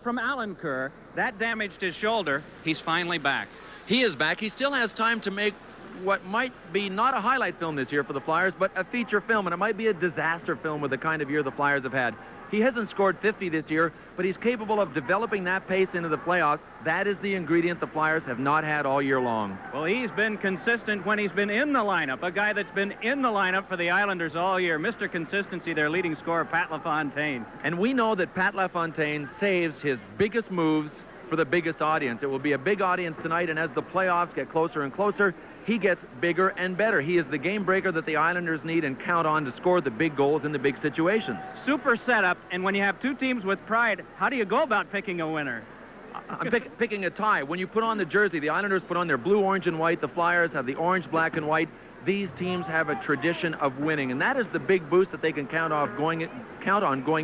from Alan Kerr. That damaged his shoulder. He's finally back. He is back. He still has time to make what might be not a highlight film this year for the Flyers, but a feature film, and it might be a disaster film with the kind of year the Flyers have had. He hasn't scored 50 this year, but he's capable of developing that pace into the playoffs. That is the ingredient the Flyers have not had all year long. Well, he's been consistent when he's been in the lineup, a guy that's been in the lineup for the Islanders all year. Mr. Consistency, their leading scorer, Pat LaFontaine. And we know that Pat LaFontaine saves his biggest moves for the biggest audience. It will be a big audience tonight, and as the playoffs get closer and closer, he gets bigger and better. He is the game breaker that the Islanders need and count on to score the big goals in the big situations. Super setup, and when you have two teams with pride, how do you go about picking a winner? I'm picking a tie. When you put on the jersey, the Islanders put on their blue, orange, and white. The Flyers have the orange, black, and white. These teams have a tradition of winning, and that is the big boost that they can count on going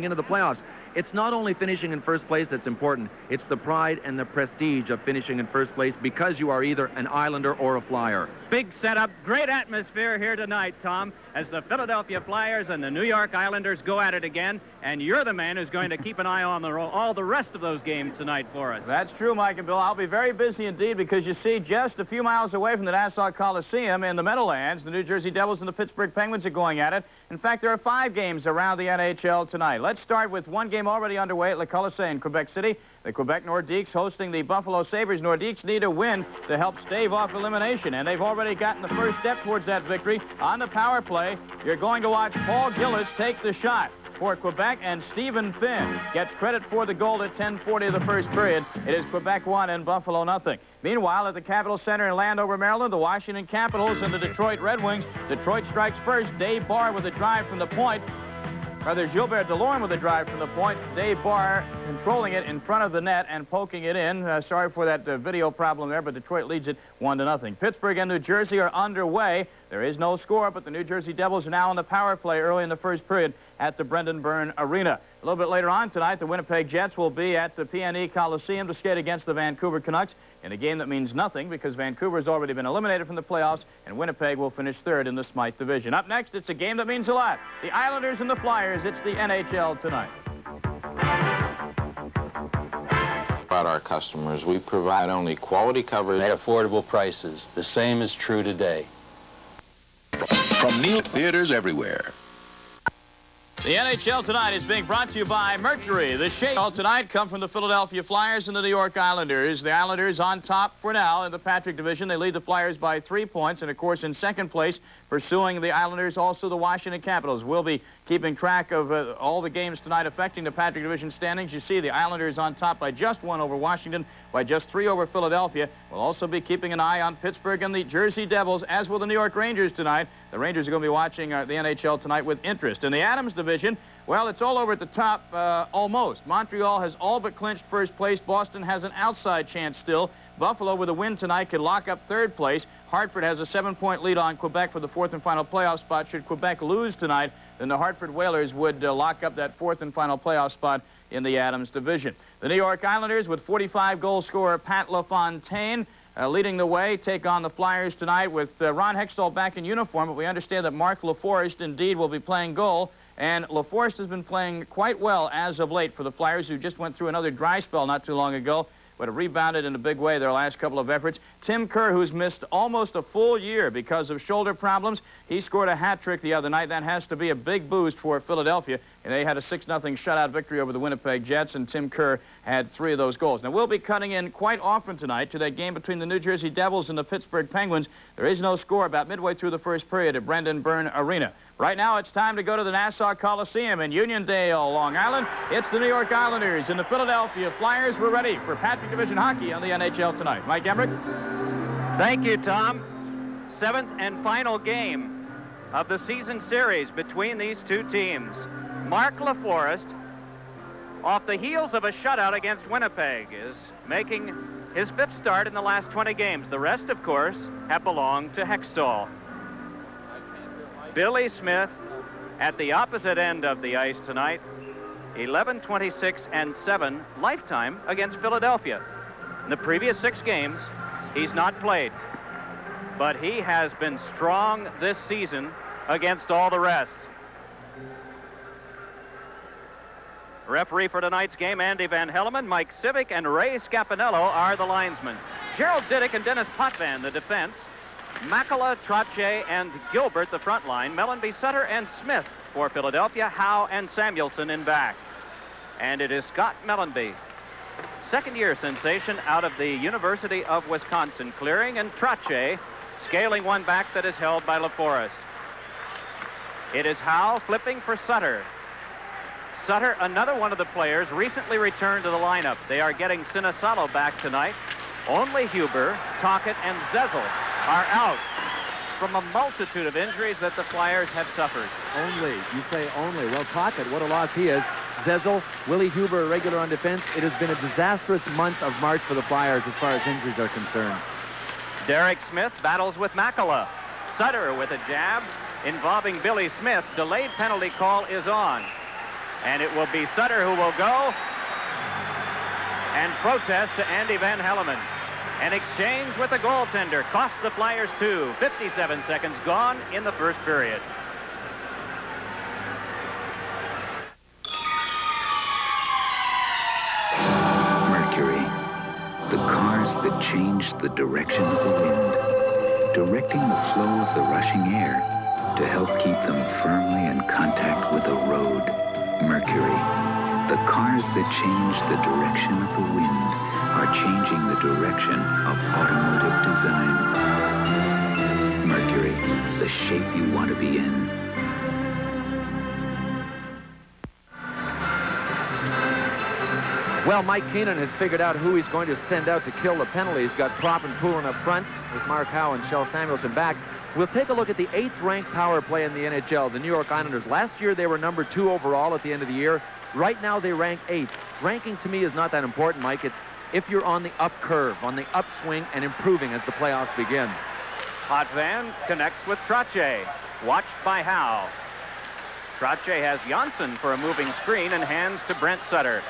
into the playoffs. It's not only finishing in first place that's important. It's the pride and the prestige of finishing in first place because you are either an Islander or a Flyer. Big setup, great atmosphere here tonight, Tom, as the Philadelphia Flyers and the New York Islanders go at it again, and you're the man who's going to keep an eye on all the rest of those games tonight for us. That's true, Mike and Bill. I'll be very busy indeed because you see, just a few miles away from the Nassau Coliseum in the Meadowlands, the New Jersey Devils and the Pittsburgh Penguins are going at it. In fact, there are 5 games around the NHL tonight. Let's start with one game already underway at Le Colisée in Quebec City. The Quebec Nordiques hosting the Buffalo Sabres. Nordiques need a win to help stave off elimination, and they've already gotten the first step towards that victory. On the power play, you're going to watch Paul Gillis take the shot for Quebec, and Stephen Finn gets credit for the goal at 10:40 of the first period. It is Quebec 1 and Buffalo nothing. Meanwhile, at the Capitol Center in Landover, Maryland, the Washington Capitals and the Detroit Red Wings. Detroit strikes first. Dave Barr with a drive from the point. Rather, Gilbert Delorme with a drive from the point. Dave Barr controlling it in front of the net and poking it in. Sorry for that video problem there, but Detroit leads it 1-0. Pittsburgh and New Jersey are underway. There is no score, but the New Jersey Devils are now on the power play early in the first period at the Brendan Byrne Arena. A little bit later on tonight, the Winnipeg Jets will be at the PNE Coliseum to skate against the Vancouver Canucks in a game that means nothing because Vancouver has already been eliminated from the playoffs, and Winnipeg will finish third in the Smythe Division. Up next, it's a game that means a lot. The Islanders and the Flyers. It's the NHL tonight. About our customers, we provide only quality coverage at affordable prices. The same is true today. From Neil theaters everywhere. The NHL tonight is being brought to you by Mercury. The shade all tonight come from the Philadelphia Flyers and the New York Islanders. The Islanders on top for now in the Patrick Division. They lead the Flyers by 3 points, and of course in second place, pursuing the Islanders, also the Washington Capitals. We'll be keeping track of all the games tonight affecting the Patrick Division standings. You see the Islanders on top by just 1 over Washington, by just 3 over Philadelphia. We'll also be keeping an eye on Pittsburgh and the Jersey Devils, as will the New York Rangers tonight. The Rangers are going to be watching the NHL tonight with interest. In the Adams Division, well, it's all over at the top, almost. Montreal has all but clinched first place. Boston has an outside chance still. Buffalo, with a win tonight, could lock up third place. Hartford has a 7-point lead on Quebec for the 4th and final playoff spot. Should Quebec lose tonight, then the Hartford Whalers would lock up that 4th and final playoff spot in the Adams Division. The New York Islanders, with 45-goal scorer Pat LaFontaine, leading the way, take on the Flyers tonight with Ron Hextall back in uniform, but we understand that Mark LaForest indeed will be playing goal. And LaForest has been playing quite well as of late for the Flyers, who just went through another dry spell not too long ago, but have rebounded in a big way their last couple of efforts. Tim Kerr, who's missed almost a full year because of shoulder problems, he scored a hat trick the other night. That has to be a big boost for Philadelphia. And they had a 6-0 shutout victory over the Winnipeg Jets, and Tim Kerr had 3 of those goals. Now, we'll be cutting in quite often tonight to that game between the New Jersey Devils and the Pittsburgh Penguins. There is no score about midway through the first period at Brendan Byrne Arena. Right now, it's time to go to the Nassau Coliseum in Uniondale, Long Island. It's the New York Islanders and the Philadelphia Flyers. We're ready for Patrick Division hockey on the NHL tonight. Mike Emerick. Thank you, Tom. 7th and final game of the season series between these two teams. Mark LaForest, off the heels of a shutout against Winnipeg, is making his 5th start in the last 20 games. The rest, of course, have belonged to Hextall. Billy Smith at the opposite end of the ice tonight, 11, 26, and 7 lifetime against Philadelphia. In the previous 6 games, he's not played, but he has been strong this season against all the rest. Referee for tonight's game, Andy Van Helleman, Mike Civic, and Ray Scapinello are the linesmen. Gerald Diddick and Dennis Potvin, the defense. Makala, Trottier, and Gilbert, the front line. Mellenby, Sutter, and Smith for Philadelphia. Howe and Samuelson in back. And it is Scott Mellenby, second-year sensation out of the University of Wisconsin, clearing, and Trottier scaling one back that is held by LaForest. It is Howe flipping for Sutter. Sutter, another one of the players, recently returned to the lineup. They are getting Sinisalo back tonight. Only Huber, Tocchet, and Zezel are out from a multitude of injuries that the Flyers have suffered. Only. You say only. Well, Tocchet, what a loss he is. Zezel, Willie Huber, regular on defense. It has been a disastrous month of March for the Flyers as far as injuries are concerned. Derek Smith battles with Makala. Sutter with a jab involving Billy Smith. Delayed penalty call is on. And it will be Sutter who will go and protest to Andy Van Helleman. An exchange with the goaltender cost the Flyers 2. 57 seconds gone in the first period. Mercury, the cars that changed the direction of the wind, directing the flow of the rushing air to help keep them firmly in contact with the road. Mercury, the cars that change the direction of the wind are changing the direction of automotive design. Mercury, the shape you want to be in. Well, Mike Keenan has figured out who he's going to send out to kill the penalty. He's got Propp and Poulin up front with Mark Howe and Shel Samuelson back. We'll take a look at the 8th-ranked power play in the NHL, the New York Islanders. Last year, they were number 2 overall at the end of the year. Right now, they rank 8th. Ranking, to me, is not that important, Mike. It's if you're on the up curve, on the upswing, and improving as the playoffs begin. Potvin connects with Trottier, watched by Howe. Trottier has Janssen for a moving screen and hands to Brent Sutter.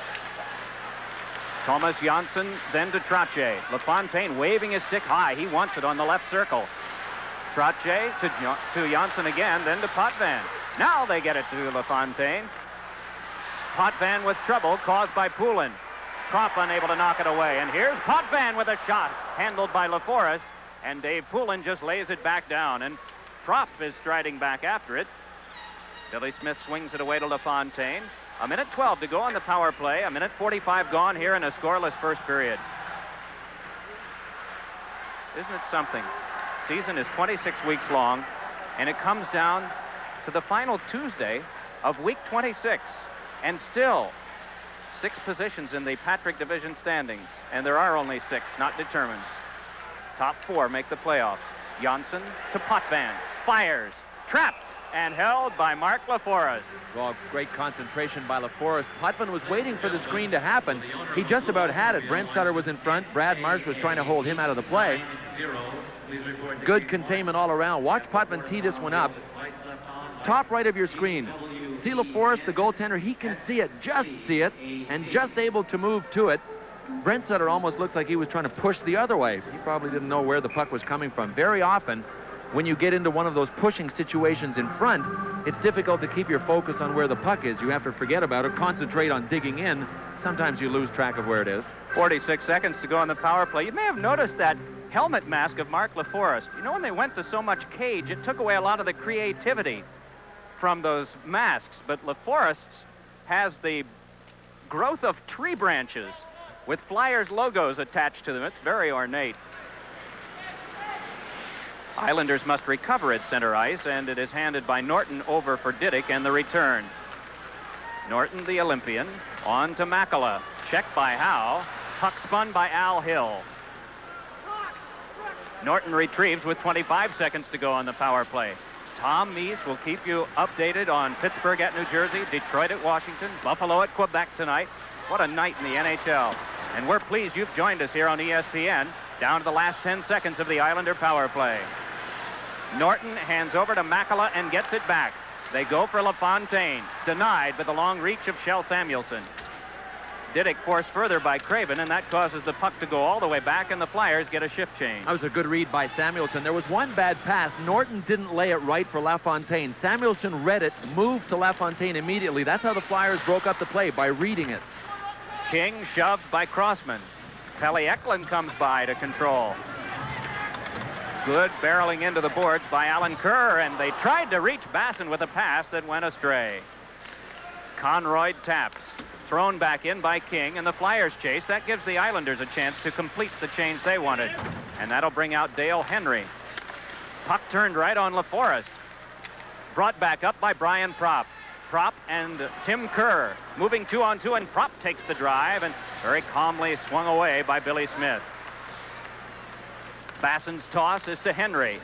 Thomas Janssen, then to Trottier. LaFontaine waving his stick high. He wants it on the left circle. Trottier to Janssen again, then to Potvin. Now they get it to LaFontaine. Potvin with trouble caused by Poulin. Propp unable to knock it away. And here's Potvin with a shot handled by LaForest. And Dave Poulin just lays it back down. And Propp is striding back after it. Billy Smith swings it away to LaFontaine. 1:12 to go on the power play. 1:45 gone here in a scoreless first period. Isn't it something? Season is 26 weeks long, and it comes down to the final Tuesday of week 26. And still, 6 positions in the Patrick Division standings, and there are only 6 not determined. Top 4 make the playoffs. Janssen to Potvin. Fires. Trapped and held by Mark LaForest. Well, great concentration by LaForest. Potvin was waiting for the screen to happen. He just about had it. Brent Sutter was in front. Brad Marsh was trying to hold him out of the play. Good containment all around. Watch Potvin tee this one up. Top right of your screen. See LaForest, the goaltender. He can see it, just see it, and just able to move to it. Brent Sutter almost looks like he was trying to push the other way. He probably didn't know where the puck was coming from. Very often, when you get into one of those pushing situations in front, it's difficult to keep your focus on where the puck is. You have to forget about it, concentrate on digging in. Sometimes you lose track of where it is. 46 seconds to go on the power play. You may have noticed that helmet mask of Mark LaForest. You know, when they went to so much cage, it took away a lot of the creativity from those masks. But LaForest has the growth of tree branches with Flyers logos attached to them. It's very ornate. Islanders must recover at center ice, and it is handed by Norton over for Diddick, and the return. Norton, the Olympian, on to Makala. Checked by Howe. Puck spun by Al Hill. Norton retrieves with 25 seconds to go on the power play. Tom Mees will keep you updated on Pittsburgh at New Jersey, Detroit at Washington, Buffalo at Quebec tonight. What a night in the NHL. And we're pleased you've joined us here on ESPN, down to the last 10 seconds of the Islander power play. Norton hands over to Makala and gets it back. They go for LaFontaine. Denied by the long reach of Shel Samuelson. Diddick forced further by Craven, and that causes the puck to go all the way back, and the Flyers get a shift change. That was a good read by Samuelson. There was one bad pass. Norton didn't lay it right for LaFontaine. Samuelson read it, moved to LaFontaine immediately. That's how the Flyers broke up the play, by reading it. King shoved by Crossman. Pelle Eklund comes by to control. Good barreling into the boards by Alan Kerr, and they tried to reach Basson with a pass that went astray. Conroy taps. Thrown back in by King, and the Flyers chase. That gives the Islanders a chance to complete the change they wanted. And that'll bring out Dale Henry. Puck turned right on LaForest. Brought back up by Brian Propp. Propp and Tim Kerr moving 2-on-2, and Propp takes the drive and very calmly swung away by Billy Smith. Basson's toss is to Henry.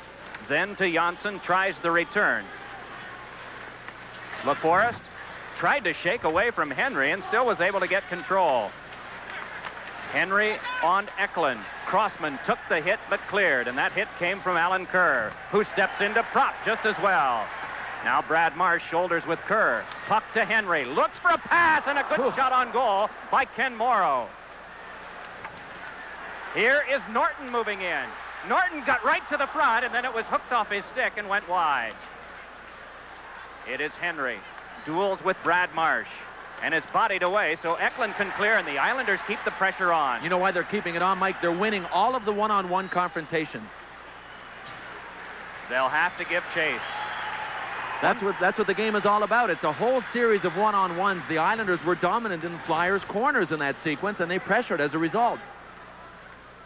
Then to Janssen, tries the return. LaForest tried to shake away from Henry and still was able to get control. Henry on Eklund. Crossman took the hit but cleared, and that hit came from Alan Kerr, who steps into Propp just as well. Now Brad Marsh shoulders with Kerr. Puck to Henry. Looks for a pass, and a good shot on goal by Ken Morrow. Here is Norton moving in. Norton got right to the front, and then it was hooked off his stick and went wide. It is Henry. Duels with Brad Marsh, and it's bodied away, so Eklund can clear, and the Islanders keep the pressure on. You know why they're keeping it on, Mike? They're winning all of the one-on-one confrontations. They'll have to give chase. That's what the game is all about. It's a whole series of one-on-ones. The Islanders were dominant in Flyers' corners in that sequence, and they pressured as a result.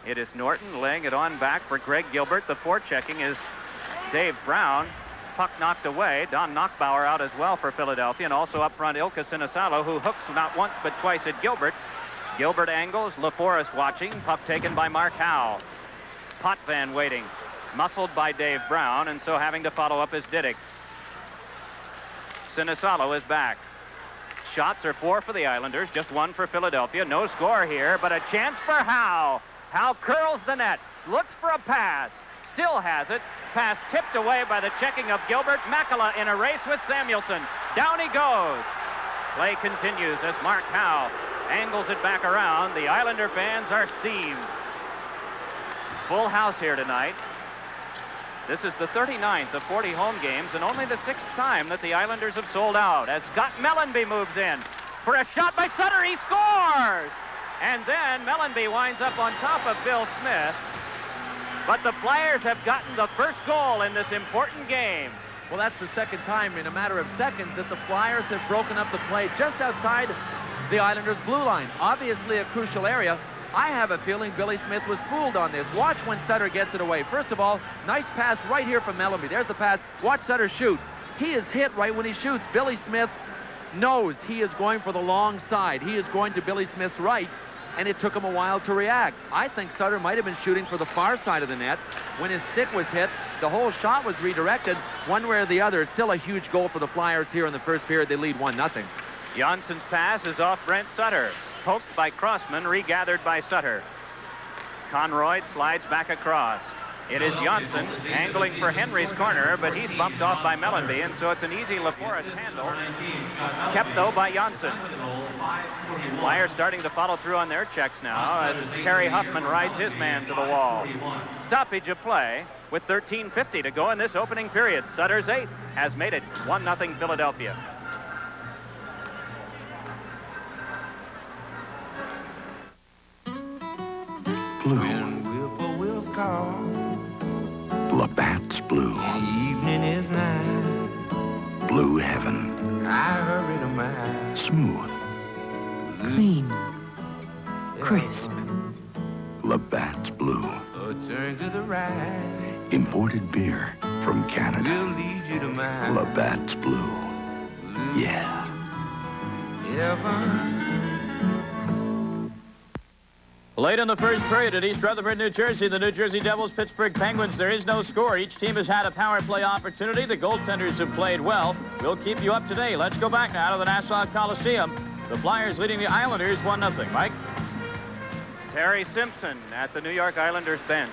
It is Norton laying it on back for Greg Gilbert. The forechecking is Dave Brown. Puck knocked away. Don Knockbauer out as well for Philadelphia, and also up front Ilka Sinisalo, who hooks not once but twice at Gilbert. Gilbert angles, LaForest watching. Puck taken by Mark Howe. Potvin waiting. Muscled by Dave Brown, and so having to follow up is Diddick. Sinisalo is back. Shots are 4 for the Islanders, just 1 for Philadelphia. No score here, but a chance for Howe. Howe curls the net, looks for a pass, still has it. Pass tipped away by the checking of Gilbert. Makela in a race with Samuelson. Down he goes. Play continues as Mark Howe angles it back around. The Islander fans are steamed. Full house here tonight. This is the 39th of 40 home games, and only the 6th time that the Islanders have sold out, as Scott Mellenby moves in for a shot by Sutter. He scores! And then Mellenby winds up on top of Bill Smith. But the Flyers have gotten the first goal in this important game. Well, that's the second time in a matter of seconds that the Flyers have broken up the play just outside the Islanders' blue line. Obviously a crucial area. I have a feeling Billy Smith was fooled on this. Watch when Sutter gets it away. First of all, nice pass right here from Mellenby. There's the pass. Watch Sutter shoot. He is hit right when he shoots. Billy Smith knows he is going for the long side. He is going to Billy Smith's right, and it took him a while to react. I think Sutter might have been shooting for the far side of the net. When his stick was hit, the whole shot was redirected one way or the other. It's still a huge goal for the Flyers here in the first period. They lead 1-0. Janssen's pass is off Brent Sutter. Poked by Crossman, regathered by Sutter. Conroy slides back across. It is Janssen angling for Henry's corner, but he's bumped off by Mellenby, and so it's an easy LaForest handle. Kept, though, by Janssen. Flyers starting to follow through on their checks now as Kerry Huffman rides his man to the wall. Stoppage of play with 13:50 to go in this opening period. Sutter's 8 has made it 1-0 Philadelphia. Blue. Labatt's blue. Evening is nigh. Blue heaven. I hurry to my Smooth. Clean. Crisp. Labatt's blue. a turn to the right. Imported beer from Canada. We'll lead you to my Labatt's blue. Yeah. heaven. Late in the first period at East Rutherford, New Jersey, the New Jersey Devils, Pittsburgh Penguins, there is no score. Each team has had a power play opportunity. The goaltenders have played well. We'll keep you up to date. Let's go back now to the Nassau Coliseum. The Flyers leading the Islanders 1-0. Mike? Terry Simpson at the New York Islanders bench.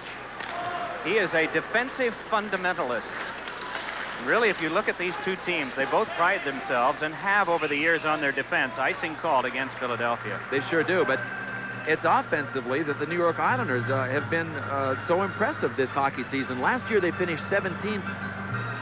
He is a defensive fundamentalist. Really, if you look at these two teams, they both pride themselves and have over the years on their defense. Icing called against Philadelphia. They sure do, but it's offensively that the New York Islanders have been so impressive this hockey season. Last year they finished 17th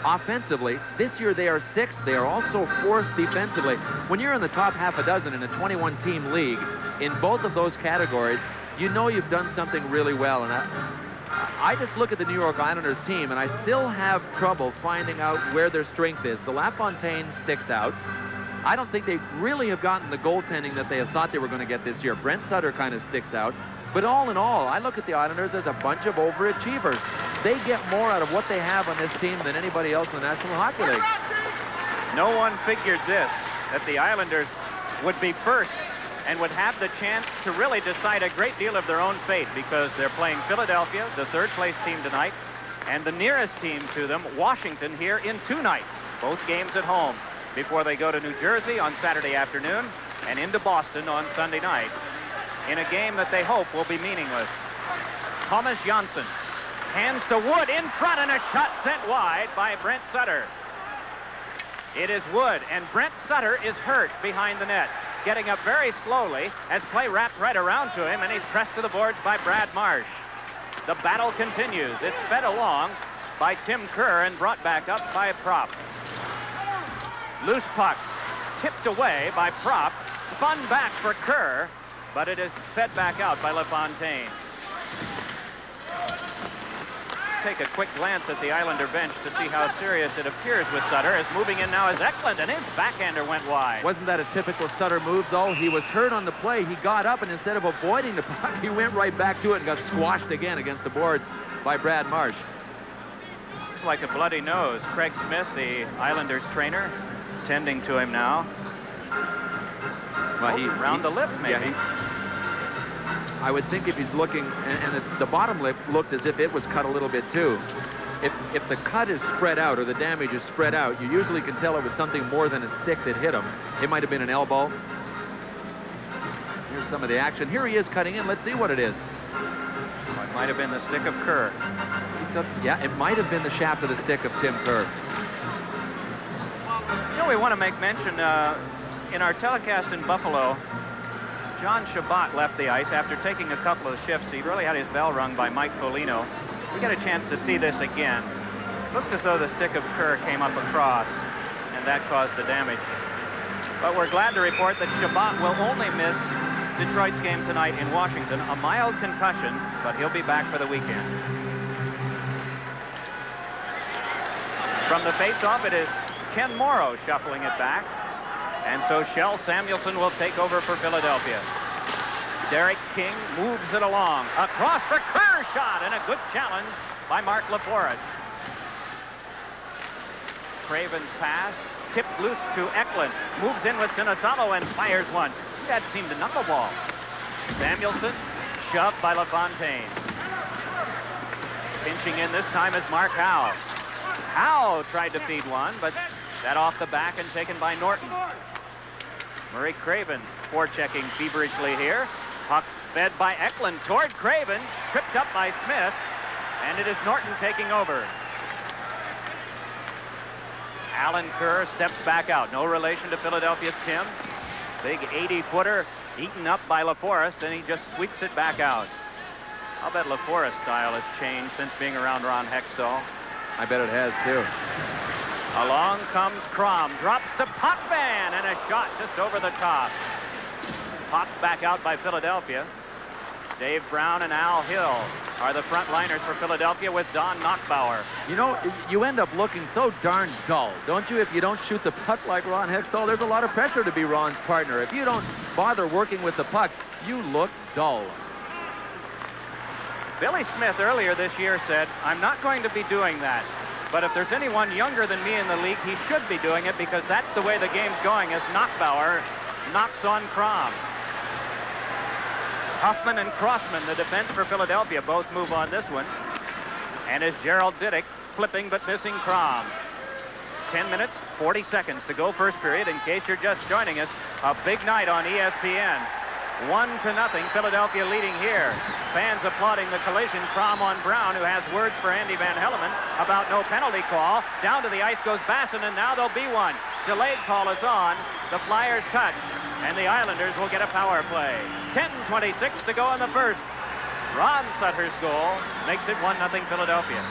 offensively. This year they are 6th. They are also 4th defensively. When you're in the top half a dozen in a 21-team league, in both of those categories, you know you've done something really well. And I just look at the New York Islanders team, and I still have trouble finding out where their strength is. The LaFontaine sticks out. I don't think they really have gotten the goaltending that they have thought they were going to get this year. Brent Sutter kind of sticks out. But all in all, I look at the Islanders as a bunch of overachievers. They get more out of what they have on this team than anybody else in the National Hockey League. No one figured this, that the Islanders would be first and would have the chance to really decide a great deal of their own fate, because they're playing Philadelphia, the third-place team tonight, and the nearest team to them, Washington, here in 2 nights, both games at home, before they go to New Jersey on Saturday afternoon and into Boston on Sunday night in a game that they hope will be meaningless. Thomas Janssen hands to Wood in front, and a shot sent wide by Brent Sutter. It is Wood, and Brent Sutter is hurt behind the net, getting up very slowly as play wrapped right around to him, and he's pressed to the boards by Brad Marsh. The battle continues. It's fed along by Tim Kerr and brought back up by Prop. Loose puck tipped away by Prop, spun back for Kerr, but it is fed back out by LaFontaine. Take a quick glance at the Islander bench to see how serious it appears with Sutter. As moving in now is Eklund, and his backhander went wide. Wasn't that a typical Sutter move, though? He was hurt on the play. He got up, and instead of avoiding the puck, he went right back to it and got squashed again against the boards by Brad Marsh. Looks like a bloody nose. Craig Smith, the Islanders trainer, tending to him now. Well, around the lip, maybe. Yeah, I would think if he's looking, and the bottom lip looked as if it was cut a little bit too. If the cut is spread out or the damage is spread out, you usually can tell it was something more than a stick that hit him. It might have been an elbow. Here's some of the action. Here he is cutting in. Let's see what it is. Well, it might have been the stick of Kerr. Yeah, it might have been the shaft of the stick of Tim Kerr. You know, we want to make mention in our telecast in Buffalo, John Shabbat left the ice after taking a couple of shifts. He really had his bell rung by Mike Folino. We got a chance to see this again. Looked as though the stick of Kerr came up across, and that caused the damage. But we're glad to report that Shabbat will only miss Detroit's game tonight in Washington. A mild concussion, but he'll be back for the weekend. From the face-off, it is Ken Morrow shuffling it back. And so Shell Samuelson will take over for Philadelphia. Derek King moves it along. Across for Kerr shot, and a good challenge by Mark LaForest. Craven's pass, tipped loose to Eklund. Moves in with Sinisalo and fires one. That seemed a knuckleball. Samuelson, shoved by LaFontaine. Pinching in this time is Mark Howe. Howe tried to feed one, but that off the back and taken by Norton. Murray Craven forechecking feverishly here. Puck fed by Eklund toward Craven, tripped up by Smith, and it is Norton taking over. Alan Kerr steps back out. No relation to Philadelphia's Tim. Big 80-footer eaten up by LaForest, and he just sweeps it back out. I'll bet LaForest's style has changed since being around Ron Hextall. I bet it has, too. Along comes Crom, drops to Potvin, and a shot just over the top. Popped back out by Philadelphia. Dave Brown and Al Hill are the front liners for Philadelphia with Don Knockbauer. You know, you end up looking so darn dull, don't you? If you don't shoot the puck like Ron Hextall, there's a lot of pressure to be Ron's partner. If you don't bother working with the puck, you look dull. Billy Smith earlier this year said, I'm not going to be doing that. But if there's anyone younger than me in the league, he should be doing it, because that's the way the game's going as Knockbauer knocks on Crom. Huffman and Crossman, the defense for Philadelphia, both move on this one. And as Gerald Diddick flipping but missing Crom. 10 minutes, 40 seconds to go first period. In case you're just joining us, a big night on ESPN. 1-0, Philadelphia leading here. Fans applauding the collision. Crom on Brown, who has words for Andy Van Helleman about no penalty call. Down to the ice goes Basson, and now there'll be one. Delayed call is on. The Flyers touch, and the Islanders will get a power play. 10:26 to go in the first. Ron Sutter's goal makes it 1-0 Philadelphia.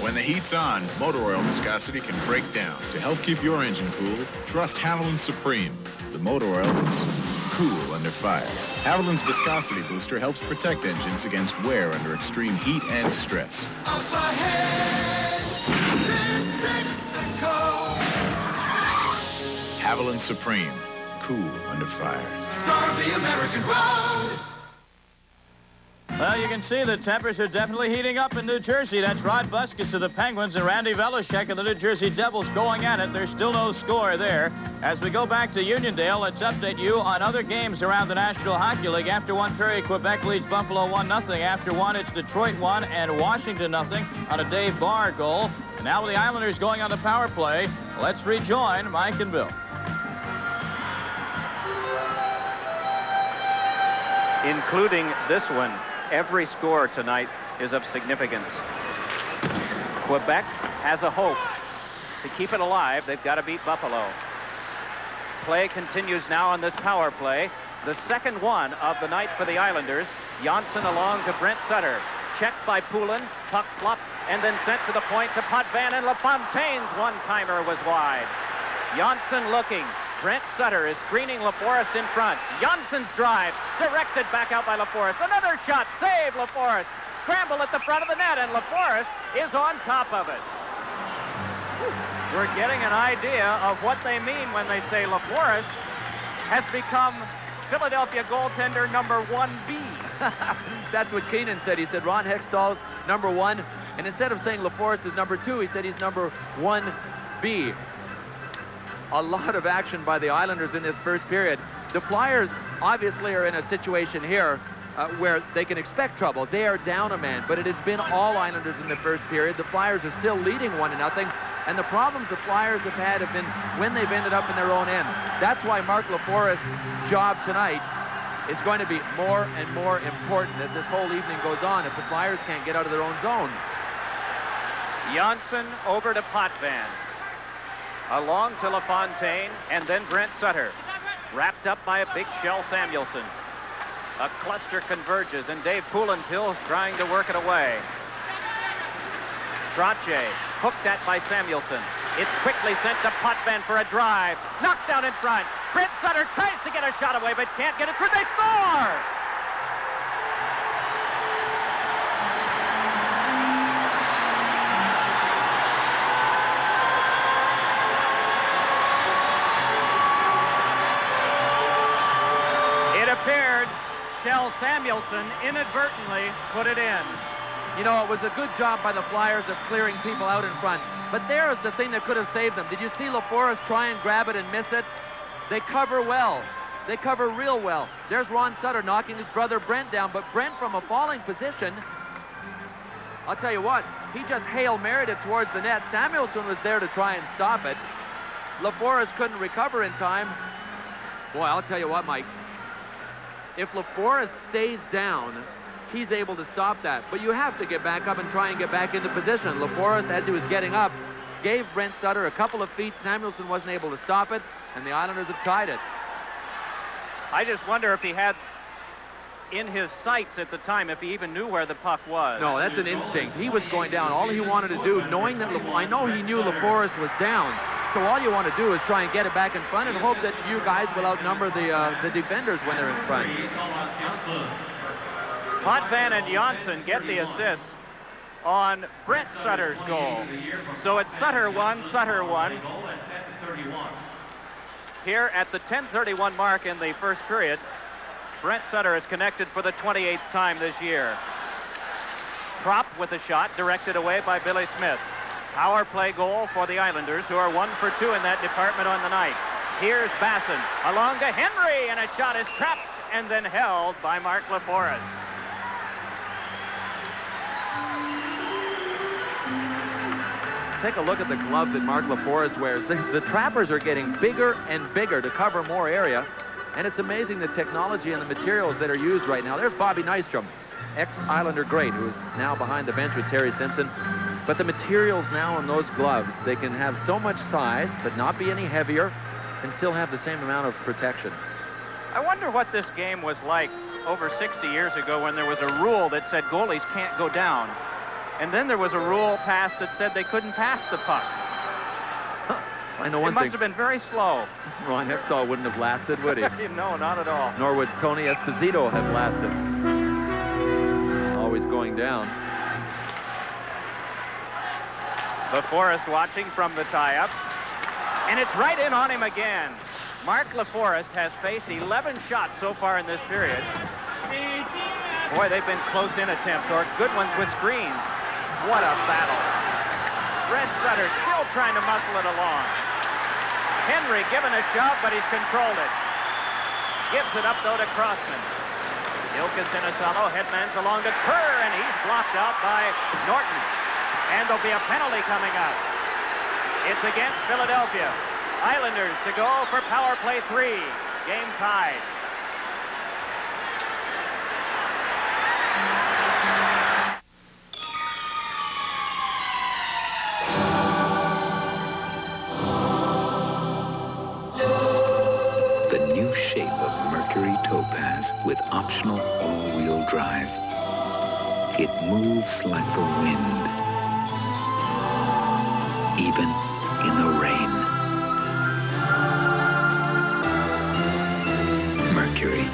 When the heat's on, motor oil viscosity can break down. To help keep your engine cool, trust Haviland Supreme, the motor oil that's cool under fire. Haviland's viscosity booster helps protect engines against wear under extreme heat and stress. Up ahead, this Mexico. Haviland Supreme, cool under fire. Serve the American road. Well, you can see the temps are definitely heating up in New Jersey. That's Rod Buskus of the Penguins and Randy Velishek of the New Jersey Devils going at it. There's still no score there. As we go back to Uniondale, let's update you on other games around the National Hockey League. After one period, Quebec leads Buffalo 1-0. After one, it's Detroit 1 and Washington 0 on a Dave Barr goal. And now with the Islanders going on the power play, let's rejoin Mike and Bill. Including this one. Every score tonight is of significance. Quebec has a hope to keep it alive. They've got to beat Buffalo. Play continues now on this power play. The second one of the night for the Islanders. Janssen along to Brent Sutter. Checked by Poulin. Puck flopped and then sent to the point to Potvin, and LaFontaine's one-timer was wide. Janssen looking. Brent Sutter is screening LaForest in front. Janssen's drive, directed back out by LaForest. Another shot, save LaForest. Scramble at the front of the net, and LaForest is on top of it. We're getting an idea of what they mean when they say LaForest has become Philadelphia goaltender number 1B. That's what Keenan said. He said Ron Hextall's number 1, and instead of saying LaForest is number 2, he said he's number 1B. A lot of action by the Islanders in this first period. The Flyers obviously are in a situation here where they can expect trouble. They are down a man, but it has been all Islanders in the first period. The Flyers are still leading 1-0, and the problems the Flyers have had have been when they've ended up in their own end. That's why Mark LaForest's job tonight is going to be more and more important as this whole evening goes on if the Flyers can't get out of their own zone. Janssen over to Potvin. Along to LaFontaine, and then Brent Sutter. Wrapped up by a big shell Samuelson. A cluster converges, and Dave Poulin-Till's trying to work it away. Trottier, hooked at by Samuelson. It's quickly sent to Potvin for a drive. Knocked down in front. Brent Sutter tries to get a shot away, but can't get it through. They score! Appeared Shell Samuelson inadvertently put it in. You know, it was a good job by the Flyers of clearing people out in front. But there is the thing that could have saved them. Did you see LaForest try and grab it and miss it? They cover well. They cover real well. There's Ron Sutter knocking his brother Brent down, but Brent from a falling position, I'll tell you what, he just Hail Married it towards the net. Samuelson was there to try and stop it. LaForest couldn't recover in time. Boy, I'll tell you what, Mike, if LaForest stays down, he's able to stop that. But you have to get back up and try and get back into position. LaForest, as he was getting up, gave Brent Sutter a couple of feet. Samuelson wasn't able to stop it, and the Islanders have tied it. I just wonder if he had in his sights at the time, if he even knew where the puck was. No, that's an instinct. He was going down. All he wanted to do, knowing that I know he knew LaForest was down, so all you want to do is try and get it back in front and hope that you guys will outnumber the defenders when they're in front. Potvin and Janssen get the assist on Brent Sutter's goal. So it's Sutter 1, Sutter 1. Here at the 10:31 mark in the first period, Brent Sutter is connected for the 28th time this year. Prop with a shot directed away by Billy Smith. Power play goal for the Islanders, who are 1 for 2 in that department on the night. Here's Basson along to Henry, and a shot is trapped and then held by Mark LaForest. take a look at the glove that Mark LaForest wears. The trappers are getting bigger and bigger to cover more area, and it's amazing the technology and the materials that are used right now. There's Bobby Nystrom, ex-Islander great, who's now behind the bench with Terry Simpson. But the materials now on those gloves, they can have so much size, but not be any heavier, and still have the same amount of protection. I wonder what this game was like over 60 years ago when there was a rule that said goalies can't go down. And then there was a rule passed that said they couldn't pass the puck. I know one thing. It must thing. have been very slow. Ron Hextall wouldn't have lasted, would he? No, not at all. Nor would Tony Esposito have lasted. Always going down. LaForest watching from the tie-up. And it's right in on him again. Mark LaForest has faced 11 shots so far in this period. Boy, they've been close-in attempts, or good ones with screens. What a battle. Red Sutter still trying to muscle it along. Henry given a shove, but he's controlled it. Gives it up, though, to Crossman. Ilka Sinisalo headmans along to Kerr, and he's blocked out by Norton. And there'll be a penalty coming up. It's against Philadelphia. Islanders to go for power play 3. Game tied. The new shape of Mercury Topaz with optional all-wheel drive. It moves like the wind, even in the rain. Mercury,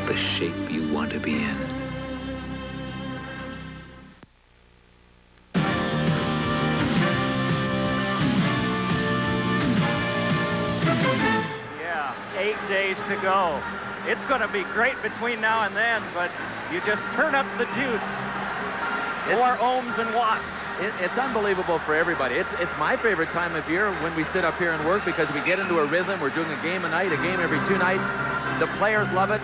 the shape you want to be in. Yeah, 8 days to go. It's going to be great between now and then, but you just turn up the juice. More ohms and watts. It's unbelievable for everybody. It's my favorite time of year when we sit up here and work, because we get into a rhythm. We're doing a game a night, a game every 2 nights. The players love it.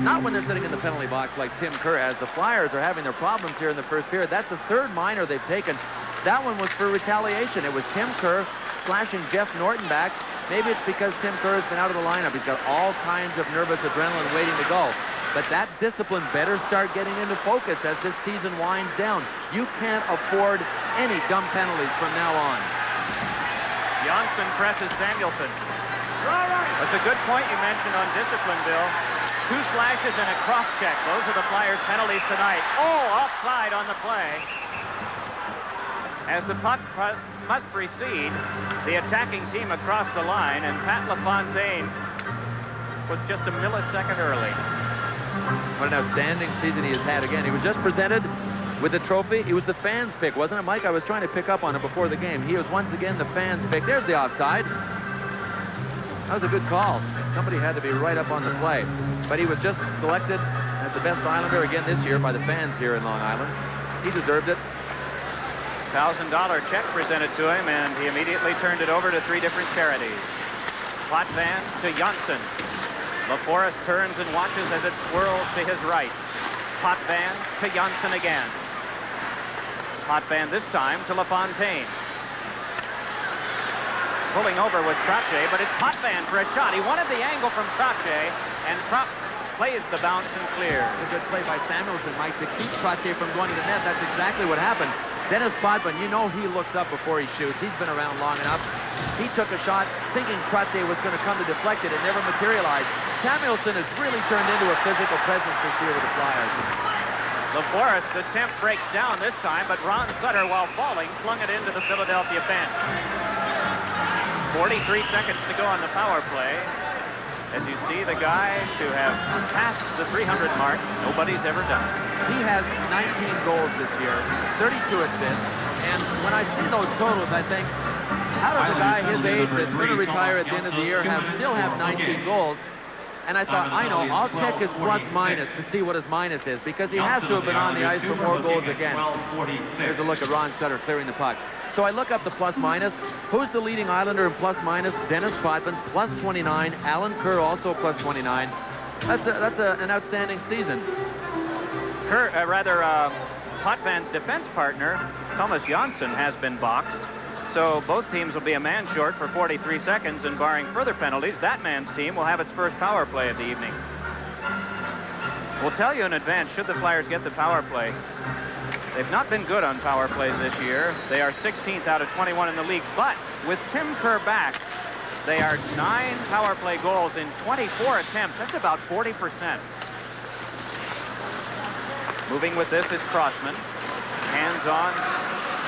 Not when they're sitting in the penalty box like Tim Kerr has. The Flyers are having their problems here in the first period. That's the 3rd minor they've taken. That one was for retaliation. It was Tim Kerr slashing Jeff Norton back. Maybe it's because Tim Kerr has been out of the lineup. He's got all kinds of nervous adrenaline waiting to go. But that discipline better start getting into focus as this season winds down. You can't afford any dumb penalties from now on. Johnson presses Samuelson. That's a good point you mentioned on discipline, Bill. 2 slashes and a cross-check. Those are the Flyers' penalties tonight. Oh, offside on the play. As the puck must precede the attacking team across the line, and Pat LaFontaine was just a millisecond early. What an outstanding season he has had again. He was just presented with the trophy. He was the fans' pick, wasn't it, Mike? I was trying to pick up on it before the game. He was once again the fans' pick. There's the offside. That was a good call. Somebody had to be right up on the play. But he was just selected as the best Islander again this year by the fans here in Long Island. He deserved it. $1,000 check presented to him, and he immediately turned it over to 3 different charities. Potvin to Janssen. LaForest turns and watches as it swirls to his right. Potvin to Janssen again. Potvin this time to LaFontaine. Pulling over was Trottier, but it's Potvin for a shot. He wanted the angle from Trottier, and Trop plays the bounce and clears. It's a good play by Samuelson, Mike, to keep Trottier from going to the net. That's exactly what happened. Dennis Potvin, you know he looks up before he shoots. He's been around long enough. He took a shot thinking Trottier was going to come to deflect it. It never materialized. Samuelson has really turned into a physical presence this year with the Flyers. LaForest's attempt breaks down this time, but Ron Sutter, while falling, flung it into the Philadelphia bench. 43 seconds to go on the power play. As you see, the guy to have passed the 300 mark, nobody's ever done. He has 19 goals this year, 32 assists, and when I see those totals, I think, how does a guy his age that's going to retire at the end of the year still have 19 goals? And I thought, I know, I'll check his plus-minus to see what his minus is, because he has to have been on the ice for more goals against. Here's a look at Ron Sutter clearing the puck. So I look up the plus-minus. Who's the leading Islander in plus-minus? Dennis Potvin, plus 29. Alan Kerr, also plus 29. That's an outstanding season. Potvin's defense partner, Thomas Janssen, has been boxed. So both teams will be a man short for 43 seconds, and barring further penalties, that man's team will have its first power play of the evening. We'll tell you in advance, should the Flyers get the power play. They've not been good on power plays this year. They are 16th out of 21 in the league, but with Tim Kerr back, they are 9 power play goals in 24 attempts. That's about 40%. Moving with this is Crossman. Hands on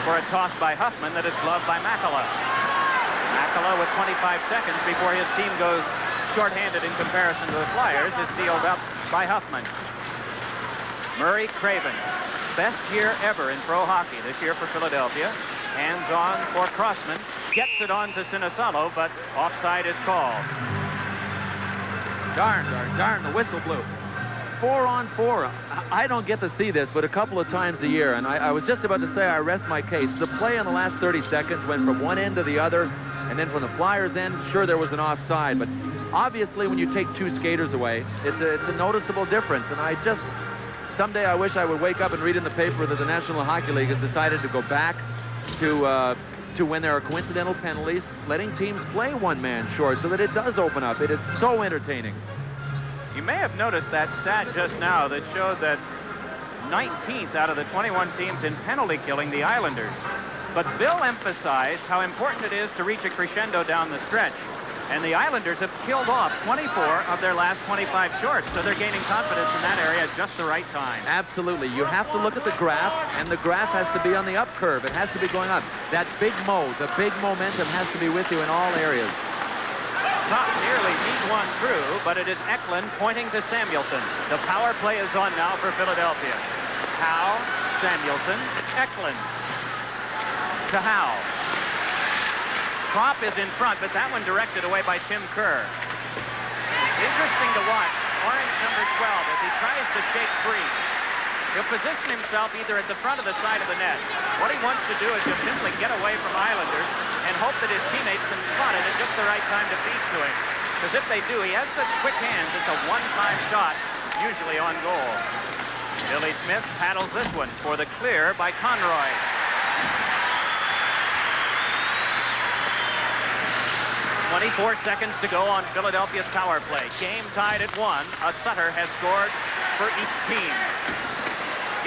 for a toss by Huffman that is gloved by Makala. Makala with 25 seconds before his team goes shorthanded in comparison to the Flyers is sealed up by Huffman. Murray Craven, best year ever in pro hockey this year for Philadelphia. Hands on for Crossman. Gets it on to Sinisalo, but offside is called. Darn, the whistle blew. 4-on-4. I don't get to see this, but a couple of times a year, and I was just about to say I rest my case. The play in the last 30 seconds went from one end to the other, and then from the Flyers' end, sure, there was an offside, but obviously when you take 2 skaters away, it's a noticeable difference, and I just, someday I wish I would wake up and read in the paper that the National Hockey League has decided to go back to when there are coincidental penalties, letting teams play one man short so that it does open up. It is so entertaining. You may have noticed that stat just now that showed that 19th out of the 21 teams in penalty killing the Islanders. But Bill emphasized how important it is to reach a crescendo down the stretch. And the Islanders have killed off 24 of their last 25 shorts, so they're gaining confidence in that area at just the right time. Absolutely. You have to look at the graph, and the graph has to be on the up curve. It has to be going up. That big the big momentum has to be with you in all areas. Top nearly beat one through, but it is Eklund pointing to Samuelson. The power play is on now for Philadelphia. Howe, Samuelson, Eklund. To Howe. Kropp is in front, but that one directed away by Tim Kerr. Interesting to watch. Orange number 12 as he tries to shake free. He'll position himself either at the front or the side of the net. What he wants to do is just simply get away from Islanders and hope that his teammates can spot it at just the right time to feed to him. Because if they do, he has such quick hands, it's a one-time shot, usually on goal. Billy Smith paddles this one for the clear by Conroy. 24 seconds to go on Philadelphia's power play. Game tied at 1. A Sutter has scored for each team.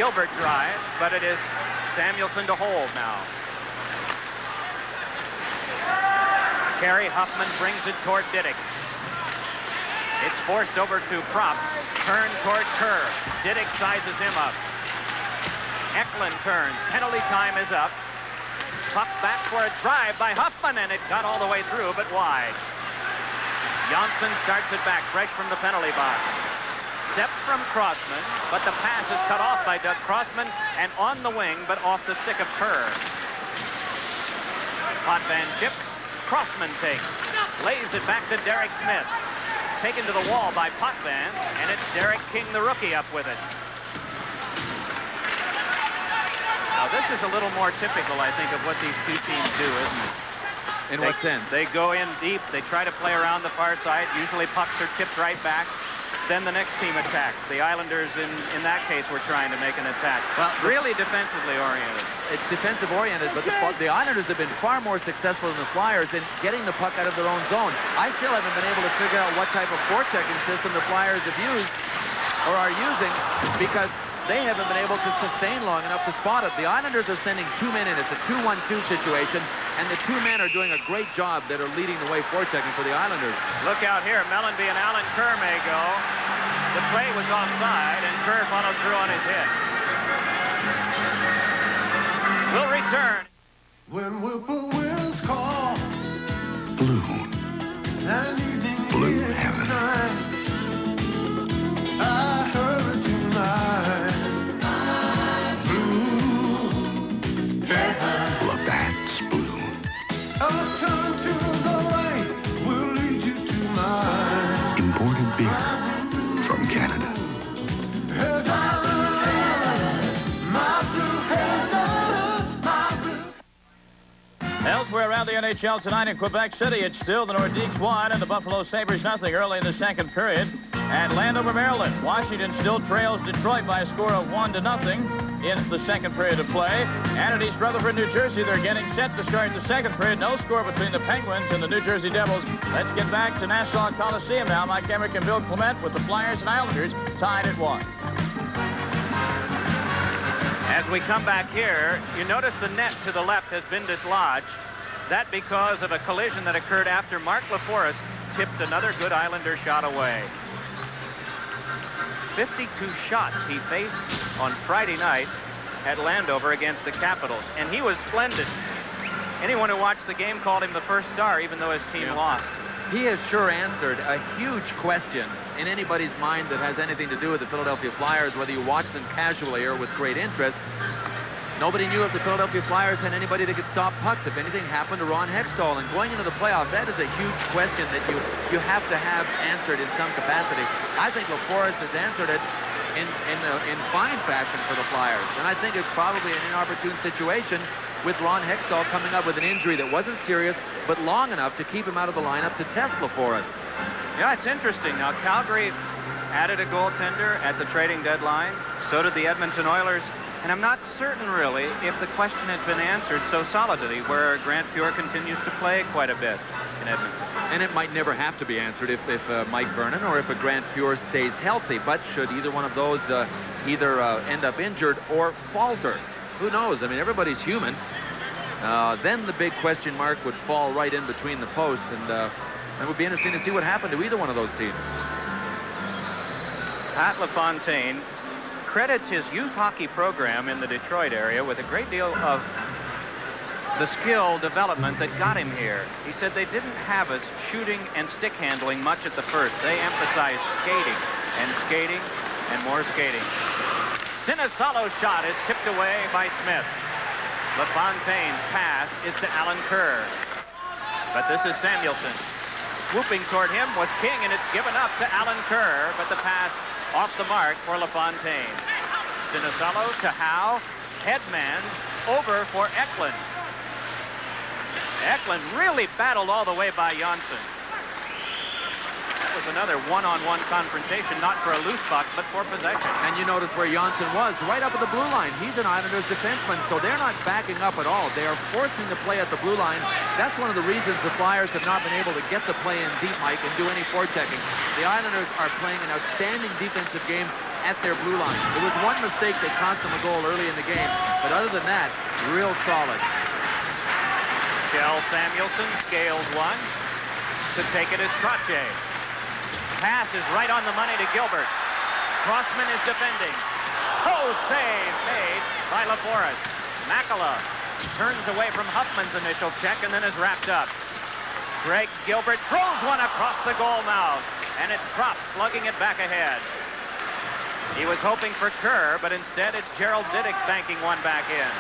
Gilbert drives, but it is Samuelson to hold now. Kerry Huffman brings it toward Diddick. It's forced over to Kropp. Turn toward Kerr. Diddick sizes him up. Eklund turns. Penalty time is up. Puck back for a drive by Huffman, and it got all the way through, but wide. Janssen starts it back, fresh from the penalty box. Step from Crossman, but the pass is cut off by Doug Crossman, and on the wing, but off the stick of Kerr. Potvin chips, Crossman takes, lays it back to Derek Smith. Taken to the wall by Potvin, and it's Derek King, the rookie, up with it. Now, this is a little more typical, I think, of what these two teams do, isn't it? In what sense? They go in deep. They try to play around the far side. Usually pucks are tipped right back. Then the next team attacks. The Islanders, in that case, were trying to make an attack. Well, really defensively oriented. It's defensive oriented, but the Islanders have been far more successful than the Flyers in getting the puck out of their own zone. I still haven't been able to figure out what type of forechecking system the Flyers have used or are using, because they haven't been able to sustain long enough to spot it. The Islanders are sending 2 men in. It's a 2-1-2 situation, and the 2 men are doing a great job that are leading the way forechecking for the Islanders. Look out here. Mellenby and Alan Kerr may go. The play was offside, and Kerr followed through on his hit. We'll return. When whippoorwills call, Blue. Blue heaven. I heard tonight. Blue heaven. Labatt's blue. A turn to the right will lead you to mine. Imported beer from Canada. Elsewhere around the NHL tonight in Quebec City, it's still the Nordiques 1 and the Buffalo Sabres nothing early in the second period. At Landover, Maryland, Washington still trails Detroit by a score of 1-0. in the second period of play. And at East Rutherford, New Jersey, they're getting set to start the second period. No score between the Penguins and the New Jersey Devils. Let's get back to Nassau Coliseum now. Mike Emerick and Bill Clement with the Flyers and Islanders tied at 1. As we come back here, you notice the net to the left has been dislodged. That because of a collision that occurred after Mark LaForest tipped another good Islander shot away. 52 shots he faced on Friday night at Landover against the Capitals, and he was splendid. Anyone who watched the game called him the first star, even though his team lost. He has sure answered a huge question in anybody's mind that has anything to do with the Philadelphia Flyers, whether you watch them casually or with great interest. Nobody knew if the Philadelphia Flyers had anybody that could stop pucks, if anything happened to Ron Hextall. And going into the playoffs, that is a huge question that you have to have answered in some capacity. I think LaForest has answered it in fine fashion for the Flyers. And I think it's probably an inopportune situation with Ron Hextall coming up with an injury that wasn't serious, but long enough to keep him out of the lineup to test LaForest. Yeah, it's interesting. Now, Calgary added a goaltender at the trading deadline. So did the Edmonton Oilers. And I'm not certain, really, if the question has been answered so solidly, where Grant Fuhr continues to play quite a bit in Edmonton. And it might never have to be answered if Mike Vernon or if a Grant Fuhr stays healthy. But should either one of those either end up injured or falter, who knows? I mean, everybody's human. Then the big question mark would fall right in between the posts, and it would be interesting to see what happened to either one of those teams. Pat LaFontaine credits his youth hockey program in the Detroit area with a great deal of the skill development that got him here. He said they didn't have us shooting and stick handling much at the first. They emphasized skating and more skating. Sinisalo's shot is tipped away by Smith. LaFontaine's pass is to Alan Kerr. But this is Samuelson. Swooping toward him was King, and it's given up to Alan Kerr, but the pass off the mark for LaFontaine. Sinisalo to Howe. Headman over for Eklund. Eklund really battled all the way by Janssen. That was another one-on-one confrontation, not for a loose puck, but for possession. And you notice where Janssen was, right up at the blue line. He's an Islanders defenseman, so they're not backing up at all. They are forcing the play at the blue line. That's one of the reasons the Flyers have not been able to get the play in deep, Mike, and do any forechecking. The Islanders are playing an outstanding defensive game at their blue line. There was one mistake that cost them a goal early in the game, but other than that, real solid. Kjell Samuelson scales one. To take it is Trottier. Pass is right on the money to Gilbert. Crossman is defending. Oh, save made by LaForest. Makela turns away from Huffman's initial check and then is wrapped up. Greg Gilbert throws one across the goal mouth, and it's Propp slugging it back ahead. He was hoping for Kerr, but instead it's Gerald Diddick banking one back in.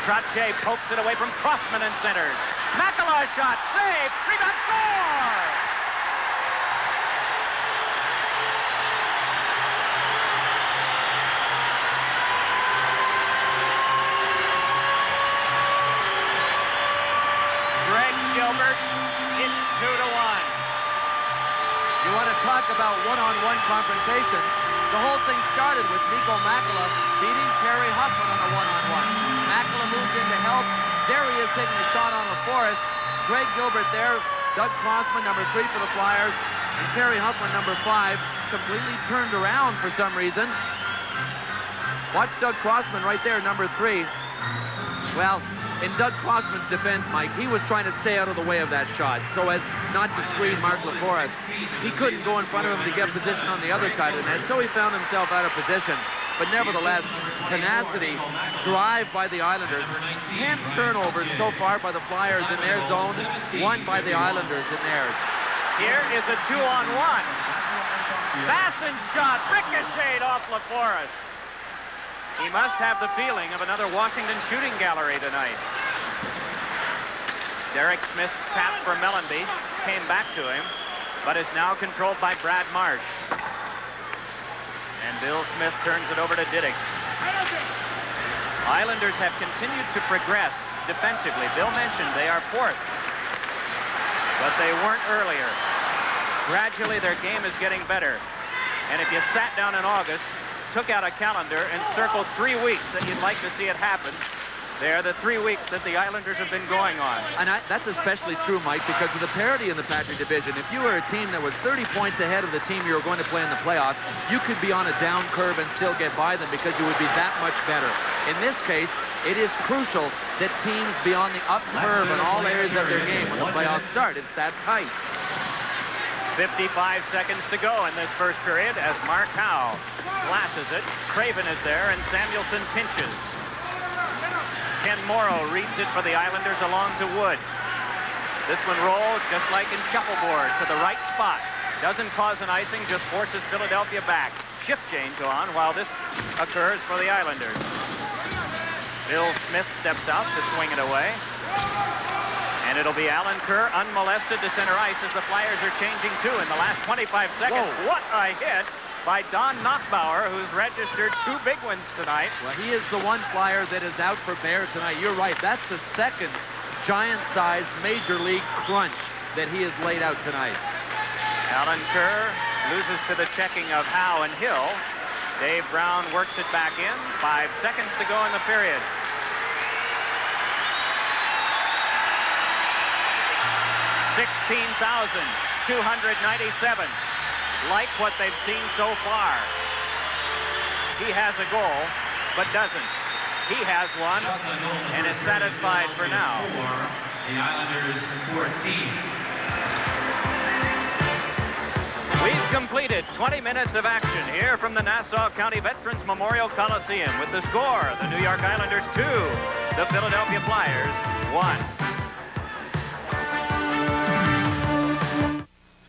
Trottier pokes it away from Crossman and centers. Makela shot, save, rebound, score! Greg Gilbert, it's 2-1. You want to talk about one-on-one confrontations? The whole thing started with Mikko Makela beating Terry Huffman on a one-on-one. Makela moved in to help. There he is taking a shot on LaForest. Greg Gilbert there. Doug Crossman, number 3 for the Flyers. And Terry Huffman, number 5, completely turned around for some reason. Watch Doug Crossman right there, number 3. Well, in Doug Crossman's defense, Mike, he was trying to stay out of the way of that shot so as not to screen Mark LaForest. He couldn't go in front of him to get position on the other side of the net, so he found himself out of position. But nevertheless, tenacity, drive by the Islanders. 10 turnovers so far by the Flyers in their zone, 1 by the Islanders in theirs. Here is a 2-on-1. Basson shot, ricocheted off LaForest. He must have the feeling of another Washington shooting gallery tonight. Derek Smith's tap for Mellenby came back to him, but is now controlled by Brad Marsh. And Bill Smith turns it over to Diddick. Islanders have continued to progress defensively. Bill mentioned they are 4th, but they weren't earlier. Gradually, their game is getting better. And if you sat down in August, took out a calendar and circled 3 weeks that you'd like to see it happen. They're the 3 weeks that the Islanders have been going on. And that's especially true, Mike, because of the parity in the Patrick division. If you were a team that was 30 points ahead of the team you were going to play in the playoffs, you could be on a down curve and still get by them because you would be that much better. In this case, it is crucial that teams be on the up curve in all areas of their game when the playoffs start. It's that tight. 55 seconds to go in this first period as Mark Howe slashes it. Craven is there, and Samuelson pinches. Ken Morrow reads it for the Islanders along to Wood. This one rolled just like in shuffleboard to the right spot. Doesn't cause an icing, just forces Philadelphia back. Shift change on while this occurs for the Islanders. Bill Smith steps out to swing it away. And it'll be Alan Kerr unmolested to center ice as the Flyers are changing too in the last 25 seconds. Whoa. What a hit by Don Knockbauer, who's registered 2 big ones tonight. Well, he is the one Flyer that is out for bear tonight. You're right. That's the second giant-sized major league crunch that he has laid out tonight. Alan Kerr loses to the checking of Howe and Hill. Dave Brown works it back in. 5 seconds to go in the period. $16,297. Like what they've seen so far. He has a goal, but doesn't. He has one and is satisfied for now. The Islanders 14. We've completed 20 minutes of action here from the Nassau County Veterans Memorial Coliseum with the score, the New York Islanders 2, the Philadelphia Flyers 1.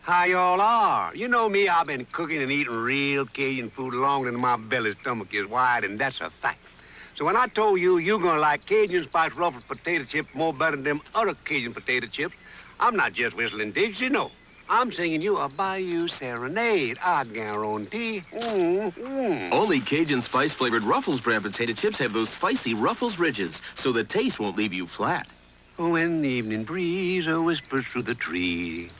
How y'all are? You know me, I've been cooking and eating real Cajun food longer than my belly stomach is wide, and that's a fact. So when I told you you're gonna like Cajun Spice Ruffles potato chips more better than them other Cajun potato chips, I'm not just whistling Dixie, no. I'm singing you a Bayou Serenade, I guarantee. Only Cajun Spice-flavored Ruffles brand potato chips have those spicy Ruffles ridges, so the taste won't leave you flat. When the evening breeze whispers through the trees.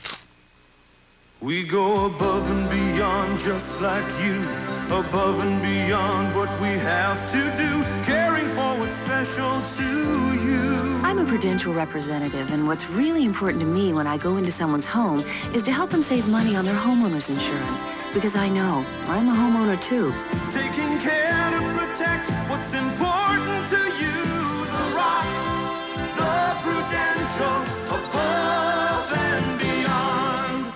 We go above and beyond just like you, above and beyond what we have to do, caring for what's special to you. I'm a Prudential representative, and what's really important to me when I go into someone's home is to help them save money on their homeowner's insurance, because I know I'm a homeowner too. Taking care to protect what's important to you, the Rock, the Prudential, above and beyond.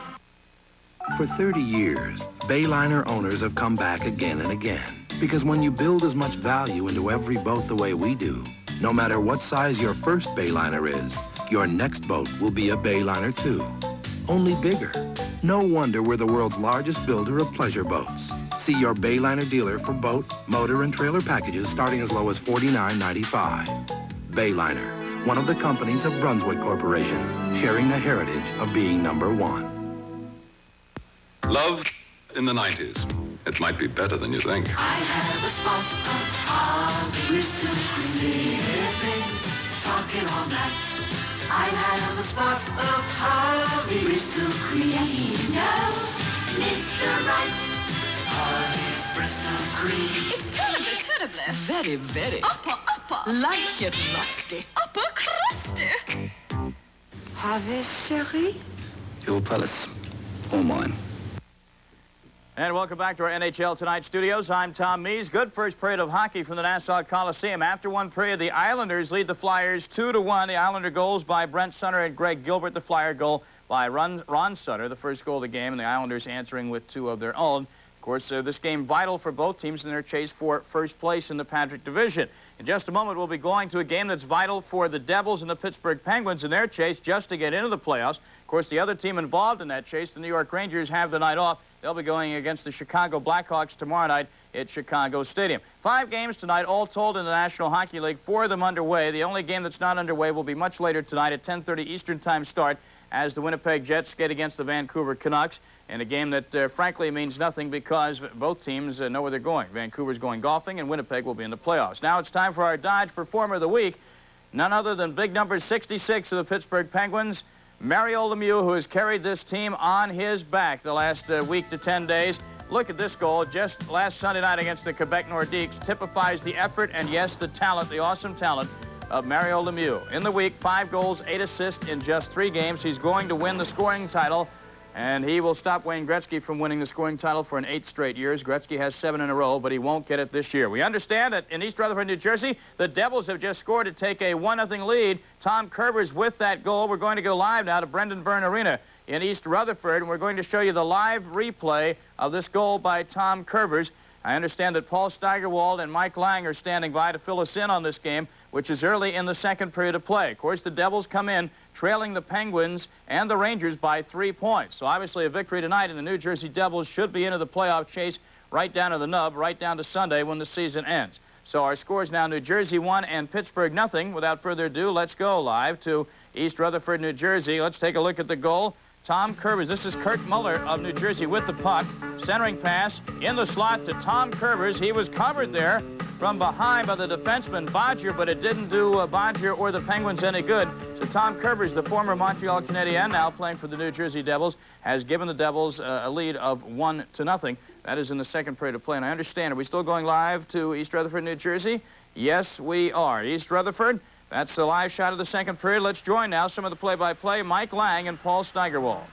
For 30 years, Bayliner owners have come back again and again. Because when you build as much value into every boat the way we do, no matter what size your first Bayliner is, your next boat will be a Bayliner too. Only bigger. No wonder we're the world's largest builder of pleasure boats. See your Bayliner dealer for boat, motor, and trailer packages starting as low as $49.95. Bayliner, one of the companies of Brunswick Corporation, sharing the heritage of being #1. Love in the 90s. It might be better than you think. I have a spot of Harvey with some cream, talking all night. I have a spot of Harvey with some cream. No, Mr. Right. Harvey espresso cream. It's terrible. Very, very. Upper. Like it rusty. Upper crusty. Harvey, chérie? Your palace, or mine. And welcome back to our NHL Tonight studios. I'm Tom Mees. Good first period of hockey from the Nassau Coliseum. After one period, the Islanders lead the Flyers 2-1. The Islander goals by Brent Sutter and Greg Gilbert. The Flyer goal by Ron Sutter, the first goal of the game, and the Islanders answering with 2 of their own. Of course, this game vital for both teams in their chase for first place in the Patrick Division. In just a moment, we'll be going to a game that's vital for the Devils and the Pittsburgh Penguins in their chase just to get into the playoffs. Of course, the other team involved in that chase, the New York Rangers, have the night off. They'll be going against the Chicago Blackhawks tomorrow night at Chicago Stadium. 5 games tonight, all told in the National Hockey League, 4 of them underway. The only game that's not underway will be much later tonight at 10:30 Eastern Time start as the Winnipeg Jets skate against the Vancouver Canucks. And a game that, frankly, means nothing because both teams know where they're going. Vancouver's going golfing, and Winnipeg will be in the playoffs. Now it's time for our Dodge Performer of the Week. None other than big number 66 of the Pittsburgh Penguins, Mario Lemieux, who has carried this team on his back the last week to 10 days. look at this goal just last Sunday night against the Quebec Nordiques. Typifies the effort and, yes, the talent, the awesome talent of Mario Lemieux. In the week, 5 goals, 8 assists in just 3 games. He's going to win the scoring title, and he will stop Wayne Gretzky from winning the scoring title for an 8 straight years. Gretzky has 7 in a row, but he won't get it this year. We understand that in East Rutherford, New Jersey, the Devils have just scored to take a 1-0 lead. Tom Kerber's with that goal. We're going to go live now to Brendan Byrne Arena in East Rutherford, and we're going to show you the live replay of this goal by Tom Kerbers. I understand that Paul Steigerwald and Mike Lang are standing by to fill us in on this game, which is early in the second period of play. Of course, the Devils come in trailing the Penguins and the Rangers by 3 points. So obviously a victory tonight, and the New Jersey Devils should be into the playoff chase right down to the nub, right down to Sunday when the season ends. So our scores now, New Jersey 1 and Pittsburgh 0. Without further ado, let's go live to East Rutherford, New Jersey. Let's take a look at the goal. Tom Kerbers. This is Kurt Muller of New Jersey with the puck. Centering pass in the slot to Tom Kerbers. He was covered there from behind by the defenseman Bodger, but it didn't do Bodger or the Penguins any good. So Tom Kerbers, the former Montreal Canadien, now playing for the New Jersey Devils, has given the Devils a lead of 1-0. That is in the second period of play. And I understand, are we still going live to East Rutherford, New Jersey? Yes, we are. East Rutherford. That's the live shot of the second period. Let's join now some of the play-by-play, Mike Lang and Paul Steigerwald.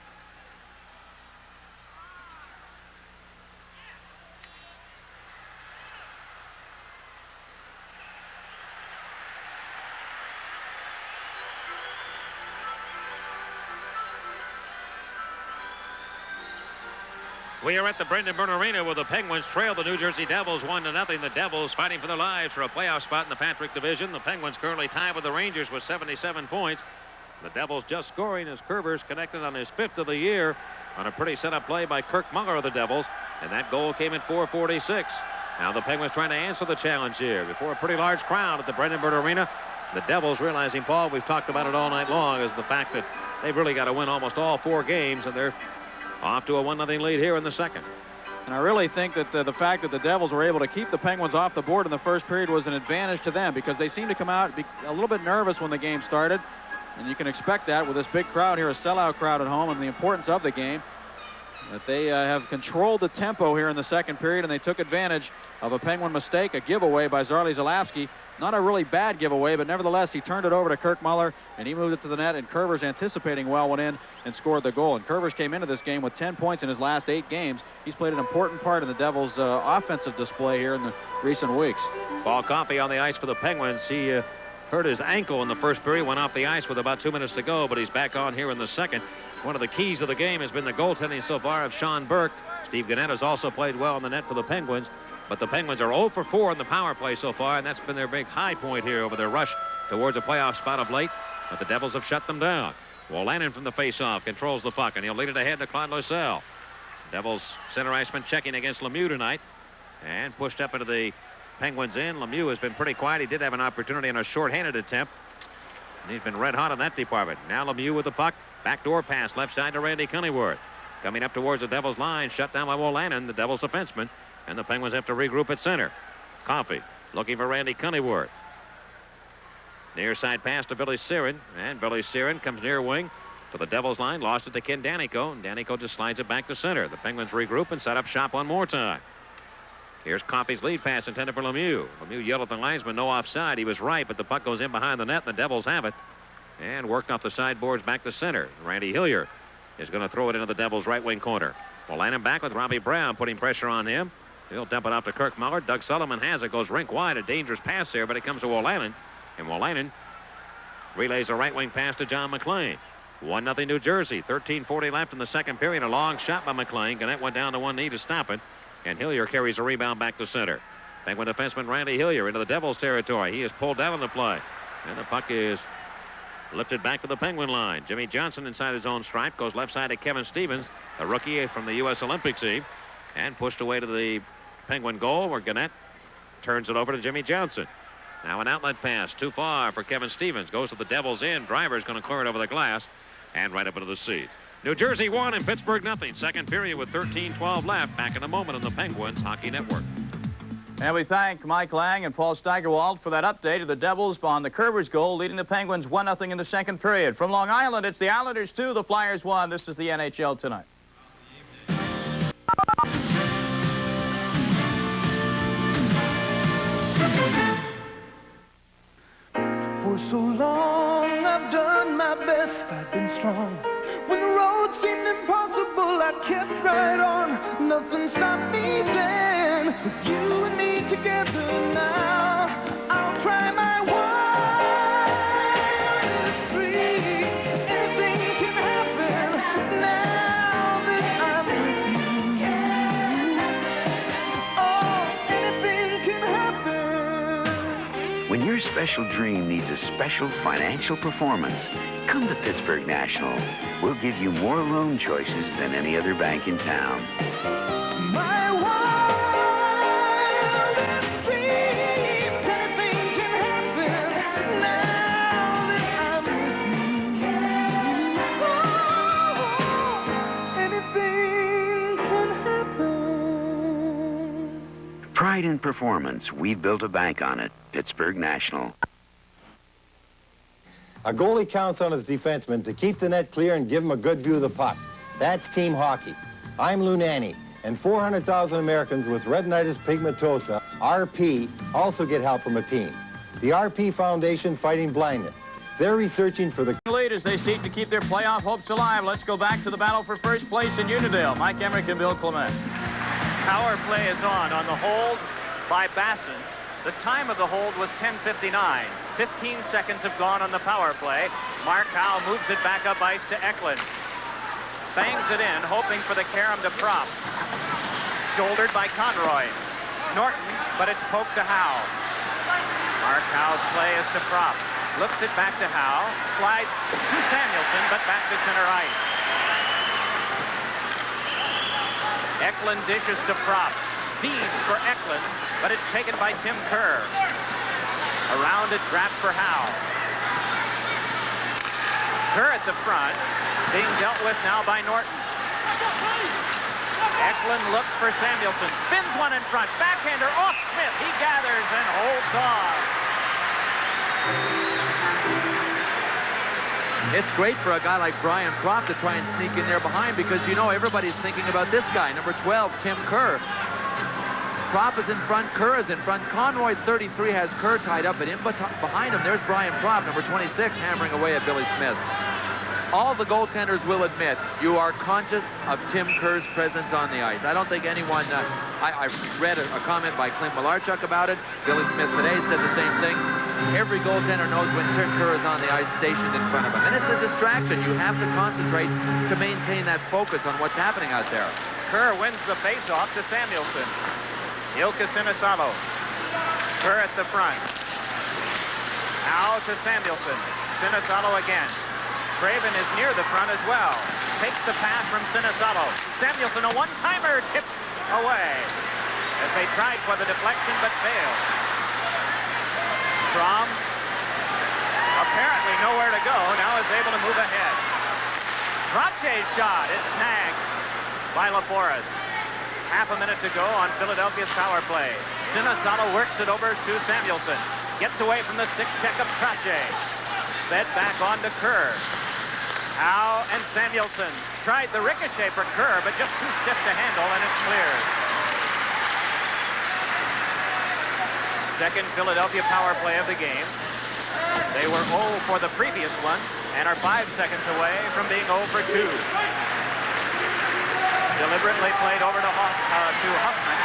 We are at the Brendan Byrne Arena where the Penguins trail the New Jersey Devils 1-0. The Devils fighting for their lives for a playoff spot in the Patrick Division. The Penguins currently tied with the Rangers with 77 points. The Devils just scoring as Kerbers connected on his 5th of the year on a pretty set-up play by Kirk Muller of the Devils. And that goal came at 4:46. Now the Penguins trying to answer the challenge here before a pretty large crowd at the Brendan Byrne Arena. The Devils realizing, Paul, we've talked about it all night long, is the fact that they've really got to win almost all 4 games, and they're off to a 1-0 lead here in the second. And I really think that the fact that the Devils were able to keep the Penguins off the board in the first period was an advantage to them, because they seemed to come out a little bit nervous when the game started. And you can expect that with this big crowd here, a sellout crowd at home, and the importance of the game, that they have controlled the tempo here in the second period, and they took advantage of a Penguin mistake, a giveaway by Zarley Zalapski. Not a really bad giveaway, but nevertheless, he turned it over to Kirk Muller, and he moved it to the net, and Kerbers, anticipating well, went in and scored the goal. And Kerbers came into this game with 10 points in his last 8 games. He's played an important part in the Devils' offensive display here in the recent weeks. Paul Coffey on the ice for the Penguins. He hurt his ankle in the first period, went off the ice with about 2 minutes to go, but he's back on here in the second. One of the keys of the game has been the goaltending so far of Sean Burke. Steve Gannett has also played well in the net for the Penguins. But the Penguins are 0 for 4 in the power play so far, and that's been their big high point here over their rush towards a playoff spot of late. But the Devils have shut them down. Wolanin from the faceoff controls the puck, and he'll lead it ahead to Claude Loussel. Devils center iceman checking against Lemieux tonight, and pushed up into the Penguins in. Lemieux has been pretty quiet. He did have an opportunity in a shorthanded attempt, and he's been red hot in that department. Now Lemieux with the puck. Backdoor pass left side to Randy Cunneyworth. Coming up towards the Devils line, shut down by Wolanin, the Devils defenseman. And the Penguins have to regroup at center. Coffey looking for Randy Cunneyworth. Near side pass to Billy Siren. And Billy Siren comes near wing to the Devils line. Lost it to Ken Danico. And Danico just slides it back to center. The Penguins regroup and set up shop one more time. Here's Coffey's lead pass intended for Lemieux. Lemieux yelled at the linesman, no offside. He was right, but the puck goes in behind the net, and the Devils have it. And worked off the sideboards back to center. Randy Hillier is going to throw it into the Devils' right wing corner. Wolanin back with Robbie Brown, putting pressure on him. He'll dump it off to Kirk Muller. Doug Sullivan has it. Goes rink wide. A dangerous pass there, but it comes to Wolanin. And Wolanin relays a right wing pass to John McClain. 1-0 New Jersey. 13:40 left in the second period. A long shot by McClain. Gannett went down to one knee to stop it. And Hillier carries a rebound back to center. Penguin defenseman Randy Hillier into the Devils' territory. He is pulled down on the play. And the puck is lifted back to the Penguin line. Jimmy Johnson inside his own stripe. Goes left side to Kevin Stevens, the rookie from the U.S. Olympic team. And pushed away to the Penguin goal where Gannett turns it over to Jimmy Johnson. Now an outlet pass too far for Kevin Stevens. Goes to the Devils in. Driver's going to clear it over the glass and right up into the seats. New Jersey 1 and Pittsburgh 0. Second period with 13:12 left. Back in a moment on the Penguins Hockey Network. And we thank Mike Lang and Paul Steigerwald for that update of the Devils on the Kerbers goal, leading the Penguins 1-0 in the second period. From Long Island, it's the Islanders 2, the Flyers 1. This is the NHL Tonight. For so long I've done my best, I've been strong. When the road seemed impossible, I kept right on. Nothing stopped me then. With you and me together now, I'll try my wildest dreams. Anything can happen now that I'm with you. Oh, anything can happen. When your special dream needs a special financial performance, come to Pittsburgh National. We'll give you more loan choices than any other bank in town. My wildest dreams, anything can happen now that I'm with you. Oh, anything can happen. Pride in performance. We've built a bank on it. Pittsburgh National. A goalie counts on his defenseman to keep the net clear and give him a good view of the puck. That's team hockey. I'm Lou Nanny, and 400,000 Americans with retinitis pigmentosa, RP, also get help from a team. The RP Foundation Fighting Blindness. They're researching for the lead as they seek to keep their playoff hopes alive. Let's go back to the battle for first place in Uniondale. Mike Emerick and Bill Clement. Power play is on the hold by Basson. The time of the hold was 10:59. 15 seconds have gone on the power play. Mark Howe moves it back up ice to Eklund. Bangs it in, hoping for the carom to Prop. Shouldered by Conroy. Norton, but it's poked to Howe. Mark Howe's play is to Prop. Looks it back to Howe. Slides to Samuelson, but back to center ice. Eklund dishes to Prop. Feeds for Eklund, but it's taken by Tim Kerr. Around it's wrapped for Howe. Kerr at the front, being dealt with now by Norton. Eklund looks for Samuelson, spins one in front, backhander off Smith. He gathers and holds on. It's great for a guy like Brian Prop to try and sneak in there behind because you know everybody's thinking about this guy, number 12, Tim Kerr. Prop is in front, Kerr is in front. Conroy, 33, has Kerr tied up, but in behind him, there's Brian Prop, number 26, hammering away at Billy Smith. All the goaltenders will admit you are conscious of Tim Kerr's presence on the ice. I don't think anyone, I read a comment by Clint Malarchuk about it. Billy Smith today said the same thing. Every goaltender knows when Tim Kerr is on the ice stationed in front of him. And it's a distraction. You have to concentrate to maintain that focus on what's happening out there. Kerr wins the faceoff to Samuelson. Ilka Sinisalo. Kerr at the front. Now to Samuelson. Sinisalo again. Craven is near the front as well. Takes the pass from Sinisalo. Samuelson, a one-timer, tipped away as they tried for the deflection but failed. Strom, apparently nowhere to go, now is able to move ahead. Trache's shot is snagged by LaForest. Half a minute to go on Philadelphia's power play. Sinisalo works it over to Samuelson. Gets away from the stick check of Trache. Fed back on to Kerr. Howe and Samuelson tried the ricochet for Kerr, but just too stiff to handle, and it's cleared. Second Philadelphia power play of the game. They were 0 for the previous one and are 5 seconds away from being 0 for 2. Deliberately played over to Huffman.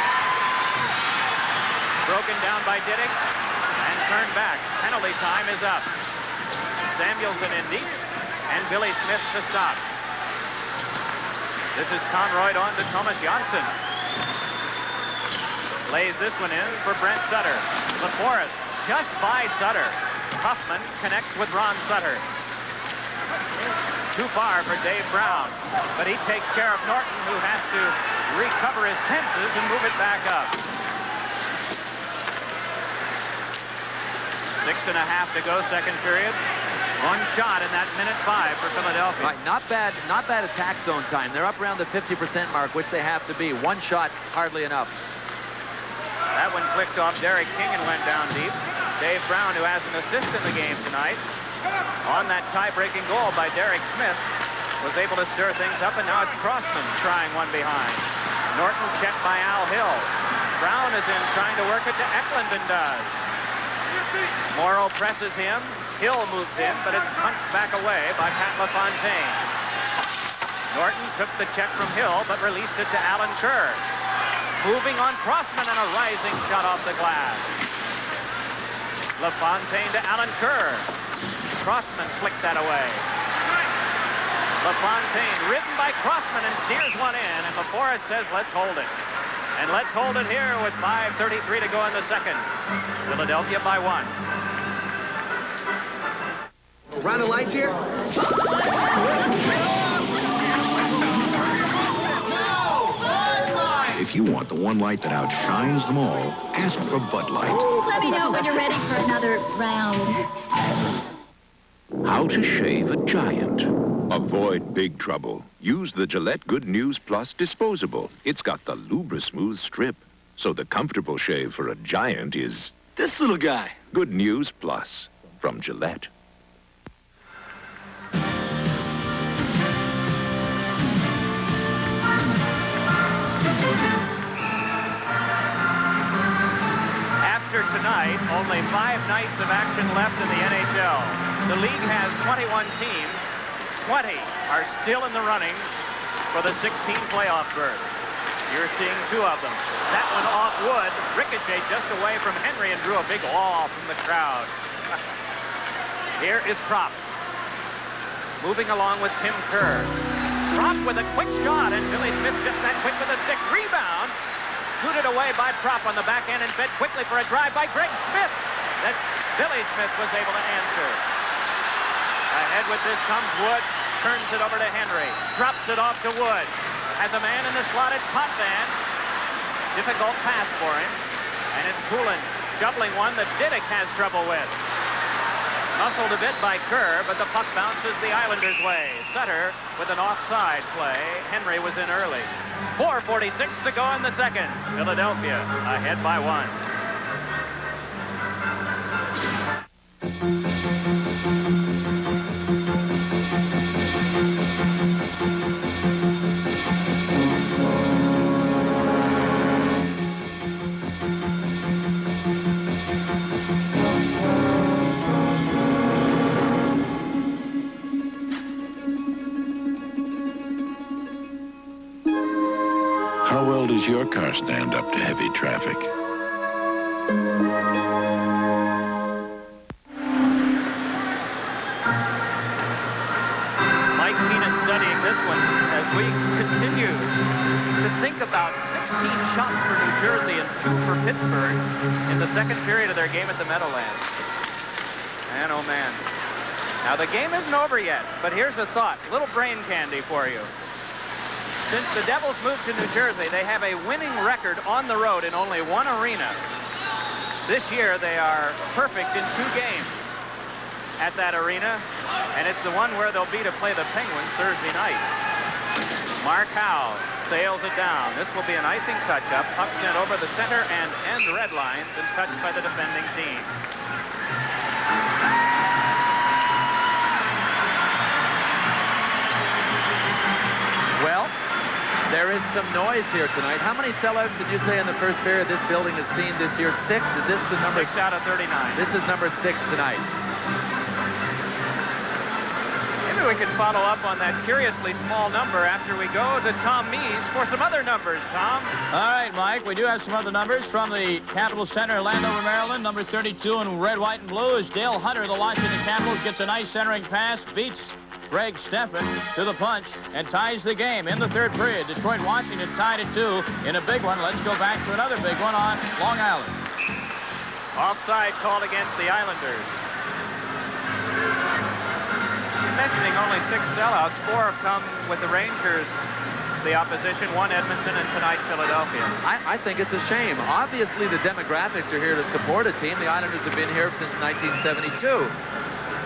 Broken down by Diddick and turned back. Penalty time is up. Samuelson in deep and Billy Smith to stop. This is Conroy on to Thomas Janssen. Lays this one in for Brent Sutter. LaForest just by Sutter. Huffman connects with Ron Sutter. Too far for Dave Brown, but he takes care of Norton, who has to recover his tenses and move it back up. 6.5 to go, second period. One shot in that minute 5 for Philadelphia. Right, not bad attack zone time. They're up around the 50% mark, which they have to be. One shot, hardly enough. That one clicked off Derek King and went down deep. Dave Brown, who has an assist in the game tonight, on that tie-breaking goal by Derek Smith, was able to stir things up, and now it's Crossman trying one behind. Norton checked by Al Hill. Brown is in trying to work it to Eklund and does. Morrow presses him. Hill moves in, but it's punched back away by Pat LaFontaine. Norton took the check from Hill, but released it to Alan Kerr. Moving on Crossman and a rising shot off the glass. LaFontaine to Alan Kerr. Crossman flicked that away. LaFontaine ridden by Crossman and steers one in, and LaForest says, let's hold it. And let's hold it here with 5:33 to go in the second. Philadelphia by 1. Round of lights here. If you want the one light that outshines them all, ask for Bud Light. Let me know when you're ready for another round. How to shave a giant. Avoid big trouble. Use the Gillette Good News Plus disposable. It's got the Lubra-Smooth strip, so the comfortable shave for a giant is this little guy. Good News Plus from Gillette. After tonight, only 5 nights of action left in the NHL. The league has 21 teams. 20 are still in the running for the 16 playoff berth. You're seeing 2 of them. That one off wood, ricocheted just away from Henry and drew a big wall from the crowd. Here is Propp. Moving along with Tim Kerr. Propp with a quick shot, and Billy Smith just that quick with a stick. Rebound. Scooted away by Propp on the back end and fed quickly for a drive by Greg Smith. That Billy Smith was able to answer. Ahead with this comes Wood, turns it over to Henry, drops it off to Wood. Has a man in the slotted Potvin. Difficult pass for him. And it's Poulin shoveling one that Didick has trouble with. Muscled a bit by Kerr, but the puck bounces the Islanders' way. Sutter with an offside play. Henry was in early. 4:46 to go in the second. Philadelphia ahead by 1. How well does your car stand up to heavy traffic? Mike Keenan studying this one as we continue to think about 16 shots for New Jersey and 2 for Pittsburgh in the second period of their game at the Meadowlands. Man, oh man. Now the game isn't over yet, but here's a thought, a little brain candy for you. Since the Devils moved to New Jersey, they have a winning record on the road in only 1 arena. This year, they are perfect in 2 games at that arena, and it's the one where they'll be to play the Penguins Thursday night. Mark Howe sails it down. This will be an icing touch-up. Puck sent over the center and end red lines and touched by the defending team. Well, there is some noise here tonight. How many sellouts did you say in the first period this building has seen this year? 6? Is this the number? 6 out of 39. This is number 6 tonight. Maybe we can follow up on that curiously small number after we go to Tom Mees for some other numbers, Tom. All right, Mike, we do have some other numbers from the Capital Center, Landover, Maryland. Number 32 in red, white, and blue is Dale Hunter, the Washington Capitals, gets a nice centering pass, beats Greg Steffen to the punch and ties the game in the third period. Detroit-Washington tied at 2 in a big one. Let's go back to another big one on Long Island. Offside called against the Islanders. You're mentioning only 6 sellouts. 4 have come with the Rangers, the opposition, 1 Edmonton, and tonight Philadelphia. I think it's a shame. Obviously, the demographics are here to support a team. The Islanders have been here since 1972.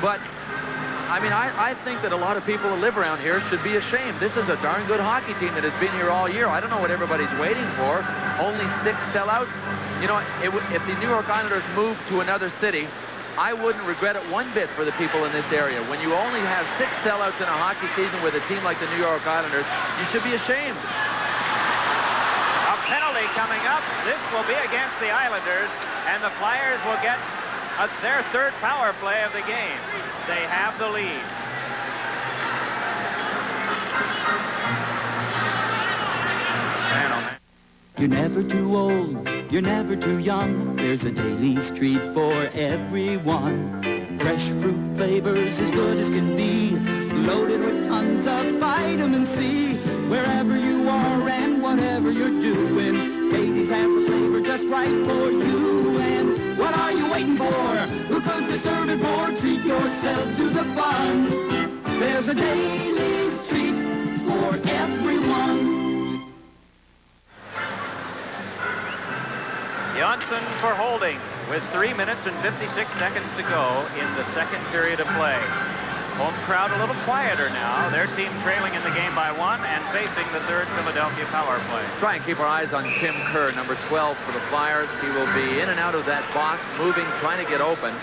But I mean, I think that a lot of people who live around here should be ashamed. This is a darn good hockey team that has been here all year. I don't know what everybody's waiting for. Only 6 sellouts. You know, if the New York Islanders moved to another city, I wouldn't regret it one bit for the people in this area. When you only have 6 sellouts in a hockey season with a team like the New York Islanders, you should be ashamed. A penalty coming up. This will be against the Islanders, and the Flyers will get their third power play of the game. They have the lead. Man, oh man. You're never too old, you're never too young. There's a daily street for everyone. Fresh fruit flavors as good as can be, loaded with tons of vitamin C. Wherever you are and whatever you're doing, Katie's has a flavor just right for you. And what are you waiting for? Who could deserve it more? Treat yourself to the fun. There's a daily street for everyone. Johnson for holding with 3 minutes and 56 seconds to go in the second period of play. Home crowd a little quieter now. Their team trailing in the game by 1 and facing the third Philadelphia power play. Try and keep our eyes on Tim Kerr, number 12 for the Flyers. He will be in and out of that box, moving, trying to get open.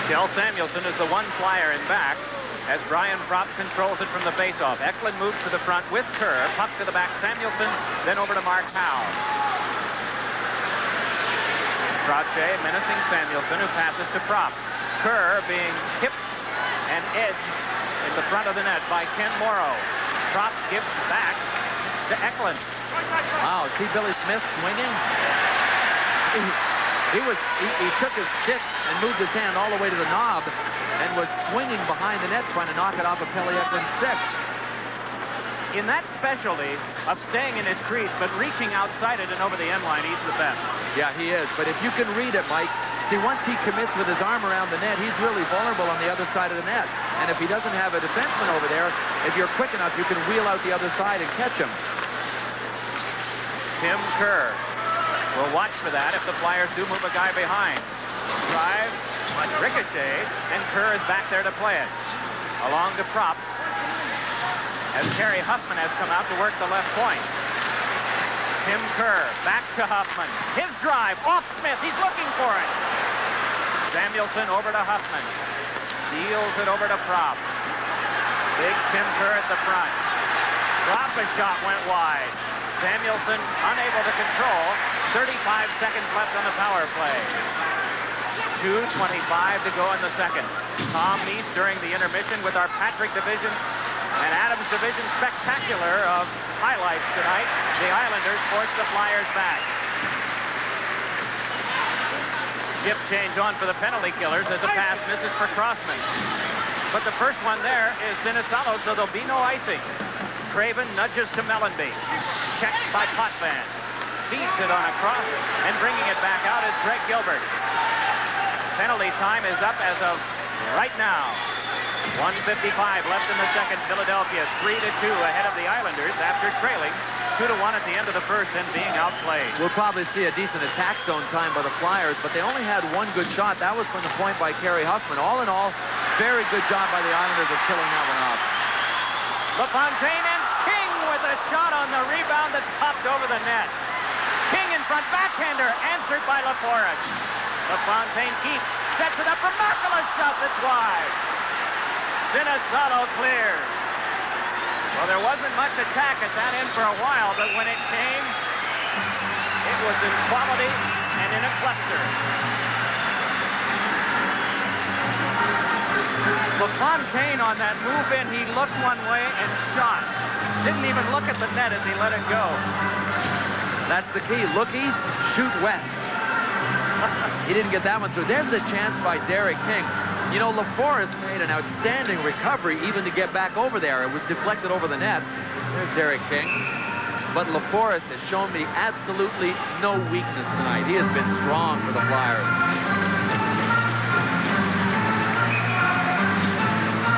Kjell Samuelsson is the one Flyer in back as Brian Propp controls it from the faceoff. Eklund moves to the front with Kerr. Puck to the back, Samuelsson, then over to Mark Howe. Trottier menacing Samuelsson, who passes to Propp. Kerr being tipped and edged in the front of the net by Ken Morrow. Propp gives back to Eklund. Wow, see Billy Smith swinging? He took his stick and moved his hand all the way to the knob and was swinging behind the net trying to knock it off of Pelle Eklund's stick. In that specialty of staying in his crease but reaching outside it and over the end line, he's the best. Yeah, he is. But if you can read it, Mike, see, once he commits with his arm around the net, he's really vulnerable on the other side of the net. And if he doesn't have a defenseman over there, if you're quick enough, you can wheel out the other side and catch him. Tim Kerr will watch for that if the Flyers do move a guy behind. Drive, ricochet, and Kerr is back there to play it. Along to Propp, as Terry Huffman has come out to work the left point. Tim Kerr back to Huffman. His drive off Smith. He's looking for it. Samuelsson over to Huffman. Deals it over to Propp. Big Tim Kerr at the front. Propp a shot went wide. Samuelsson unable to control. 35 seconds left on the power play. 2:25 to go in the second. Tom Mees during the intermission with our Patrick division and Adams division spectacular of highlights tonight. The Islanders force the Flyers back. Shift change on for the penalty killers as a pass misses for Crossman. But the first one there is Sinisalo, so there'll be no icing. Craven nudges to Mellenby. Checked by Potvin. Feeds it on a cross, and bringing it back out is Greg Gilbert. Penalty time is up as of right now. 1:55 left in the second. Philadelphia 3-2 ahead of the Islanders after trailing 2-1 at the end of the first and being outplayed. We'll probably see a decent attack zone time by the Flyers, but they only had one good shot. That was from the point by Kerry Huffman. All in all, very good job by the Islanders of killing that one off. LaFontaine and King with a shot on the rebound that's popped over the net. King in front, backhander, answered by LaForest. LaFontaine keeps, sets it up for Merkela's shot that's wide. Sinisalo clears. Well, there wasn't much attack at that end for a while, but when it came, it was in quality and in a cluster. LaFontaine on that move in, he looked one way and shot. Didn't even look at the net as he let it go. That's the key. Look east, shoot west. He didn't get that one through. There's the chance by Derek King. You know, LaForest made an outstanding recovery even to get back over there. It was deflected over the net. There's Derek King. But LaForest has shown me absolutely no weakness tonight. He has been strong for the Flyers.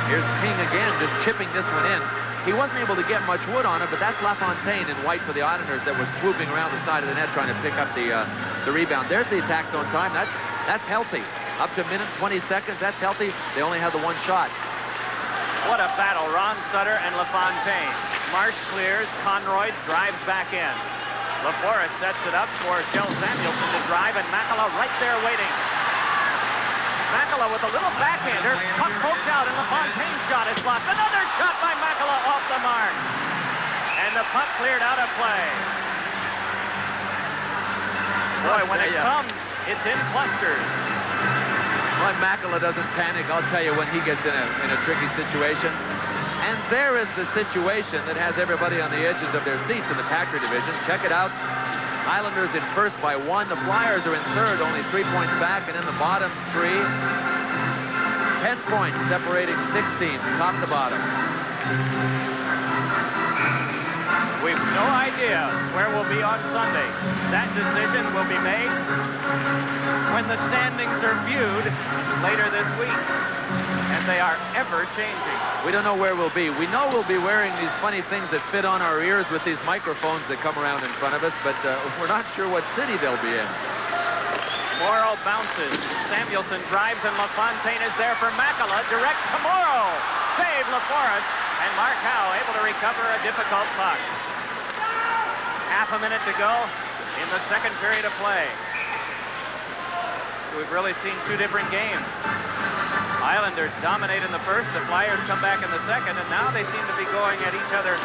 Here's King again, just chipping this one in. He wasn't able to get much wood on it, but that's LaFontaine in white for the Islanders that was swooping around the side of the net trying to pick up the rebound. There's the attack zone time. That's healthy. Up to a minute, 20 seconds. That's healthy. They only have the one shot. What a battle. Ron Sutter and LaFontaine. Marsh clears. Conroy drives back in. LaForest sets it up for Kjell Samuelsson to drive, and Makela right there waiting. Makela with a little backhander. Puck poked out, and LaFontaine's shot is blocked. Another shot by Makela off the mark. And the puck cleared out of play. Boy, when it comes It's in clusters. Well, Makela doesn't panic. I'll tell you when he gets in a tricky situation. And there is the situation that has everybody on the edges of their seats in the Patriot division. Check it out. Islanders in first by 1. The Flyers are in third, only 3 points back. And in the bottom 3, 10 points separating 6 teams, top to bottom. We've no idea where we'll be on Sunday. That decision will be made when the standings are viewed later this week. And they are ever changing. We don't know where we'll be. We know we'll be wearing these funny things that fit on our ears with these microphones that come around in front of us, but we're not sure what city they'll be in. Morrow bounces. Samuelson drives, and LaFontaine is there for Makela. Directs to Morrow. Save LaForest. And Mark Howe able to recover a difficult puck. Half a minute to go in the second period of play. We've really seen two different games. Islanders dominate in the first. The Flyers come back in the second, and now they seem to be going at each other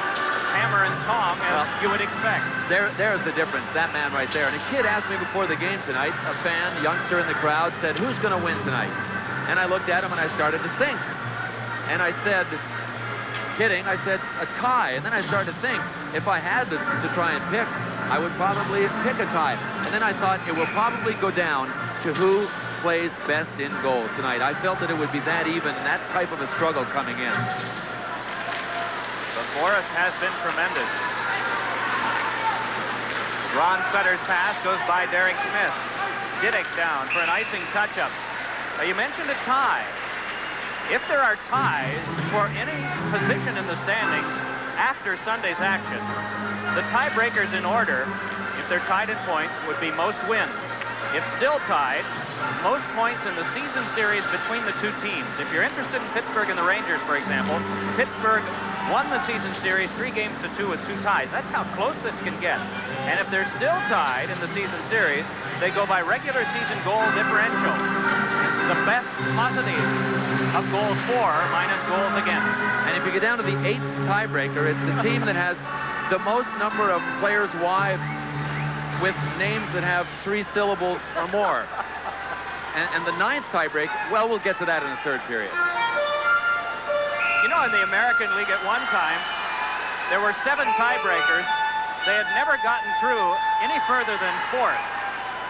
hammer and tong, as you would expect. There's the difference, that man right there. And a kid asked me before the game tonight, a fan, youngster in the crowd, said, who's going to win tonight? And I looked at him and I started to think. And I said, kidding, I said, a tie. And then I started to think, if I had to try and pick, I would probably pick a tie. And then I thought it will probably go down to who plays best in goal tonight. I felt that it would be that even and that type of a struggle coming in. The Forest has been tremendous. Ron Sutter's pass goes by Derek Smith. Diddick down for an icing touch-up. Now, you mentioned a tie. If there are ties for any position in the standings after Sunday's action, the tiebreakers in order, if they're tied in points, would be most wins. If still tied, most points in the season series between the two teams. If you're interested in Pittsburgh and the Rangers, for example, Pittsburgh won the season series 3-2 with 2 ties. That's how close this can get. And if they're still tied in the season series, they go by regular season goal differential. The best positive of goals for minus goals against. And if you get down to the 8th tiebreaker, it's the team that has the most number of players' wives with names that have 3 syllables or more. And the 9th tiebreak, well, we'll get to that in the third period. You know, in the American League at one time, there were 7 tiebreakers. They had never gotten through any further than 4th.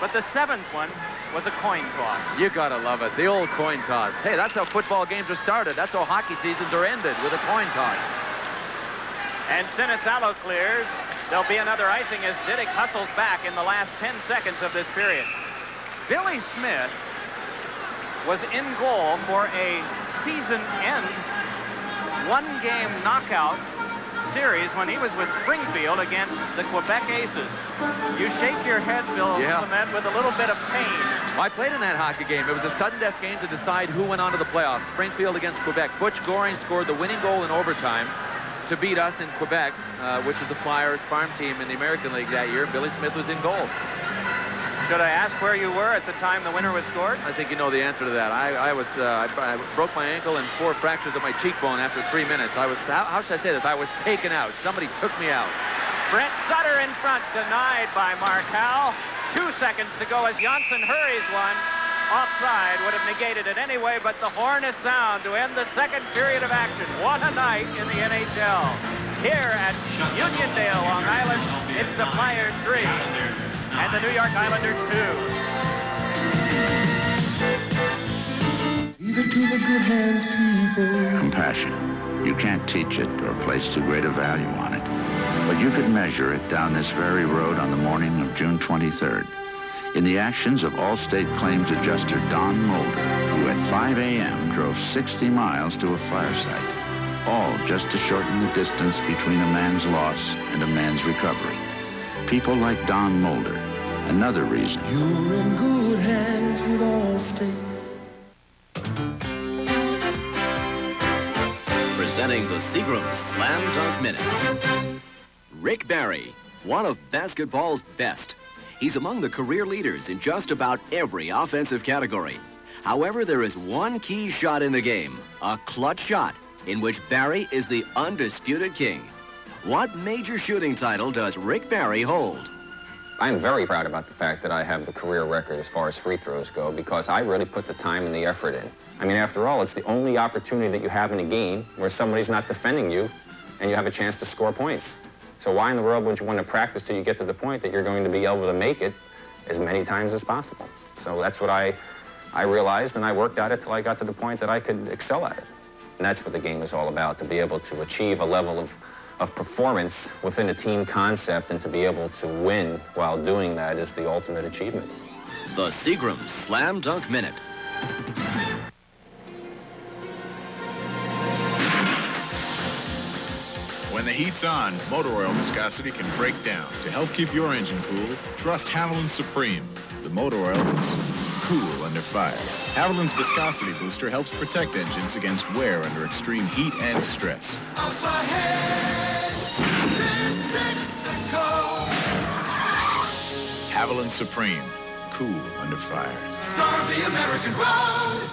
But the 7th one was a coin toss. You gotta love it, the old coin toss. Hey, that's how football games are started. That's how hockey seasons are ended, with a coin toss. And Sinisalo clears. There'll be another icing as Diddick hustles back in the last 10 seconds of this period. Billy Smith was in goal for a season-end one-game knockout series when he was with Springfield against the Quebec Aces. You shake your head, Bill Clement, with a little bit of pain. Well, I played in that hockey game. It was a sudden death game to decide who went on to the playoffs. Springfield against Quebec. Butch Goring scored the winning goal in overtime to beat us in Quebec, which was the Flyers farm team in the American League that year. Billy Smith was in goal. Should I ask where you were at the time the winner was scored? I think you know the answer to that. I broke my ankle and 4 fractures of my cheekbone after 3 minutes. How should I say this? I was taken out. Somebody took me out. Brent Sutter in front, denied by Mark Howe. 2 seconds to go as Janssen hurries one. Offside would have negated it anyway, but the horn is sound to end the second period of action. What a night in the NHL. Here at Uniondale, Long Island, it's the Flyers 3 and the New York Islanders 2. Leave it to the good hands, people. Compassion. You can't teach it or place too great a value on it. But you could measure it down this very road on the morning of June 23rd. In the actions of Allstate Claims Adjuster Don Mulder, who at 5 a.m. drove 60 miles to a fire site, all just to shorten the distance between a man's loss and a man's recovery. People like Don Mulder, another reason. You're in good hands with Allstate. Presenting the Seagram Slam Dunk Minute. Rick Barry, one of basketball's best. He's among the career leaders in just about every offensive category. However, there is one key shot in the game, a clutch shot, in which Barry is the undisputed king. What major shooting title does Rick Barry hold? I'm very proud about the fact that I have the career record as far as free throws go, because I really put the time and the effort in. I mean, after all, it's the only opportunity that you have in a game where somebody's not defending you and you have a chance to score points. So why in the world would you want to practice till you get to the point that you're going to be able to make it as many times as possible? So that's what I realized, and I worked at it till I got to the point that I could excel at it. And that's what the game is all about, to be able to achieve a level of performance within a team concept, and to be able to win while doing that is the ultimate achievement. The Seagram Slam Dunk Minute. When the heat's on, motor oil viscosity can break down. To help keep your engine cool, trust Haviland Supreme, the motor oil that's cool under fire. Haviland's viscosity booster helps protect engines against wear under extreme heat and stress. Up ahead, there's Mexico. Haviland Supreme, cool under fire. Storm the American road.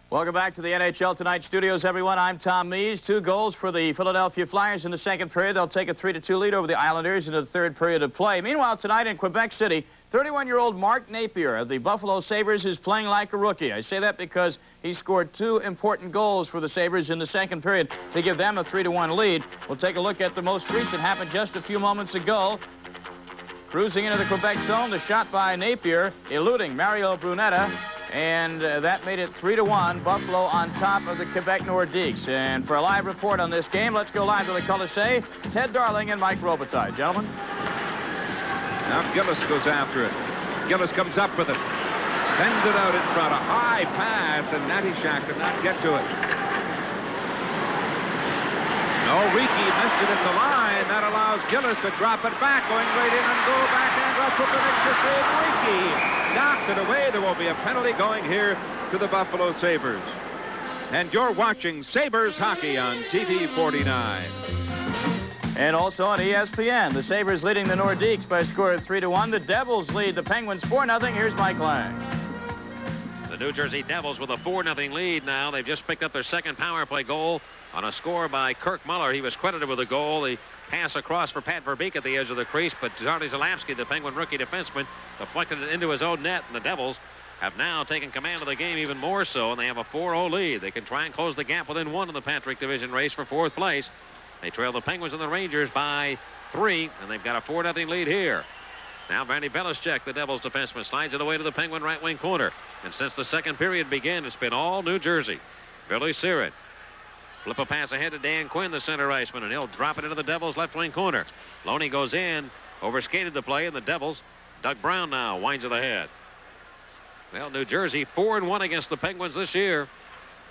Welcome back to the NHL Tonight studios, everyone. I'm Tom Mees. 2 goals for the Philadelphia Flyers in the second period. They'll take a 3-2 lead over the Islanders into the third period of play. Meanwhile, tonight in Quebec City, 31-year-old Mark Napier of the Buffalo Sabres is playing like a rookie. I say that because he scored 2 important goals for the Sabres in the second period to give them a 3-1 lead. We'll take a look at the most recent, happened just a few moments ago. Cruising into the Quebec zone, the shot by Napier, eluding Mario Brunetta. And that made it 3-1, Buffalo on top of the Quebec Nordiques. And for a live report on this game, let's go live to the Colisée. Ted Darling and Mike Robitaille. Gentlemen. Now Gillis goes after it. Gillis comes up with it. Sends it out in front. A high pass, and Natishak could not get to it. No, Riki missed it at the line. That allows Gillis to drop it back, going right in and go back and up with the extra save. Riki knocked it away. There will be a penalty going here to the Buffalo Sabres. And you're watching Sabres hockey on TV 49. And also on ESPN, the Sabres leading the Nordiques by a score of 3-1. The Devils lead the Penguins 4-0. Here's Mike Lang. The New Jersey Devils with a 4-0 lead now. They've just picked up their second power play goal on a score by Kirk Muller. He was credited with a goal. The pass across for Pat Verbeek at the edge of the crease, but Zardy Zalapski, the Penguin rookie defenseman, deflected it into his own net, and the Devils have now taken command of the game even more so, and they have a 4-0 lead. They can try and close the gap within 1 in the Patrick Division race for 4th place. They trail the Penguins and the Rangers by 3, and they've got a 4-0 lead here. Now Brandy Belichick, the Devils defenseman, slides it away to the Penguin right wing corner. And since the second period began, it's been all New Jersey. Billy Sirin. Flip a pass ahead to Dan Quinn, the center iceman, and he'll drop it into the Devils' left wing corner. Loney goes in, overskated the play, and the Devils, Doug Brown now winds it ahead. Well, New Jersey 4-1 against the Penguins this year,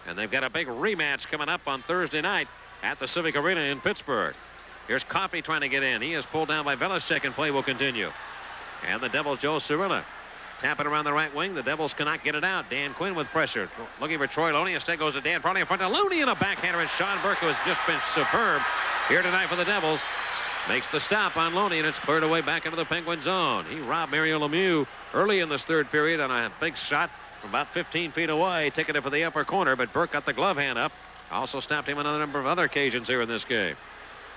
and they've got a big rematch coming up on Thursday night at the Civic Arena in Pittsburgh. Here's Coffey trying to get in. He is pulled down by Belichick, and play will continue. And the Devils, Joe Cirilla, tap it around the right wing. The Devils cannot get it out. Dan Quinn with pressure. Looking for Troy Loney. Instead goes to Dan Farley in front of Loney, and a backhander. And Sean Burke, who has just been superb here tonight for the Devils, makes the stop on Loney, and it's cleared away back into the Penguin zone. He robbed Mario Lemieux early in this third period on a big shot from about 15 feet away. Ticketed for the upper corner, but Burke got the glove hand up. Also stopped him on a number of other occasions here in this game.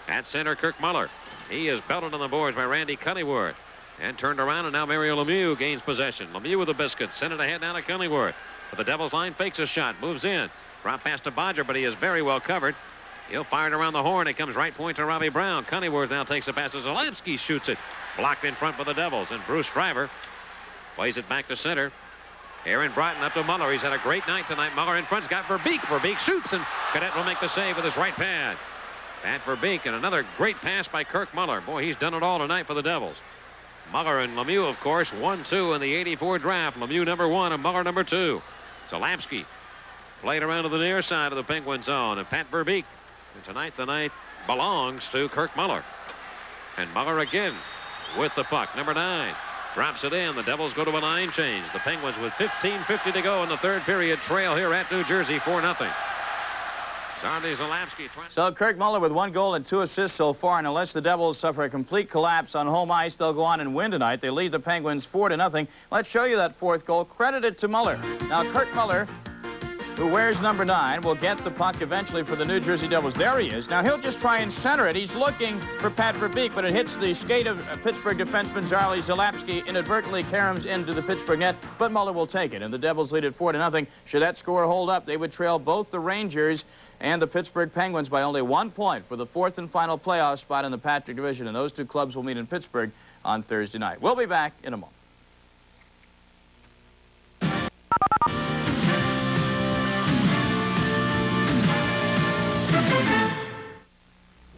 At center, Kirk Muller. He is belted on the boards by Randy Cunneyworth. And turned around, and now Mario Lemieux gains possession. Lemieux with the biscuit. Sent it ahead now to Cunneyworth. But the Devils line fakes a shot. Moves in. Drop pass to Bodger, but he is very well covered. He'll fire it around the horn. It comes right point to Robbie Brown. Cunneyworth now takes the pass to Zalapski. Shoots it. Blocked in front for the Devils. And Bruce Shriver plays it back to center. Aaron Broughton up to Muller. He's had a great night tonight. Muller in front's got Verbeek. Verbeek shoots, and Cadet will make the save with his right pad. Pat Verbeek, and another great pass by Kirk Muller. Boy, he's done it all tonight for the Devils. Muller and Lemieux, of course, 1-2 in the '84 draft. Lemieux number 1 and Muller number 2. Zalapski played around to the near side of the Penguin zone, and Pat Verbeek. And tonight, the night belongs to Kirk Muller. And Muller again with the puck. Number 9 drops it in. The Devils go to a line change. The Penguins with 15:50 to go in the third period trail here at New Jersey 4-0. Zardy Zalapski. So Kirk Muller with 1 goal and 2 assists so far, and unless the Devils suffer a complete collapse on home ice, they'll go on and win tonight. They lead the Penguins 4-0. Let's show you that 4th goal credited to Muller. Now Kirk Muller who wears number 9, will get the puck eventually for the New Jersey Devils. There he is. Now he'll just try and center it. He's looking for Pat Verbeek, but it hits the skate of Pittsburgh defenseman Zarley Zalapski, inadvertently caroms into the Pittsburgh net, but Muller will take it, and the Devils lead it 4-0. Should that score hold up, they would trail both the Rangers and the Pittsburgh Penguins by only 1 point for the 4th and final playoff spot in the Patrick Division, and those two clubs will meet in Pittsburgh on Thursday night. We'll be back in a moment.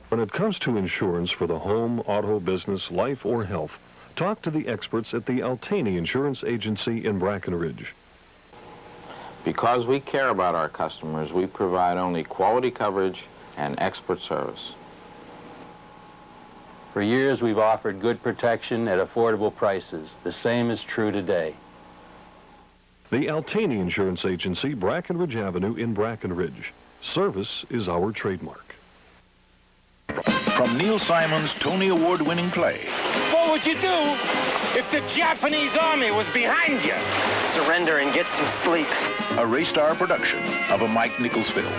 When it comes to insurance for the home, auto, business, life, or health, talk to the experts at the Altany Insurance Agency in Brackenridge. Because we care about our customers, we provide only quality coverage and expert service. For years, we've offered good protection at affordable prices. The same is true today. The Altany Insurance Agency, Brackenridge Avenue in Brackenridge. Service is our trademark. From Neil Simon's Tony Award-winning play. What would you do if the Japanese army was behind you? Surrender and get some sleep. A Raystar production of a Mike Nichols film.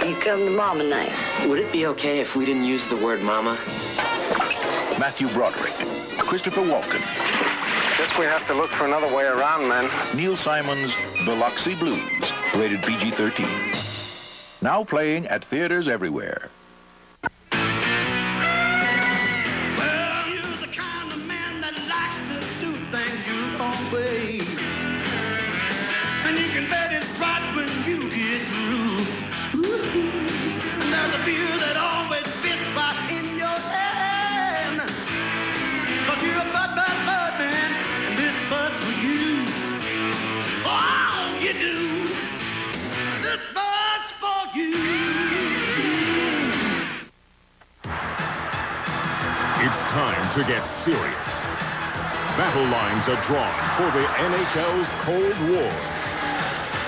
You come to Mama night. Would it be okay if we didn't use the word Mama? Matthew Broderick, Christopher Walken. Guess we have to look for another way around, man. Neil Simon's Biloxi Blues, rated PG-13. Now playing at theaters everywhere. And you can bet it's right when you get through. And there's a beer that always fits right in your hand. 'Cause you're a bud, man, and this bud's for you. Oh, you do. This bud's for you. It's time to get serious. Battle lines are drawn for the NHL's Cold War.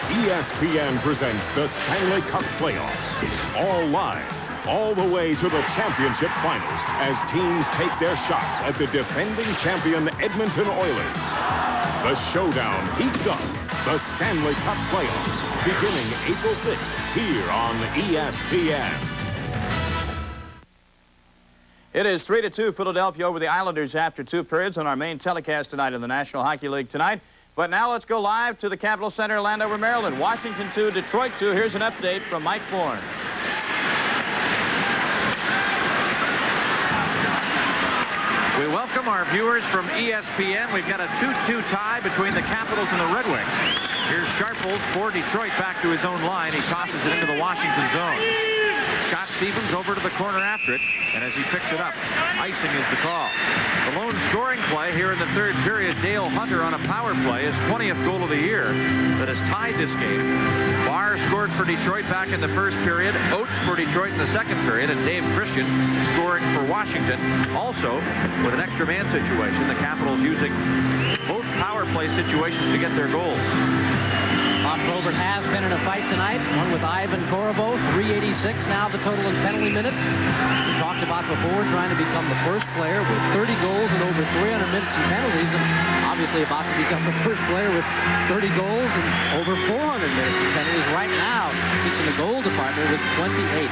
ESPN presents the Stanley Cup Playoffs. All live, all the way to the championship finals as teams take their shots at the defending champion Edmonton Oilers. The showdown heats up. The Stanley Cup Playoffs beginning April 6th here on ESPN. It is 3-2 Philadelphia over the Islanders after 2 periods on our main telecast tonight in the National Hockey League tonight. But now let's go live to the Capitol Center, Landover, Maryland. Washington 2, Detroit 2. Here's an update from Mike Florence. We welcome our viewers from ESPN. We've got a 2-2 tie between the Capitals and the Red Wings. Here's Sharples for Detroit back to his own line. He tosses it into the Washington zone. Scott Stevens over to the corner after it, and as he picks it up, icing is the call. The lone scoring play here in the 3rd period, Dale Hunter on a power play, his 20th goal of the year that has tied this game. Barr scored for Detroit back in the 1st period, Oates for Detroit in the 2nd period, and Dave Christian scoring for Washington. Also, with an extra man situation, the Capitals using both power play situations to get their goals. Bob Probert has been in a fight tonight, one with Ivan Korovo, 386 now the total in penalty minutes. We talked about before trying to become the first player with 30 goals and over 300 minutes in penalties, and obviously about to become the first player with 30 goals and over 400 minutes in penalties right now, sits in the goal department with 28.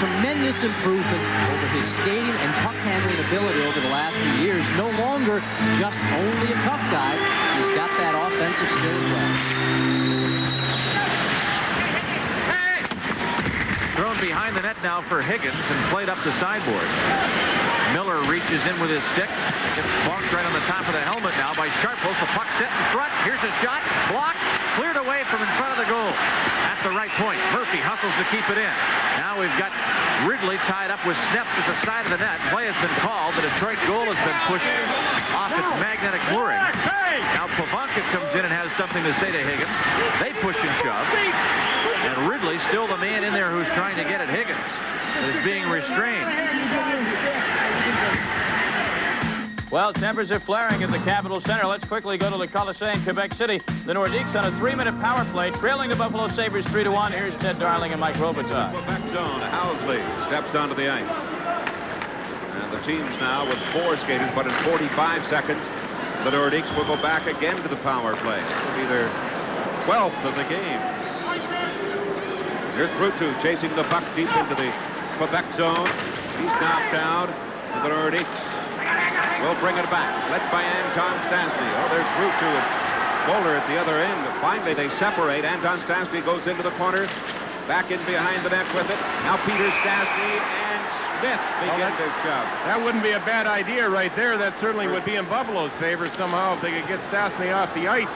Tremendous improvement over his skating and puck handling ability over the last few years. No longer just only a tough guy, he's got that offensive skill as well. Thrown behind the net now for Higgins and played up the sideboard. Miller reaches in with his stick. Gets bumped right on the top of the helmet now by Sharples. The puck set in front. Here's a shot. Blocked. Cleared away from in front of the goal. At the right point. Murphy hustles to keep it in. Now we've got Ridley tied up with Sneps at the side of the net. Play has been called. The Detroit goal has been pushed off its magnetic mooring. Now Pavonka comes in and has something to say to Higgins. They push and shove. And Ridley, still the man in there who's trying to get at Higgins, is being restrained. Well, tempers are flaring at the Capitol Center. Let's quickly go to the Coliseum, Quebec City. The Nordiques on a 3-minute power play, trailing the Buffalo Sabres 3-1. Here's Ted Darling and Mike Robitaille. Quebec zone, Housley steps onto the ice. And the teams now with 4 skaters, but in 45 seconds, the Nordiques will go back again to the power play. It'll be their 12th of the game. Here's Rutu chasing the puck deep into the Quebec zone. He's knocked out. Gurdy will bring it back. Led by Anton Stastny. Oh, there's Rutu and Bowler at the other end. Finally, they separate. Anton Stastny goes into the corner. Back in behind the net with it. Now Peter Stastny and Smith begin to shove. That wouldn't be a bad idea right there. That certainly would be in Buffalo's favor somehow if they could get Stastny off the ice.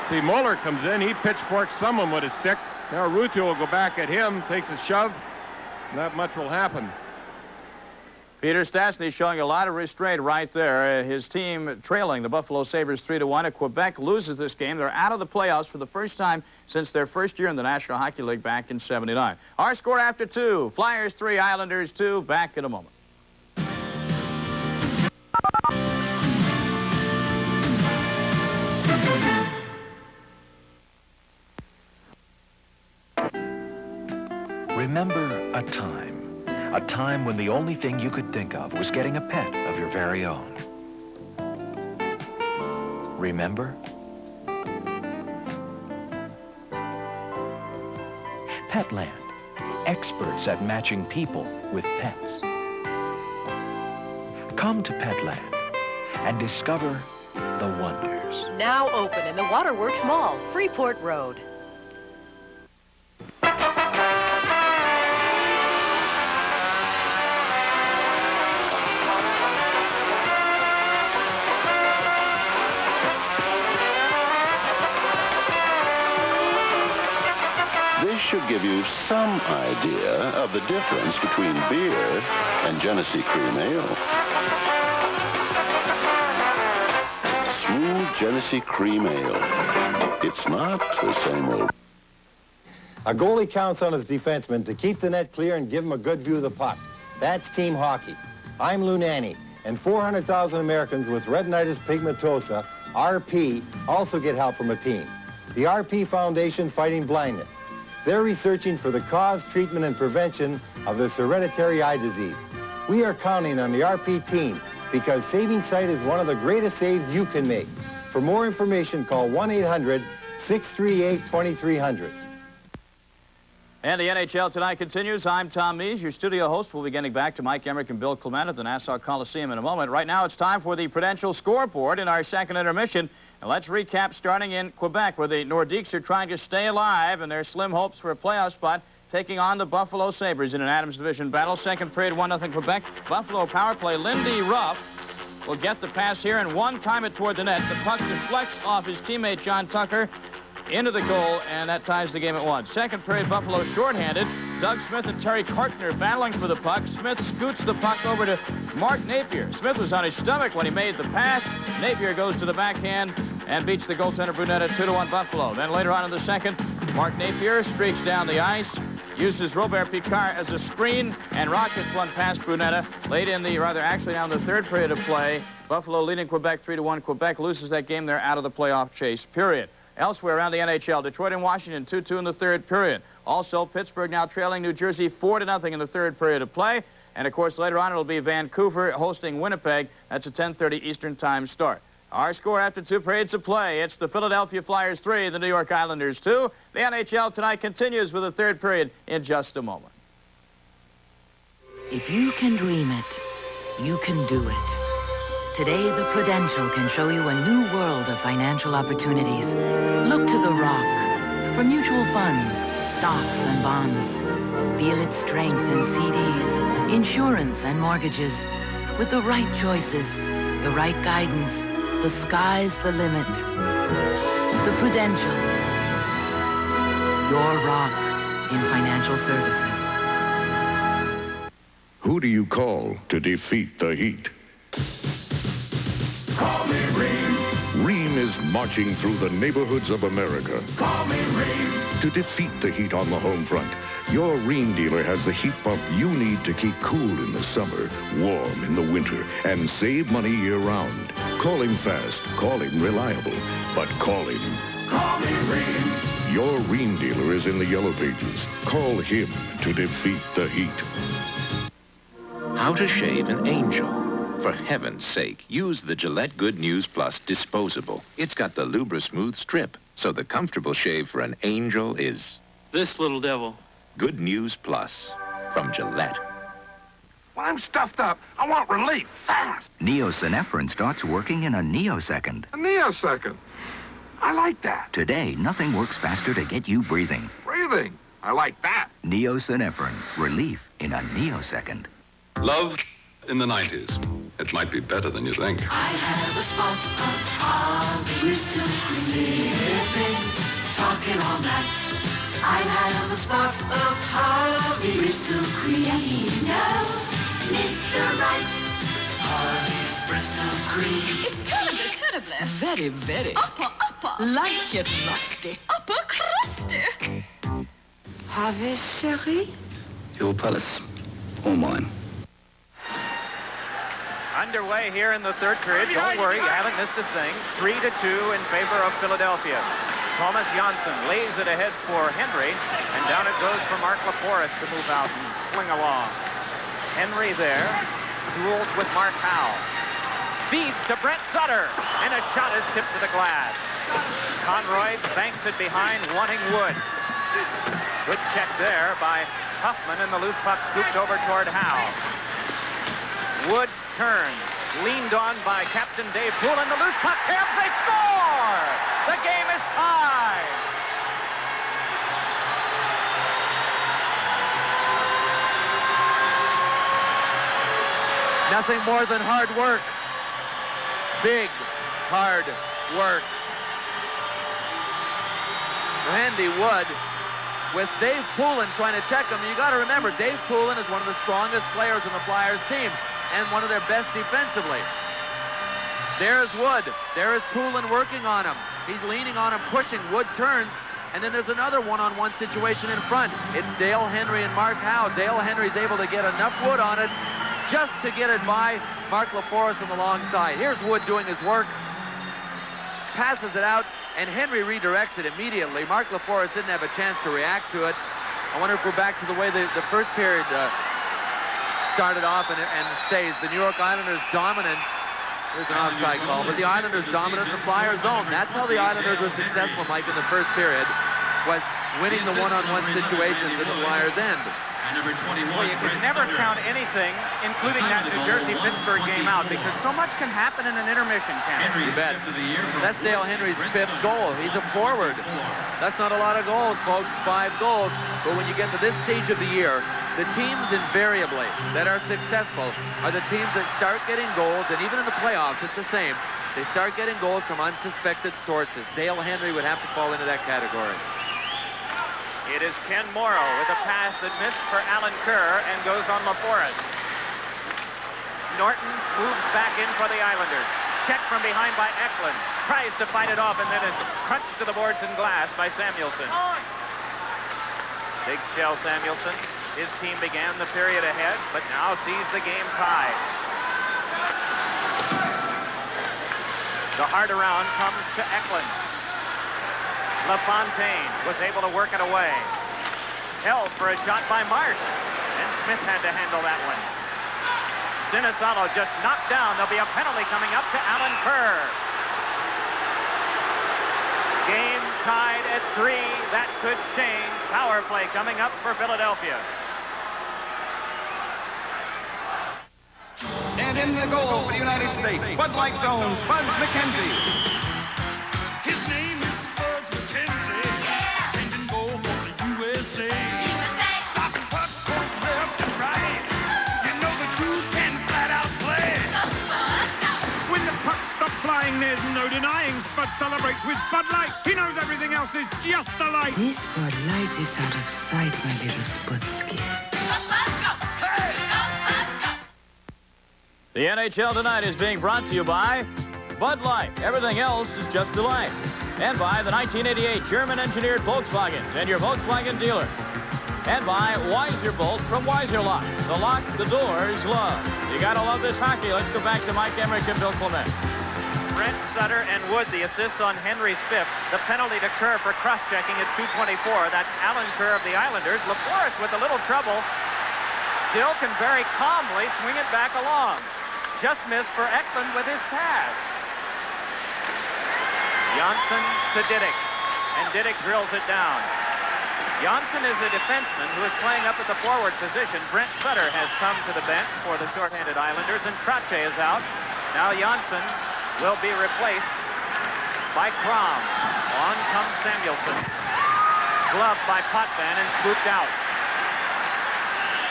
See, Moeller comes in. He pitchforks someone with his stick. Now Rutu will go back at him, takes a shove. Not much will happen. Peter Stastny showing a lot of restraint right there. His team trailing the Buffalo Sabres 3-1. If Quebec loses this game, they're out of the playoffs for the first time since their first year in the National Hockey League back in '79. Our score after 2, Flyers 3, Islanders 2. Back in a moment. Remember a time when the only thing you could think of was getting a pet of your very own. Remember? Petland, experts at matching people with pets. Come to Petland and discover the wonders. Now open in the Waterworks Mall, Freeport Road. This should give you some idea of the difference between beer and Genesee Cream Ale. Smooth Genesee Cream Ale. It's not the same old. A goalie counts on his defenseman to keep the net clear and give him a good view of the puck. That's team hockey. I'm Lou Nanny, and 400,000 Americans with retinitis pigmentosa, RP, also get help from a team. The RP Foundation Fighting Blindness. They're researching for the cause, treatment, and prevention of this hereditary eye disease. We are counting on the RP team because saving sight is one of the greatest saves you can make. For more information, call 1-800-638-2300. And the NHL tonight continues. I'm Tom Mees, your studio host. We'll be getting back to Mike Emerick and Bill Clement at the Nassau Coliseum in a moment. Right now, it's time for the Prudential scoreboard in our second intermission. And let's recap starting in Quebec, where the Nordiques are trying to stay alive and their slim hopes for a playoff spot, taking on the Buffalo Sabres in an Adams Division battle. Second period, 1-0 Quebec. Buffalo power play. Lindy Ruff will get the pass here and one-time it toward the net. The puck deflects off his teammate John Tucker into the goal, and that ties the game at 1. Second period, Buffalo shorthanded. Doug Smith and Terry Kartner battling for the puck. Smith scoots the puck over to Mark Napier. Smith was on his stomach when he made the pass. Napier goes to the backhand and beats the goaltender Brunetta 2-1 Buffalo. Then later on in the second, Mark Napier streaks down the ice, uses Robert Picard as a screen, and rockets one past Brunetta. Late in the, actually now in the third period of play, Buffalo leading Quebec 3-1. Quebec loses that game. They're out of the playoff chase, period. Elsewhere around the NHL, Detroit and Washington 2-2 in the third period. Also, Pittsburgh now trailing New Jersey 4-0 in the third period of play. And, of course, later on, it'll be Vancouver hosting Winnipeg. That's a 10:30 Eastern Time start. Our score after 2 periods of play, it's the Philadelphia Flyers 3, the New York Islanders 2. The NHL tonight continues with the third period in just a moment. If you can dream it, you can do it. Today, the Prudential can show you a new world of financial opportunities. Look to the Rock for mutual funds, stocks, and bonds. Feel its strength in CDs, insurance, and mortgages. With the right choices, the right guidance, the sky's the limit. The Prudential, your rock in financial services. Who do you call to defeat the Heat? Call me Ream. Ream is marching through the neighborhoods of America. Call me Ream. To defeat the Heat on the home front, your Ream dealer has the heat pump you need to keep cool in the summer, warm in the winter, and save money year-round. Call him fast, call him reliable, but call him. Call me Ream. Your Ream dealer is in the yellow pages. Call him to defeat the Heat. How to shave an angel. For heaven's sake, use the Gillette Good News Plus disposable. It's got the Lubra Smooth strip, so the comfortable shave for an angel is This little devil. Good News Plus from Gillette. When I'm stuffed up, I want relief fast. Neosynephrine starts working in a neosecond. A neosecond. I like that. Today, nothing works faster to get you breathing. Breathing. I like that. Neosynephrine. Relief in a neosecond. Love in the 90s. It might be better than you think. I have a spot of Harvey with some living, talking all night. I have a spot of Harvey with some cream. No, Mr. Right. Harvey's Bristol cream. It's terrible, terrible. Very, very. Upper, upper. Like it rusty. Upper crusty. Harvey, chérie? Your palace, or mine. Underway here in the third period. Don't worry, you haven't missed a thing. 3-2 in favor of Philadelphia. Thomas Janssen lays it ahead for Henry, and down it goes for Mark Laforest to move out and sling along. Henry there, duels with Mark Howe. Speeds to Brent Sutter, and a shot is tipped to the glass. Conroy banks it behind, wanting Wood. Good check there by Huffman, and the loose puck scooped over toward Howe. Wood turns, leaned on by Captain Dave Poole, and the loose puck comes. They score! The game is tied! Nothing more than hard work. Big, hard work. Randy Wood with Dave Poulin trying to check him. You got to remember, Dave Poulin is one of the strongest players on the Flyers team and one of their best defensively. There's Wood. There is Poulin working on him. He's leaning on him, pushing. Wood turns, and then there's another one-on-one situation in front. It's Dale Henry and Mark Howe. Dale Henry's able to get enough Wood on it just to get it by Mark Laforest on the long side. Here's Wood doing his work. Passes it out, and Henry redirects it immediately. Mark Laforest didn't have a chance to react to it. I wonder if we're back to the way the first period started off and stays. The New York Islanders dominant. There's an offside call, but the Islanders dominant in the Flyers zone. That's how the Islanders were successful, Mike, in the first period, was winning the one-on-one situations at the Flyers' end. Well, you can never count anything, including that New Jersey-Pittsburgh game out, because so much can happen in an intermission, Ken. You bet. That's Dale Henry's 5th goal. He's a forward. That's not a lot of goals, folks, 5 goals. But when you get to this stage of the year, the teams invariably that are successful are the teams that start getting goals, and even in the playoffs, it's the same. They start getting goals from unsuspected sources. Dale Henry would have to fall into that category. It is Ken Morrow with a pass that missed for Alan Kerr and goes on Laforest. Norton moves back in for the Islanders. Check from behind by Eklund. Tries to fight it off and then is crunched to the boards and glass by Samuelson. Big Shell Samuelson. His team began the period ahead, but now sees the game tied. The hard around comes to Eklund. LaFontaine was able to work it away. Held for a shot by Marsh, and Smith had to handle that one. Sinisalo just knocked down. There'll be a penalty coming up to Alan Kerr. Game tied at 3. That could change. Power play coming up for Philadelphia. And in the goal for the United States, Bud Light owns Sponge McKenzie. His name is Sponge McKenzie. Yeah. Tending goal for the USA. Stopping pucks both left and right. You know the dude can flat out play. When the pucks stop flying, there's no denying Spud celebrates with Bud Light. He knows everything else is just a light. This Bud Light is out of sight, my little Spudsky. The NHL Tonight is being brought to you by Bud Light. Everything else is just delight. And by the 1988 German-engineered Volkswagens and your Volkswagen dealer. And by Weiser-Bolt from Weiser-Lock. The lock the doors love. You gotta love this hockey. Let's go back to Mike Emerick and Bill Clement. Brent Sutter and Wood, the assists on Henry's 5th. The penalty to Kerr for cross-checking at 2:24. That's Alan Kerr of the Islanders. Laforest with a little trouble. Still can very calmly swing it back along. Just missed for Eklund with his pass. Janssen to Diddick, and Diddick drills it down. Janssen is a defenseman who is playing up at the forward position. Brent Sutter has come to the bench for the shorthanded Islanders, and Trache is out. Now Janssen will be replaced by Krom. On comes Samuelson. Gloved by Potvin and scooped out.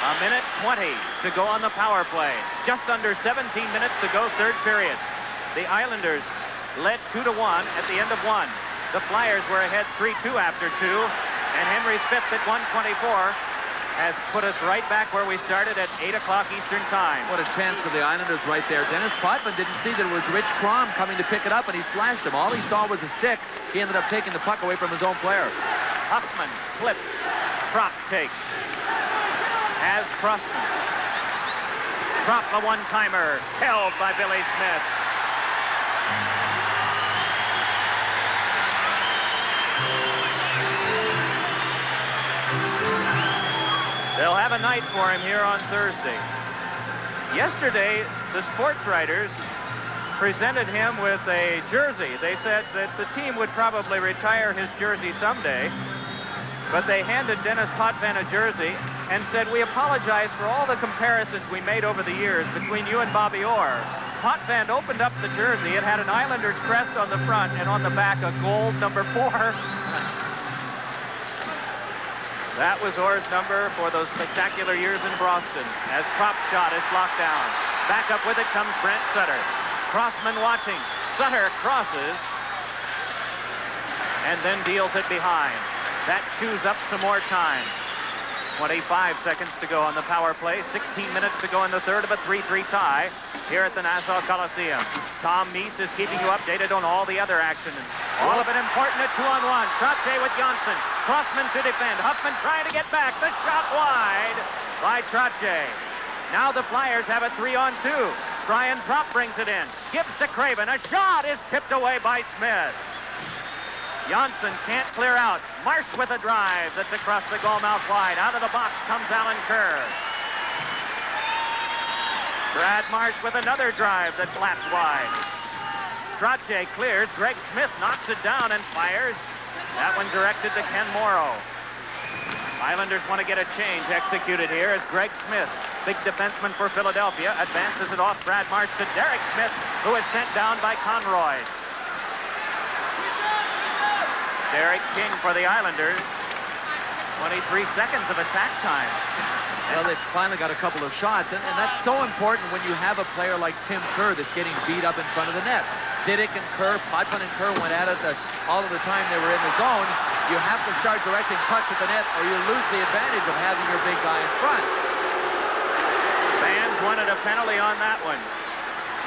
A minute 20 to go on the power play. Just under 17 minutes to go, third period. The Islanders led 2-1 at the end of one. The Flyers were ahead 3-2 after two. And Henry's fifth at 1:24 has put us right back where we started at 8 o'clock Eastern time. What a chance for the Islanders right there. Dennis Potvin didn't see that it was Rich Krom coming to pick it up, and he slashed him. All he saw was a stick. He ended up taking the puck away from his own player. Huffman flips. Prop takes. As Crossman. Prop a one-timer. Held by Billy Smith. They'll have a night for him here on Thursday. Yesterday, the sports writers presented him with a jersey. They said that the team would probably retire his jersey someday, but they handed Dennis Potvin a jersey and said, "We apologize for all the comparisons we made over the years between you and Bobby Orr." Potvin opened up the jersey. It had an Islanders crest on the front and on the back a gold number 4. That was Orr's number for those spectacular years in Boston. As Prop shot is blocked down. Back up with it comes Brent Sutter. Crossman watching. Sutter crosses and then deals it behind. That chews up some more time. 25 seconds to go on the power play. 16 minutes to go in the third of a 3-3 tie here at the Nassau Coliseum. Tom Mees is keeping you updated on all the other action. All of it important at 2-on-1. Trache with Janssen. Crossman to defend. Huffman trying to get back. The shot wide by Trache. Now the Flyers have a 3-on-2. Brian Prop brings it in. Gives to Craven. A shot is tipped away by Smith. Janssen can't clear out. Marsh with a drive that's across the goal mouth wide. Out of the box comes Alan Kerr. Brad Marsh with another drive that flaps wide. Trache clears. Greg Smith knocks it down and fires. That one directed to Ken Morrow. Islanders want to get a change executed here as Greg Smith, big defenseman for Philadelphia, advances it off Brad Marsh to Derek Smith, who is sent down by Conroy. Derek King for the Islanders. 23 seconds of attack time. Well, they finally got a couple of shots, and that's so important when you have a player like Tim Kerr that's getting beat up in front of the net. Diddick and Kerr, Potvin and Kerr went at it all of the time they were in the zone. You have to start directing pucks at the net, or you lose the advantage of having your big guy in front. Fans wanted a penalty on that one.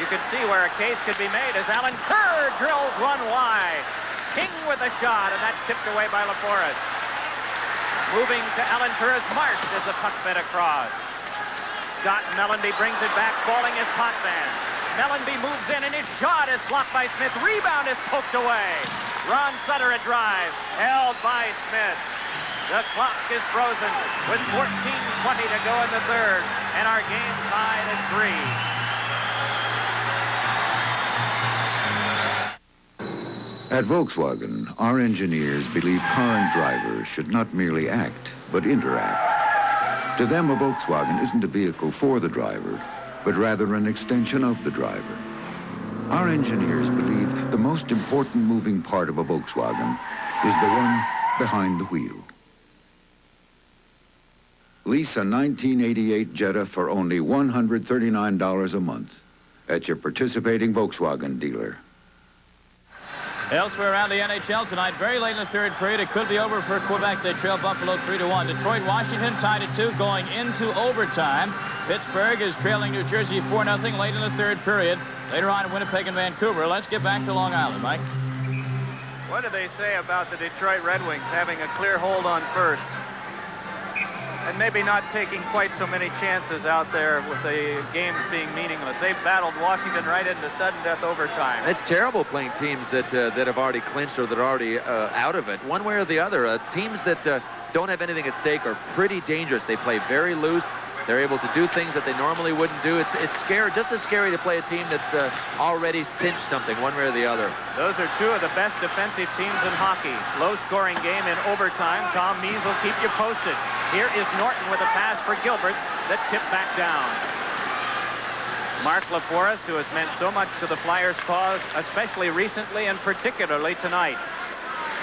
You could see where a case could be made as Alan Kerr drills one wide. King with a shot, and that tipped away by LaForest. Moving to Alan Kerr as Marsh as the puck fed across. Scott Mellenby brings it back, falling is Potvin. Mellenby moves in, and his shot is blocked by Smith. Rebound is poked away. Ron Sutter a drive, held by Smith. The clock is frozen with 14:20 to go in the third, and our game tied at 3. At Volkswagen, our engineers believe car and drivers should not merely act, but interact. To them, a Volkswagen isn't a vehicle for the driver, but rather an extension of the driver. Our engineers believe the most important moving part of a Volkswagen is the one behind the wheel. Lease a 1988 Jetta for only $139 a month at your participating Volkswagen dealer. Elsewhere around the NHL tonight, very late in the third period, it could be over for Quebec. They trail Buffalo 3-1. Detroit, Washington tied at 2 going into overtime. Pittsburgh is trailing New Jersey 4-0 late in the third period. Later on, Winnipeg and Vancouver. Let's get back to Long Island, Mike. What do they say about the Detroit Red Wings having a clear hold on first? And maybe not taking quite so many chances out there with the game being meaningless. They've battled Washington right into sudden death overtime. It's terrible playing teams that have already clinched or that are already out of it, one way or the other. Teams that don't have anything at stake are pretty dangerous. They play very loose. They're able to do things that they normally wouldn't do. It's scary, just as scary to play a team that's already cinched something one way or the other. Those are two of the best defensive teams in hockey. Low-scoring game in overtime. Tom Mees will keep you posted. Here is Norton with a pass for Gilbert that tipped back down. Mark LaForest, who has meant so much to the Flyers' cause, especially recently and particularly tonight.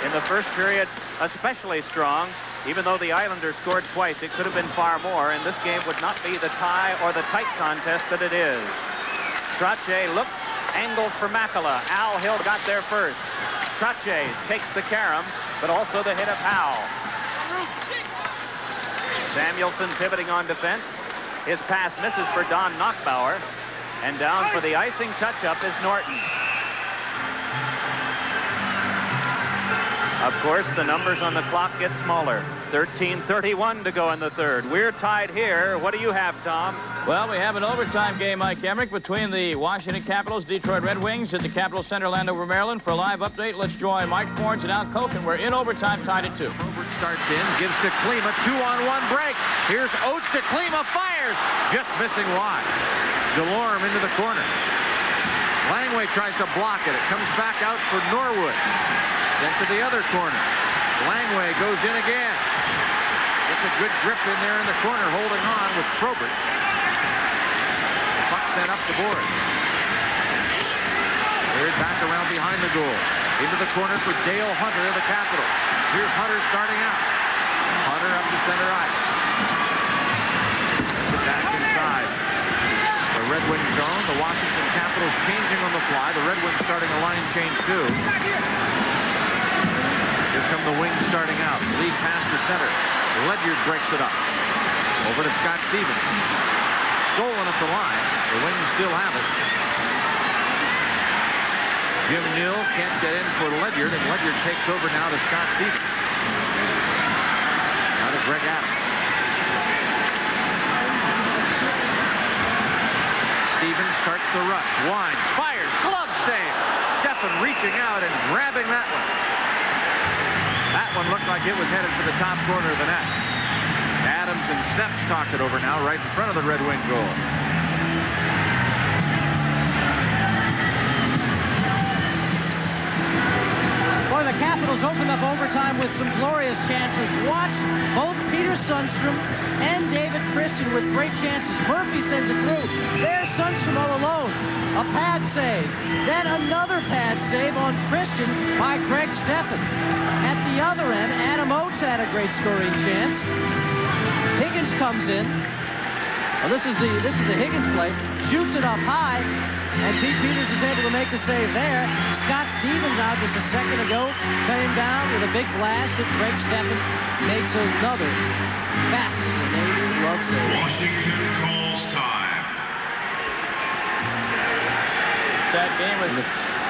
In the first period, especially strong. Even though the Islanders scored twice, it could have been far more, and this game would not be the tie or the tight contest that it is. Trottier looks, angles for Makela. Al Hill got there first. Trottier takes the carom, but also the hit of Howe. Samuelson pivoting on defense. His pass misses for Don Knockbauer, and down for the icing touch-up is Norton. Of course, the numbers on the clock get smaller. 13:31 to go in the third. We're tied here. What do you have, Tom? Well, we have an overtime game, Mike Emerick, between the Washington Capitals, Detroit Red Wings at the Capitol Center, Landover, Maryland. For a live update, let's join Mike Fornes and Al Koken. We're in overtime, tied at 2. Probert starts in, gives to Klima, 2-on-1 break. Here's Oates to Klima, fires, just missing wide. Delorme into the corner. Langway tries to block it. It comes back out for Norwood. Then to the other corner. Langway goes in again. Gets a good grip in there in the corner, holding on with Probert. The puck sent up the board. Cleared back around behind the goal. Into the corner for Dale Hunter of the Capitals. Here's Hunter starting out. Hunter up to center ice. Gets it back inside. The Red Wings zone. The Washington Capitals changing on the fly. The Red Wings starting a line change too. Here come the Wings starting out. Lead pass to center. Ledyard breaks it up. Over to Scott Stevens. Stolen at the line. The Wings still have it. Jim Nill can't get in for Ledyard, and Ledyard takes over now to Scott Stevens. Now to Greg Adams. Stevens starts the rush. Winds, fires, glove save. Steffen reaching out and grabbing that one. That one looked like it was headed for the top corner of the net. Adams and Snepps talk it over now right in front of the Red Wing goal. Boy, the Capitals opened up overtime with some glorious chances. Watch both Peter Sundstrom and David Christian with great chances. Murphy sends it through. There's Sundstrom all alone. A pad save. Then another pad save on Christian by Craig Steffen. At the other end, Adam Oates had a great scoring chance. Higgins comes in. Well, this is the Higgins play. Shoots it up high, and Pete Peters is able to make the save there. Scott Stevens out just a second ago came down with a big blast, and Craig Steffen makes another fascinating glove save. Washington calls time. That game was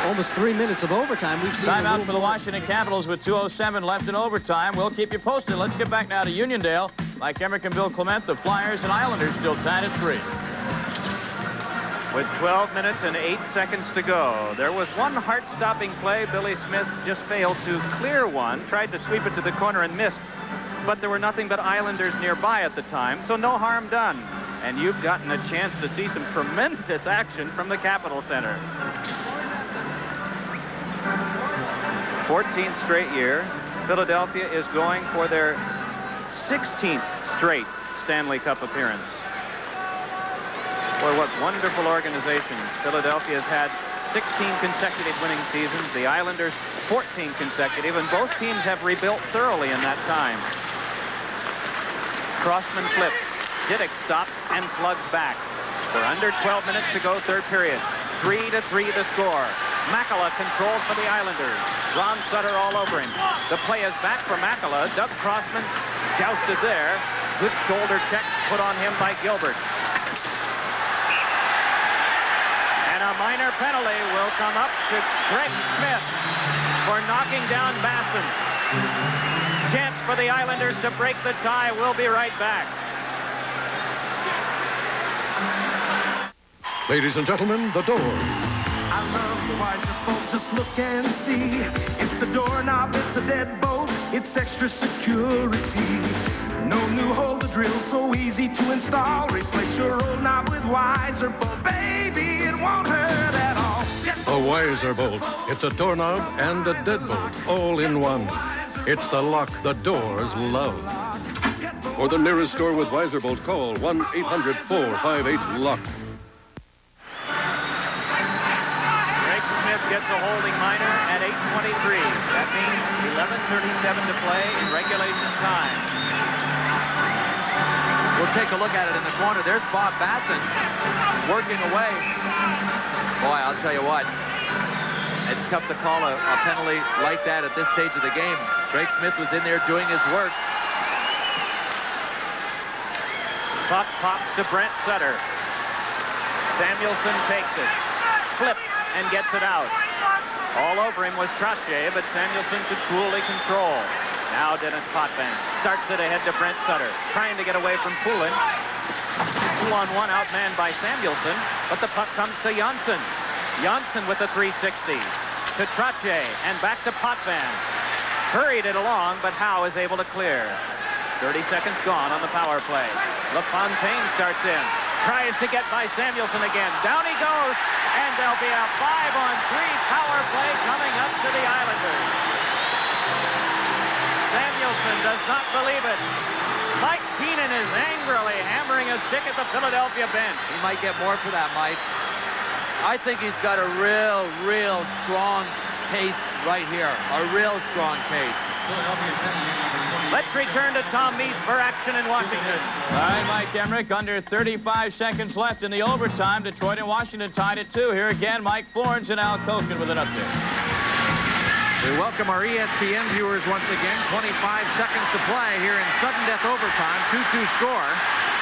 almost 3 minutes of overtime. We've seen timeout for the Washington Capitals with 2:07 left in overtime. We'll keep you posted. Let's get back now to Uniondale. Mike Emerick and Bill Clement, the Flyers and Islanders still tied at 3. With 12 minutes and 8 seconds to go. There was one heart-stopping play. Billy Smith just failed to clear one. Tried to sweep it to the corner and missed. But there were nothing but Islanders nearby at the time, so no harm done. And you've gotten a chance to see some tremendous action from the Capitol Center. 14th straight year. Philadelphia is going for their 16th straight Stanley Cup appearance. Boy, what wonderful organizations. Philadelphia has had 16 consecutive winning seasons. The Islanders 14 consecutive, and both teams have rebuilt thoroughly in that time. Crossman flips. Diddick stops and slugs back. We're under 12 minutes to go, third period. 3-3 the score. Makela controls for the Islanders. Ron Sutter all over him. The play is back for Makela. Doug Crossman jousted there. Good shoulder check put on him by Gilbert. And a minor penalty will come up to Craig Smith for knocking down Basson. Chance for the Islanders to break the tie. We'll be right back. Ladies and gentlemen, the Doors. I love the wise folks, just look and see. It's a doorknob, it's a deadbolt, it's extra security. No new hole to drill, so easy to install. Replace your old knob with wiser, but baby, it won't hurt at all. A Wiser bolt. It's a doorknob and a deadbolt all in one. It's the lock the doors love. For the nearest store with Wiser bolt, call 1-800-458-LOCK. Greg Smith gets a holding minor at 8:23. That means 11:37 to play in regulation time. We'll take a look at it in the corner. There's Bob Basson working away. Boy, I'll tell you what. It's tough to call a penalty like that at this stage of the game. Greg Smith was in there doing his work. Puck pops to Brent Sutter. Samuelson takes it, flips, and gets it out. All over him was Trottier, but Samuelson could coolly control. Now Dennis Potvin starts it ahead to Brent Sutter, trying to get away from Poulin. 2-on-1 outmanned by Samuelson, but the puck comes to Janssen. Janssen with the 360 to Trottier and back to Potvin. Hurried it along, but Howe is able to clear. 30 seconds gone on the power play. LaFontaine starts in, tries to get by Samuelson again. Down he goes, and there'll be a 5-on-3 power play coming up to the Islanders. Samuelson does not believe it. Mike Keenan is angrily hammering a stick at the Philadelphia bench. He might get more for that, Mike. I think he's got a real strong case right here. A real strong case. Let's return to Tom Mees for action in Washington. All right, Mike Emerick, under 35 seconds left in the overtime. Detroit and Washington tied at 2. Here again, Mike Florence and Al Koken with an update. We welcome our ESPN viewers once again. 25 seconds to play here in sudden death overtime. 2-2 score.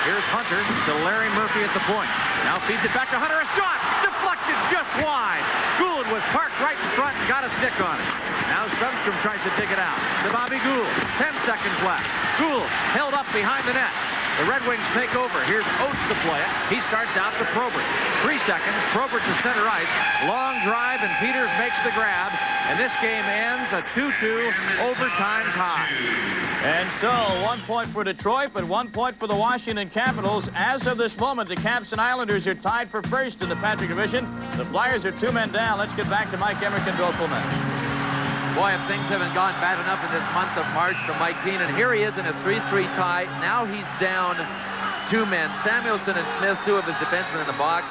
Here's Hunter to Larry Murphy at the point. Now feeds it back to Hunter. A shot! Deflected just wide. Gould was parked right in front and got a stick on it. Now Sundstrom tries to dig it out. To Bobby Gould. 10 seconds left. Gould held up behind the net. The Red Wings take over. Here's Oates to play it. He starts out to Probert. 3 seconds. Probert to center ice. Long drive, and Peters makes the grab. And this game ends a 2-2 overtime tie. And so, 1 point for Detroit, but 1 point for the Washington Capitals. As of this moment, the Caps and Islanders are tied for first in the Patrick division. The Flyers are 2 men down. Let's get back to Mike Emerick and Bill Clement. Boy, if things haven't gone bad enough in this month of March for Mike Keenan. Here he is in a 3-3 tie. Now he's down 2 men. Samuelson and Smith, 2 of his defensemen in the box.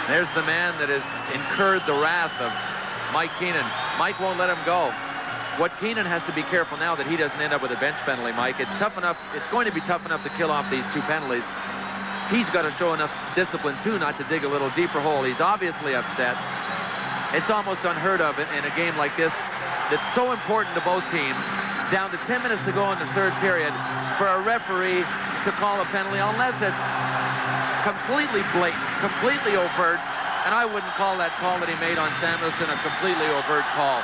There's the man that has incurred the wrath of Mike Keenan. Mike won't let him go. What Keenan has to be careful now that he doesn't end up with a bench penalty, Mike. It's tough enough. It's going to be tough enough to kill off these 2 penalties. He's got to show enough discipline, too, not to dig a little deeper hole. He's obviously upset. It's almost unheard of in a game like this that's so important to both teams. Down to 10 minutes to go in the 3rd period for a referee to call a penalty, unless it's completely blatant, completely overt, and I wouldn't call that call that he made on Samuelson a completely overt call.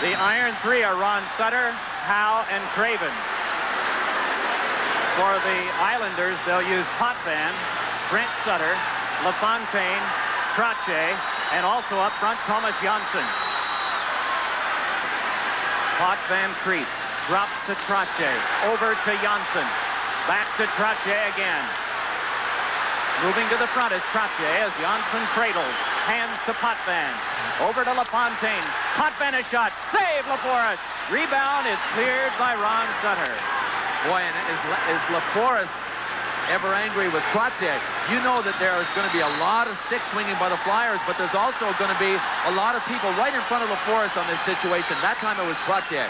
The Iron Three are Ron Sutter, Howe, and Craven. For the Islanders, they'll use Potvin, Brent Sutter, LaFontaine, Trottier, and also up front, Thomas Janssen. Potvin creeps, drops to Trottier, over to Janssen, back to Trottier again. Moving to the front is Trottier as Janssen cradles, hands to Potvin, over to LaFontaine. Potvin a shot, save LaForest. Rebound is cleared by Ron Sutter. Boy, and is LaForest ever angry with Trottier? You know that there is going to be a lot of stick swinging by the Flyers, but there's also going to be a lot of people right in front of LaForest on this situation. That time it was Trottier.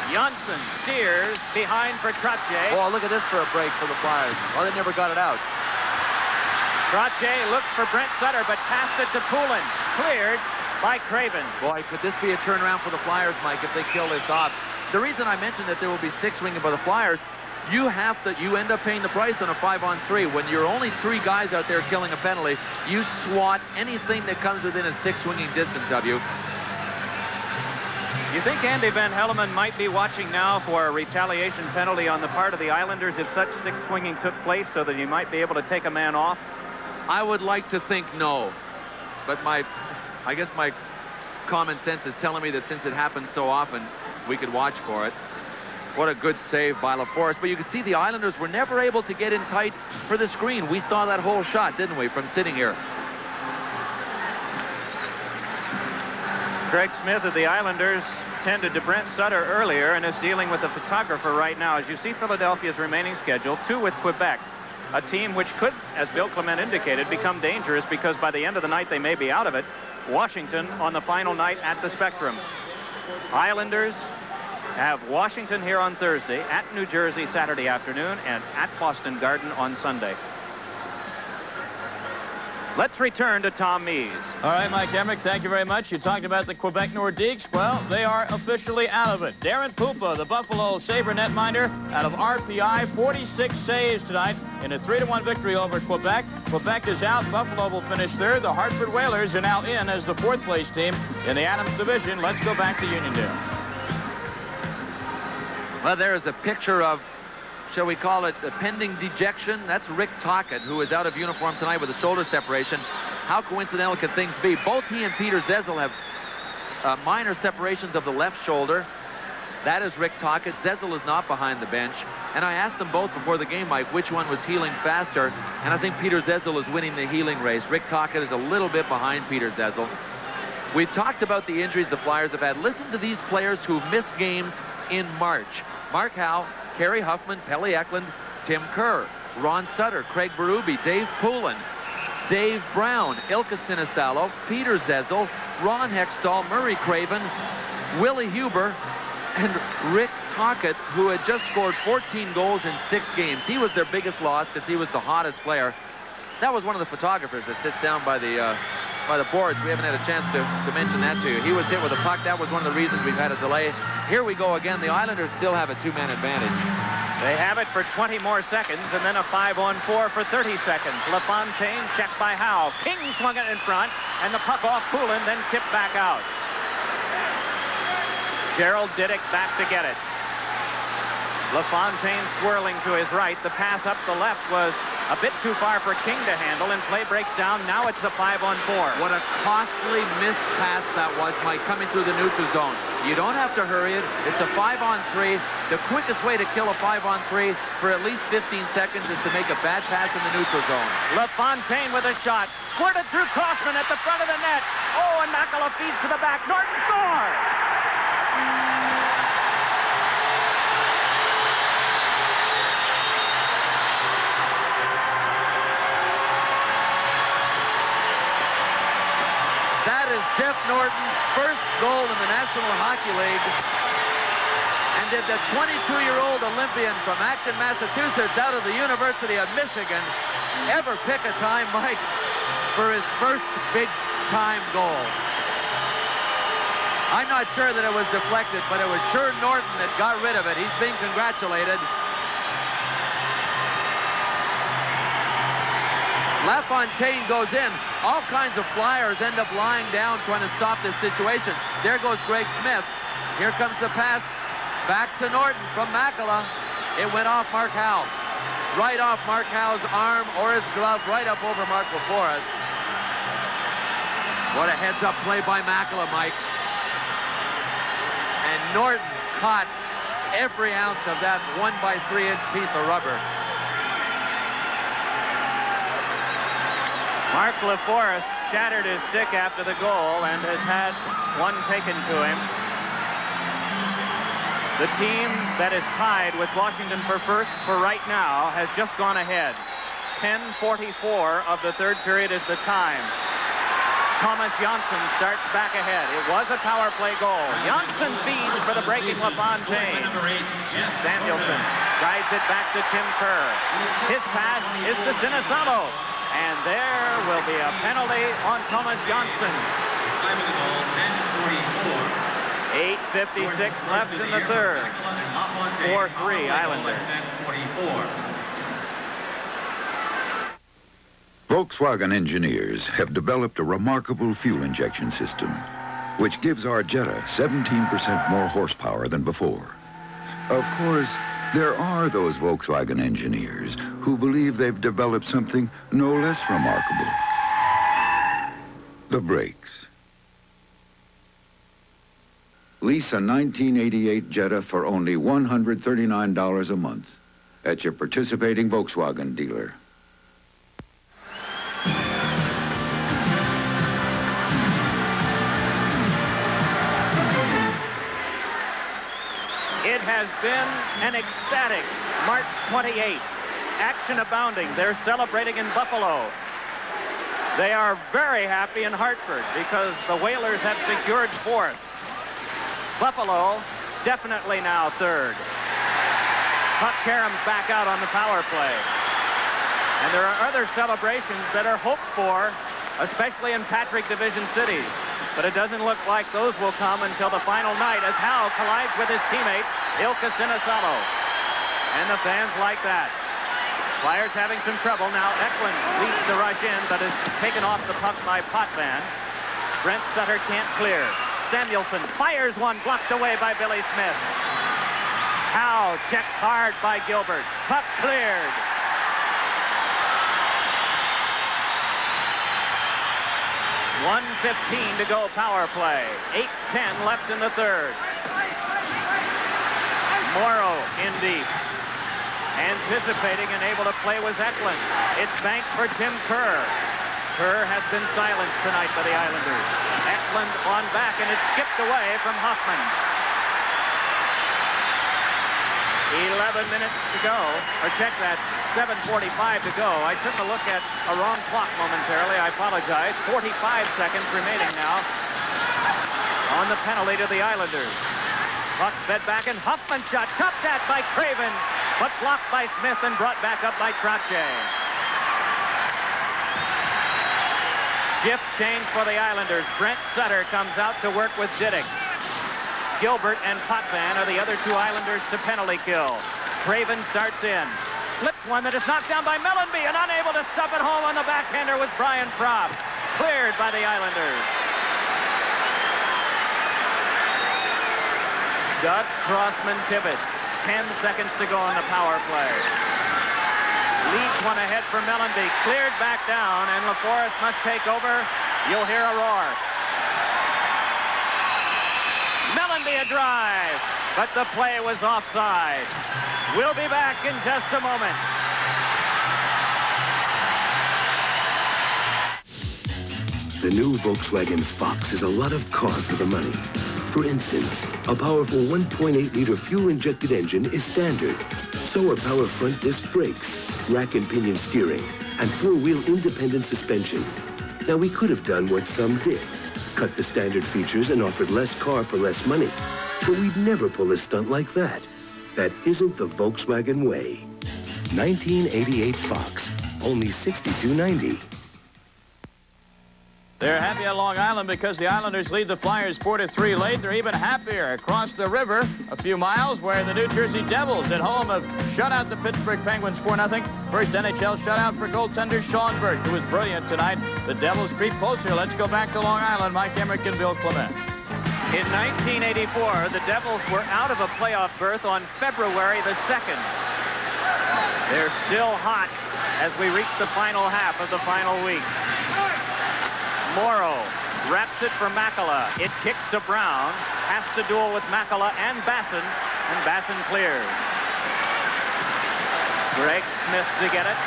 Janssen steers behind for Trottier. Oh, look at this for a break for the Flyers. Well, they never got it out. Trottier looks for Brent Sutter, but passed it to Poulin. Cleared by Craven. Boy, could this be a turnaround for the Flyers, Mike, if they kill this off? The reason I mentioned that there will be stick swinging by the Flyers, you end up paying the price on a 5-on-3. When you're only 3 guys out there killing a penalty, you swat anything that comes within a stick swinging distance of you. You think Andy Van Hellemond might be watching now for a retaliation penalty on the part of the Islanders if such stick swinging took place, so that he might be able to take a man off? I would like to think no, but I guess my common sense is telling me that since it happens so often, we could watch for it. What a good save by LaForest. But you can see the Islanders were never able to get in tight for the screen. We saw that whole shot, didn't we, from sitting here? Greg Smith of the Islanders tended to Brent Sutter earlier and is dealing with the photographer right now. As you see Philadelphia's remaining schedule, 2 with Quebec, a team which could, as Bill Clement indicated, become dangerous because by the end of the night they may be out of it. Washington on the final night at the Spectrum. Islanders have Washington here on Thursday, at New Jersey Saturday afternoon, and at Boston Garden on Sunday. Let's return to Tom Mees. All right, Mike Emerick, thank you very much. You talked about the Quebec Nordiques. Well, they are officially out of it. Darren Pupa, the Buffalo Sabre netminder, out of RPI, 46 saves tonight in a 3-1 victory over Quebec. Quebec is out. Buffalo will finish third. The Hartford Whalers are now in as the 4th place team in the Adams division. Let's go back to Uniondale. Well, there is a picture of, shall we call it, a pending dejection. That's Rick Tocchet, who is out of uniform tonight with a shoulder separation. How coincidental can things be? Both he and Peter Zezel have minor separations of the left shoulder. That is Rick Tocchet. Zezel is not behind the bench. And I asked them both before the game, Mike, which one was healing faster. And I think Peter Zezel is winning the healing race. Rick Tocchet is a little bit behind Peter Zezel. We've talked about the injuries the Flyers have had. Listen to these players who've missed games in March. Mark Howe, Kerry Huffman, Pelle Eklund, Tim Kerr, Ron Sutter, Craig Berube, Dave Poulin, Dave Brown, Ilka Sinisalo, Peter Zezel, Ron Hextall, Murray Craven, Willie Huber, and Rick Tocchet, who had just scored 14 goals in 6 games. He was their biggest loss because he was the hottest player. That was one of the photographers that sits down by the boards. We haven't had a chance to mention that to you. He was hit with a puck. That was one of the reasons we've had a delay. Here we go again. The Islanders still have a 2-man advantage. They have it for 20 more seconds and then a 5-on-4 for 30 seconds. LaFontaine checked by Howe. King swung it in front and the puck off Poulin, then tipped back out. Gerald Diddick back to get it. LaFontaine swirling to his right. The pass up the left was a bit too far for King to handle, and play breaks down. Now it's a 5-on-4. What a costly missed pass that was, Mike, coming through the neutral zone. You don't have to hurry it. It's a 5-on-3. The quickest way to kill a 5-on-3 for at least 15 seconds is to make a bad pass in the neutral zone. LaFontaine with a shot. Squirted through Crossman at the front of the net. Oh, and Makela feeds to the back. Norton scores! That is Jeff Norton's first goal in the National Hockey League. And did the 22-year-old Olympian from Acton, Massachusetts, out of the University of Michigan, ever pick a time, Mike, for his first big-time goal? I'm not sure that it was deflected, but it was sure Norton that got rid of it. He's being congratulated. LaFontaine goes in. All kinds of Flyers end up lying down trying to stop this situation. There goes Greg Smith. Here comes the pass back to Norton from Makela. It went off Mark Howe. Right off Mark Howe's arm or his glove, right up over Mark LaForest. What a heads-up play by Makela, Mike. And Norton caught every ounce of that 1-by-3-inch piece of rubber. Mark LaForest shattered his stick after the goal and has had one taken to him. The team that is tied with Washington for first for right now has just gone ahead. 10:44 of the third period is the time. Thomas Janssen starts back ahead. It was a power play goal. Janssen feeds for the breaking LaFontaine. Samuelson guides it back to Tim Kerr. His pass is to Sinisalo. And there will be a penalty on Thomas Janssen. 8:56 left in the third. 4-3 Islanders. Volkswagen engineers have developed a remarkable fuel injection system, which gives our Jetta 17% more horsepower than before. Of course, there are those Volkswagen engineers who believe they've developed something no less remarkable. The brakes. Lease a 1988 Jetta for only $139 a month at your participating Volkswagen dealer. It has been an ecstatic March 28th. Action abounding. They're celebrating in Buffalo. They are very happy in Hartford because the Whalers have secured fourth. Buffalo definitely now third. Puck Karam's back out on the power play. And there are other celebrations that are hoped for, especially in Patrick Division cities. But it doesn't look like those will come until the final night as Howe collides with his teammate, Ilka Sinisalo. And the fans like that. Flyers having some trouble. Now Eklund leads the rush in, but is taken off the puck by Potvin. Brent Sutter can't clear. Samuelson fires one, blocked away by Billy Smith. Howe checked hard by Gilbert. Puck cleared. .1:15 to go power play. 8:10 left in the third. Morrow in deep. Anticipating and able to play was Eklund. It's banked for Tim Kerr. Kerr has been silenced tonight by the Islanders. Eklund on back, and it's skipped away from Hoffman. 11 minutes to go, or check that, 7:45 to go. I took a look at a wrong clock momentarily. I apologize. 45 seconds remaining now on the penalty to the Islanders. Puck fed back, and Hoffman shot, chopped at by Craven, but blocked by Smith and brought back up by Trottier. Shift change for the Islanders. Brent Sutter comes out to work with Diddick. Gilbert and Potvin are the other two Islanders to penalty kill. Craven starts in. Flips one that is knocked down by Mellenby, and unable to stop it home on the backhander was Brian Propp. Cleared by the Islanders. Doug Crossman pivots. 10 seconds to go on the power play. Leads one ahead for Mellenby. Cleared back down, and LaForest must take over. You'll hear a roar. Mellenby a drive, but the play was offside. We'll be back in just a moment. The new Volkswagen Fox is a lot of car for the money. For instance, a powerful 1.8-liter fuel-injected engine is standard. So are power front disc brakes, rack and pinion steering, and four-wheel independent suspension. Now, we could have done what some did. Cut the standard features and offered less car for less money. But we'd never pull a stunt like that. That isn't the Volkswagen way. 1988 Fox, only $62.90. They're happy at Long Island because the Islanders lead the Flyers 4-3 late. They're even happier across the river a few miles where the New Jersey Devils at home have shut out the Pittsburgh Penguins 4-0. First NHL shutout for goaltender Sean Burke, who was brilliant tonight. The Devils creep closer. Let's go back to Long Island. Mike Emerick and Bill Clement. In 1984, the Devils were out of a playoff berth on February the 2nd. They're still hot as we reach the final half of the final week. Morrow wraps it for Makela. It kicks to Brown. Has to duel with Makela and Basson clears. Greg Smith to get it.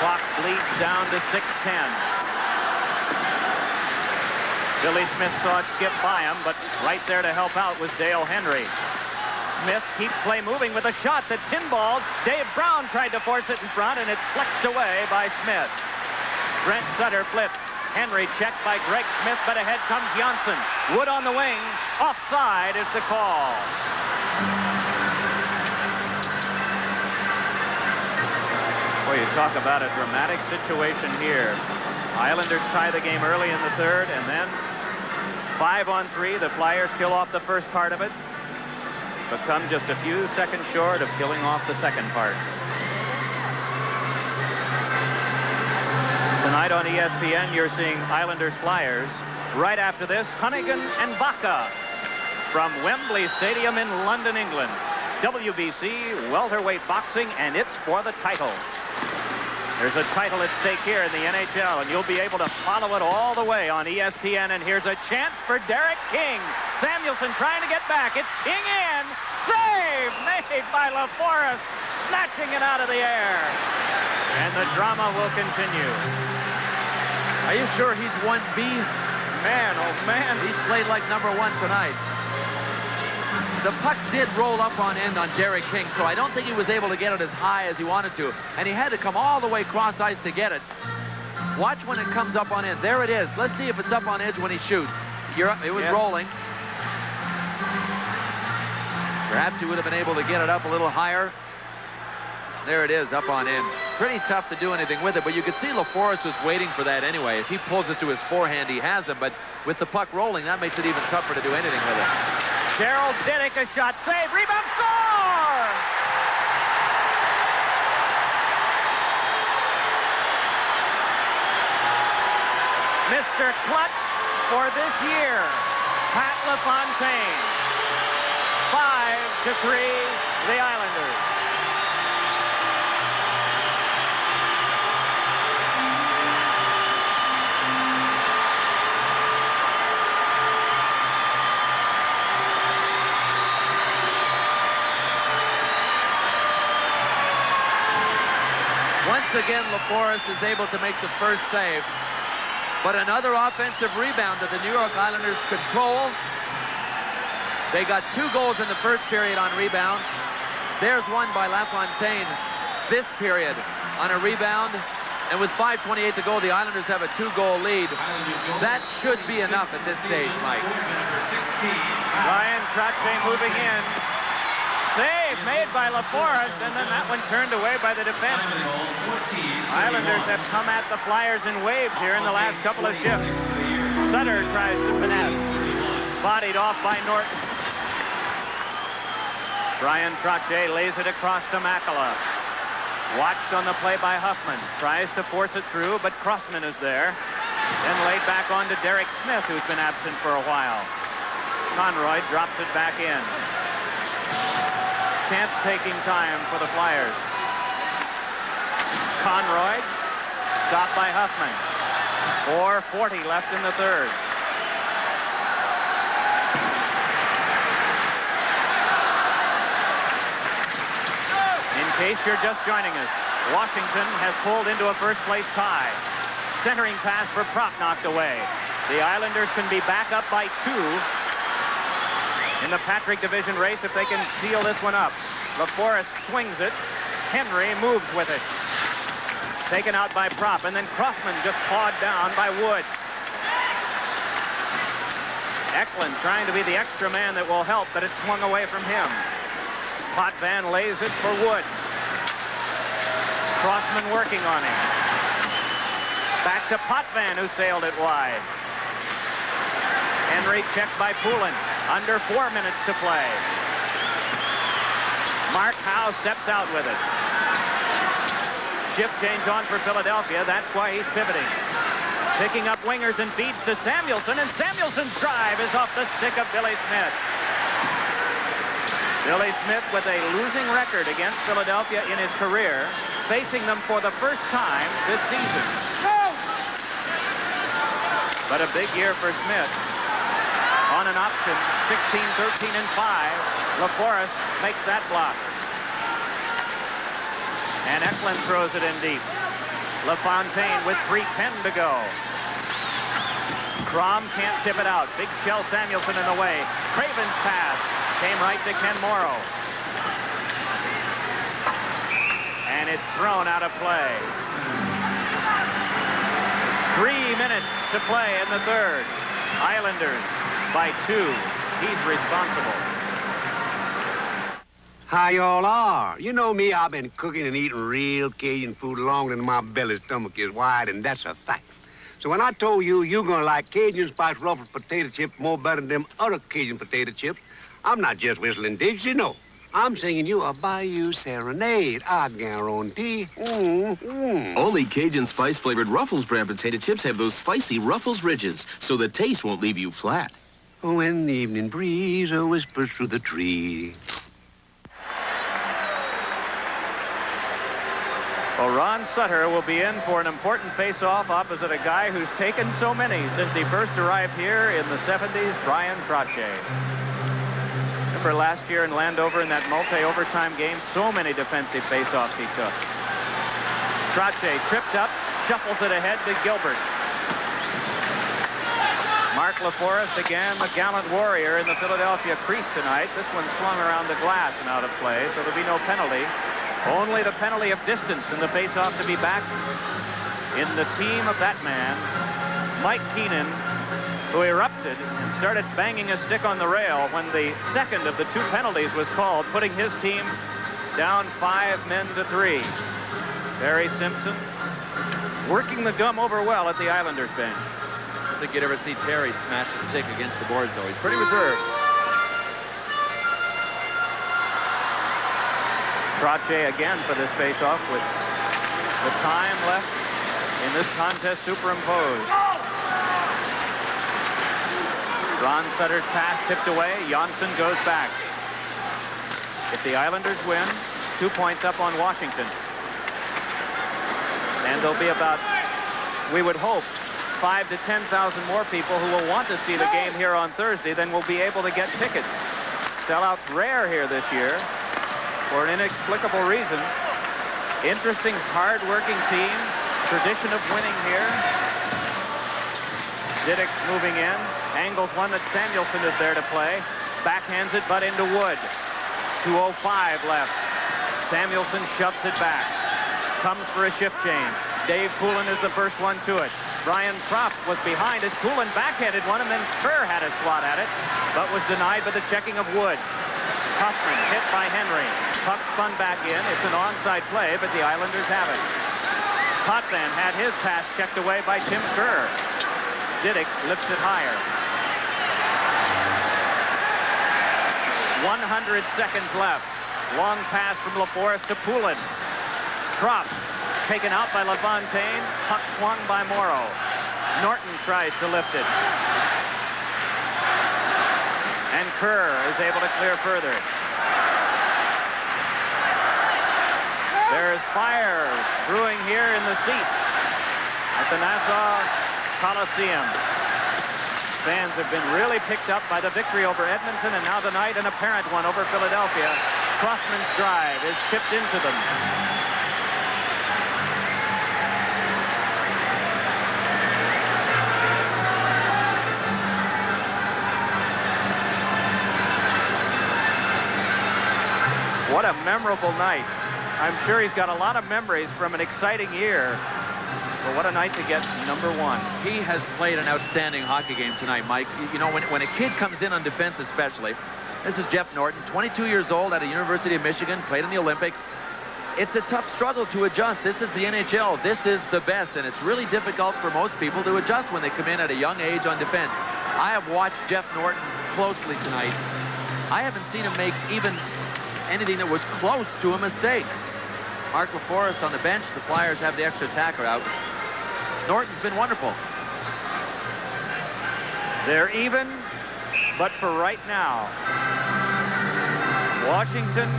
Clock bleeds down to 6:10. Billy Smith saw it skip by him, but right there to help out was Dale Henry. Smith keeps play moving with a shot that pinballs. Dave Brown tried to force it in front, and it's flexed away by Smith. Brent Sutter flips. Henry checked by Greg Smith, but ahead comes Janssen. Wood on the wing. Offside is the call. Boy, you talk about a dramatic situation here. Islanders tie the game early in the third, and then 5-on-3. The Flyers kill off the first part of it, but come just a few seconds short of killing off the second part. Tonight on ESPN, you're seeing Islanders-Flyers. Right after this, Hunnigan and Baca from Wembley Stadium in London, England. WBC welterweight boxing, and it's for the title. There's a title at stake here in the NHL, and you'll be able to follow it all the way on ESPN. And here's a chance for Derek King. Samuelson trying to get back. It's King in. Save made by LaForest, snatching it out of the air. And the drama will continue. Are you sure he's 1B? Man, oh man. He's played like number 1 tonight. The puck did roll up on end on Derek King, so I don't think he was able to get it as high as he wanted to. And he had to come all the way cross ice to get it. Watch when it comes up on end. There it is. Let's see if it's up on edge when he shoots. It was rolling. Perhaps he would have been able to get it up a little higher. There it is, up on end. Pretty tough to do anything with it, but you could see LaForest was waiting for that anyway. If he pulls it to his forehand, he has him, but with the puck rolling, that makes it even tougher to do anything with it. Gerald Diddick, a shot, save, rebound, score! Mr. Clutch for this year, Pat LaFontaine. 5-3, the Islanders. Once again, LaForest is able to make the first save. But another offensive rebound that the New York Islanders control. They got 2 goals in the first period on rebounds. There's one by LaFontaine this period on a rebound. And with 5:28 to go, the Islanders have a 2-goal lead. That should be enough at this stage, Mike. Ryan Trottier moving in. Save made by LaForest, and then that one turned away by the defense. Islanders have come at the Flyers in waves here in the last couple of shifts. Sutter tries to finesse. Bodied off by Norton. Brian Trottier lays it across to Makala. Watched on the play by Huffman. Tries to force it through, but Crossman is there. Then laid back on to Derek Smith, who's been absent for a while. Conroy drops it back in. Chance-taking time for the Flyers. Conroy, stopped by Huffman. 4:40 left in the third. In case you're just joining us, Washington has pulled into a first-place tie. Centering pass for Propp knocked away. The Islanders can be back up by 2 in the Patrick Division race if they can seal this one up. LaForest swings it. Henry moves with it. Taken out by Propp, and then Crossman just pawed down by Wood. Eklund trying to be the extra man that will help, but it swung away from him. Potvin lays it for Wood. Crossman working on him. Back to Potvin, who sailed it wide. Henry checked by Poulin. Under 4 minutes to play. Mark Howe steps out with it. Shift change on for Philadelphia. That's why he's pivoting. Picking up wingers and feeds to Samuelson, and Samuelson's drive is off the stick of Billy Smith. Billy Smith with a losing record against Philadelphia in his career, facing them for the first time this season. But a big year for Smith. On an option, 16, 13, and 5. LaForest makes that block. And Eklund throws it in deep. LaFontaine with 3:10 to go. Crom can't tip it out. Big Shell Samuelson in the way. Craven's pass came right to Ken Morrow. And it's thrown out of play. 3 minutes to play in the third. Islanders by 2. He's responsible. How y'all are? You know me, I've been cooking and eating real Cajun food longer than my belly stomach is wide, and that's a fact. So when I told you you're gonna like Cajun spice ruffled potato chips more better than them other Cajun potato chips, I'm not just whistling ditty, no. I'm singing you a Bayou Serenade, I guarantee. Only Cajun spice-flavored Ruffles brand potato chips have those spicy Ruffles ridges, so the taste won't leave you flat. When the evening breeze whispers through the tree. Well, Ron Sutter will be in for an important face-off opposite a guy who's taken so many since he first arrived here in the 70s, Brian Trottier. Remember last year in Landover in that multi-overtime game, so many defensive face-offs he took. Trottier tripped up, shuffles it ahead to Gilbert. Mark LaForest again, the gallant warrior in the Philadelphia crease tonight. This one swung around the glass and out of play, so there'll be no penalty. Only the penalty of distance in the face-off to be back in the team of that man, Mike Keenan, who erupted and started banging a stick on the rail when the second of the 2 penalties was called, putting his team down 5 men to 3. Terry Simpson working the gum over well at the Islanders bench. I don't think you'd ever see Terry smash a stick against the boards, though. He's pretty reserved. Trottier again for this face-off with the time left in this contest superimposed. Ron Sutter's pass tipped away. Janssen goes back. If the Islanders win, 2 points up on Washington. And there'll be about, we would hope, 5,000 to 10,000 more people who will want to see the game here on Thursday than will be able to get tickets. Sellouts rare here this year for an inexplicable reason. Interesting, hard-working team. Tradition of winning here. Diddick moving in. Angles one that Samuelson is there to play. Backhands it, but into Wood. 2:05 left. Samuelson shoves it back. Comes for a shift change. Dave Poulin is the first one to it. Brian Croft was behind as Poulin backhanded one, and then Kerr had a swat at it, but was denied by the checking of Wood. Huffman hit by Henry. Puck spun back in. It's an onside play, but the Islanders have it. Potvin had his pass checked away by Tim Kerr. Diddick lifts it higher. 100 seconds left. Long pass from LaForest to Poulin. Croft taken out by LaFontaine. Puck swung by Morrow. Norton tries to lift it. And Kerr is able to clear further. There's fire brewing here in the seats at the Nassau Coliseum. Fans have been really picked up by the victory over Edmonton, and now tonight an apparent one over Philadelphia. Crossman's drive is chipped into them. What a memorable night. I'm sure he's got a lot of memories from an exciting year. But what a night to get number 1. He has played an outstanding hockey game tonight, Mike. You know, when a kid comes in on defense especially, this is Jeff Norton, 22 years old at the University of Michigan, played in the Olympics. It's a tough struggle to adjust. This is the NHL. This is the best, and it's really difficult for most people to adjust when they come in at a young age on defense. I have watched Jeff Norton closely tonight. I haven't seen him make even anything that was close to a mistake. Mark LaForest on the bench. The Flyers have the extra attacker out. Norton's been wonderful. They're even, but for right now, Washington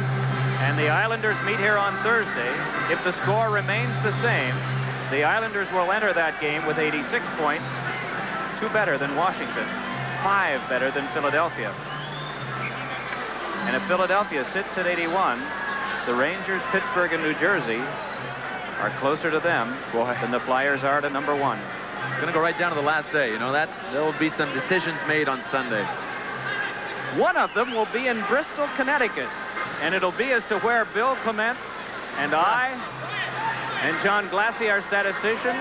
and the Islanders meet here on Thursday. If the score remains the same, the Islanders will enter that game with 86 points, 2 better than Washington, 5 better than Philadelphia. And if Philadelphia sits at 81, the Rangers, Pittsburgh, and New Jersey are closer to them than the Flyers are to number 1. Going to go right down to the last day. You know that there will be some decisions made on Sunday. One of them will be in Bristol, Connecticut, and it'll be as to where Bill Clement and I and John Glassy, our statistician,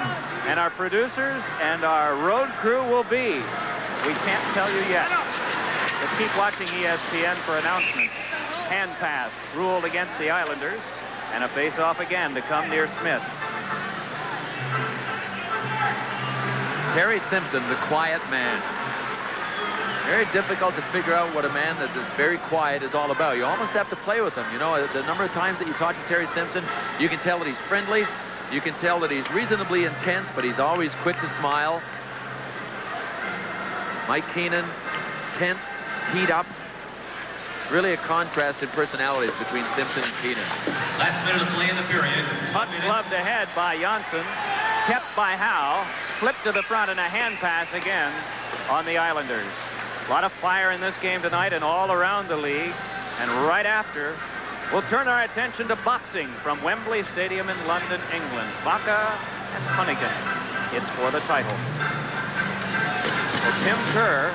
and our producers and our road crew will be. We can't tell you yet. But keep watching ESPN for announcements. Hand pass ruled against the Islanders, and a face-off again to come near Smith. Terry Simpson, the quiet man. Very difficult to figure out what a man that is very quiet is all about. You almost have to play with him. You know, the number of times that you talk to Terry Simpson, you can tell that he's friendly. You can tell that he's reasonably intense, but he's always quick to smile. Mike Keenan, tense, teed up. Really a contrast in personalities between Simpson and Keenan. Last minute of play in the period. shot gloved ahead by Janssen, kept by Howe, flipped to the front, and a hand pass again on the Islanders. A lot of fire in this game tonight and all around the league. And right after, we'll turn our attention to boxing from Wembley Stadium in London, England. Baca and Hunnigan. It's for the title. Well, Tim Kerr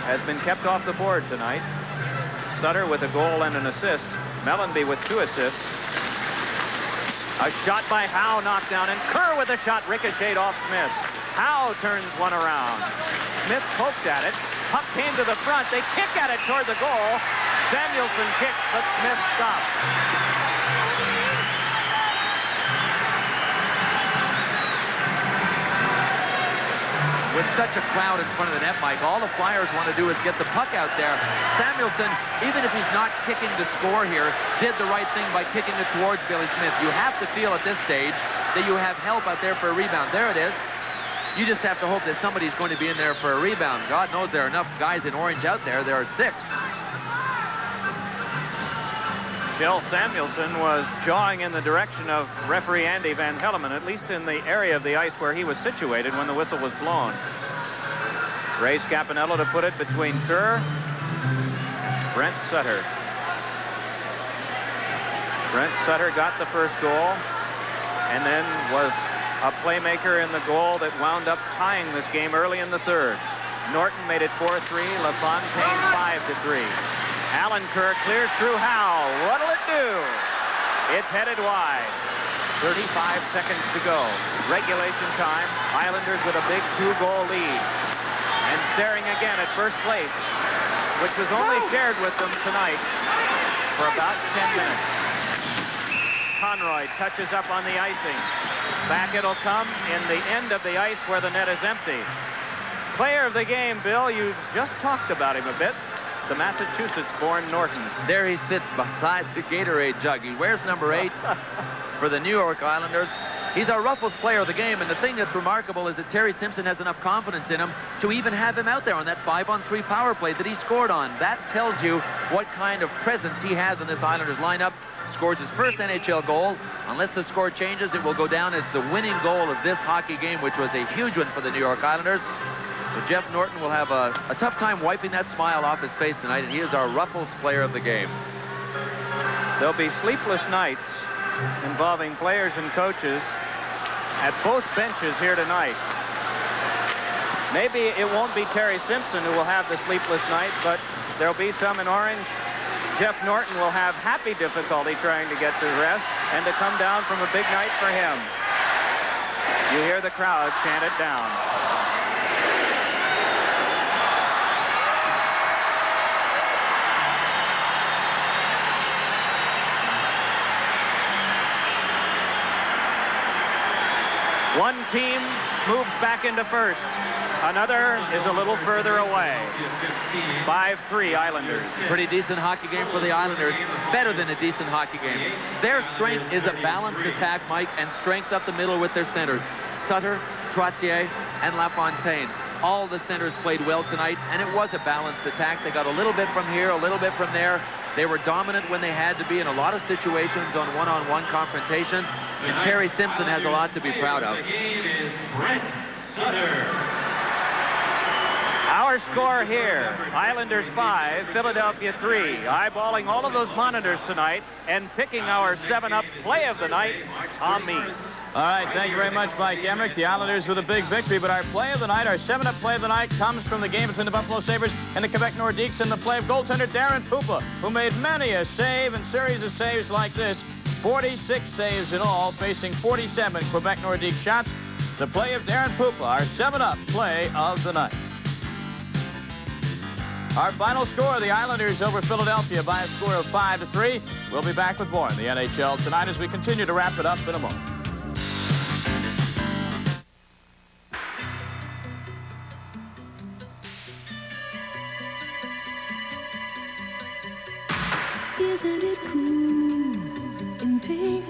has been kept off the board tonight. Sutter with a goal and an assist. Mellenby with 2 assists. A shot by Howe knocked down, and Kerr with a shot ricocheted off Smith. Howe turns one around. Smith poked at it. Puck came to the front. They kick at it toward the goal. Samuelson kicks, but Smith stops. With such a crowd in front of the net, Mike, all the Flyers want to do is get the puck out there. Samuelson, even if he's not kicking to score here, did the right thing by kicking it towards Billy Smith. You have to feel at this stage that you have help out there for a rebound. There it is. You just have to hope that somebody's going to be in there for a rebound. God knows there are enough guys in orange out there. There are 6. Kjell Samuelson was jawing in the direction of referee Andy Van Helleman, at least in the area of the ice where he was situated when the whistle was blown. Ray Scapinello to put it between Kerr, Brent Sutter. Brent Sutter got the first goal and then was a playmaker in the goal that wound up tying this game early in the third. Norton made it 4-3, LaFontaine 5-3. Alan Kerr clears through Howe. What'll it do? It's headed wide. 35 seconds to go. Regulation time. Islanders with a big 2-goal lead. And staring again at first place, which was only shared with them tonight for about 10 minutes. Conroy touches up on the icing. Back it'll come in the end of the ice where the net is empty. Player of the game, Bill, you just talked about him a bit. The Massachusetts-born Norton. There he sits beside the Gatorade jug. He wears number 8 for the New York Islanders. He's our Ruffles player of the game, and the thing that's remarkable is that Terry Simpson has enough confidence in him to even have him out there on that 5-on-3 power play that he scored on. That tells you what kind of presence he has in this Islanders lineup. Scores his first NHL goal. Unless the score changes, it will go down as the winning goal of this hockey game, which was a huge one for the New York Islanders. So Jeff Norton will have a tough time wiping that smile off his face tonight, and he is our Ruffles player of the game. There'll be sleepless nights involving players and coaches at both benches here tonight. Maybe it won't be Terry Simpson who will have the sleepless night, but there'll be some in orange. Jeff Norton will have happy difficulty trying to get to rest and to come down from a big night for him. You hear the crowd chant it down. One team moves back into first. Another is a little further away. 5-3 Islanders. Pretty decent hockey game for the Islanders. Better than a decent hockey game. Their strength is a balanced attack, Mike, and strength up the middle with their centers. Sutter, Trottier, and LaFontaine. All the centers played well tonight, and it was a balanced attack. They got a little bit from here, a little bit from there. They were dominant when they had to be in a lot of situations on one-on-one confrontations, and Terry Simpson has a lot to be proud of. The game is Brent Sutter. Our score here, Islanders 5, Philadelphia 3. Eyeballing all of those monitors tonight and picking our 7-Up play of the night, Tom Mees. All right, thank you very much, Mike Emerick. The Islanders with a big victory, but our play of the night, our 7-Up play of the night, comes from the game between the Buffalo Sabres and the Quebec Nordiques and the play of goaltender Darren Pupa, who made many a save and series of saves like this. 46 saves in all, facing 47 Quebec Nordique shots. The play of Darren Pupa, our 7-Up play of the night. Our final score, the Islanders over Philadelphia by a score of 5-3. We'll be back with more in the NHL tonight as we continue to wrap it up in a moment. Isn't it cool in pink?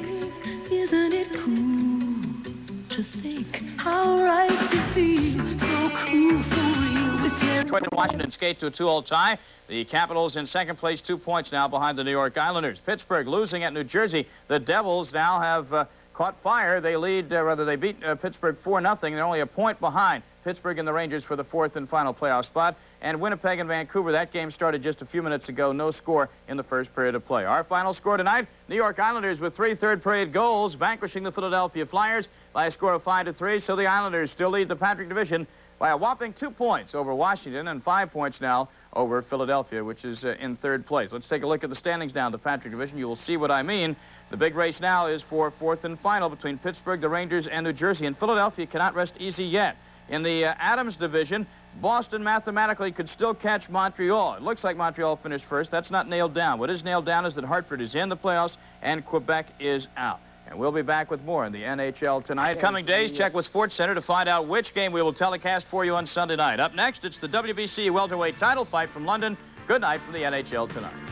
Isn't it cool to think how right you feel? So cool, so real with your... Detroit and Washington skate to a 2-all tie. The Capitals in second place, 2 points now behind the New York Islanders. Pittsburgh losing at New Jersey. The Devils now have caught fire. They lead, they beat Pittsburgh 4-0. They're only a point behind Pittsburgh and the Rangers for the fourth and final playoff spot. And Winnipeg and Vancouver, that game started just a few minutes ago. No score in the first period of play. Our final score tonight, New York Islanders with 3 third-period goals, vanquishing the Philadelphia Flyers by a score of 5-3. So the Islanders still lead the Patrick Division by a whopping 2 points over Washington and 5 points now over Philadelphia, which is in third place. Let's take a look at the standings down the Patrick Division. You will see what I mean. The big race now is for fourth and final between Pittsburgh, the Rangers, and New Jersey. And Philadelphia cannot rest easy yet. In the Adams Division, Boston mathematically could still catch Montreal. It looks like Montreal finished first. That's not nailed down. What is nailed down is that Hartford is in the playoffs and Quebec is out. And we'll be back with more in the NHL tonight. Coming days, check with SportsCenter to find out which game we will telecast for you on Sunday night. Up next, it's the WBC welterweight title fight from London. Good night from the NHL tonight.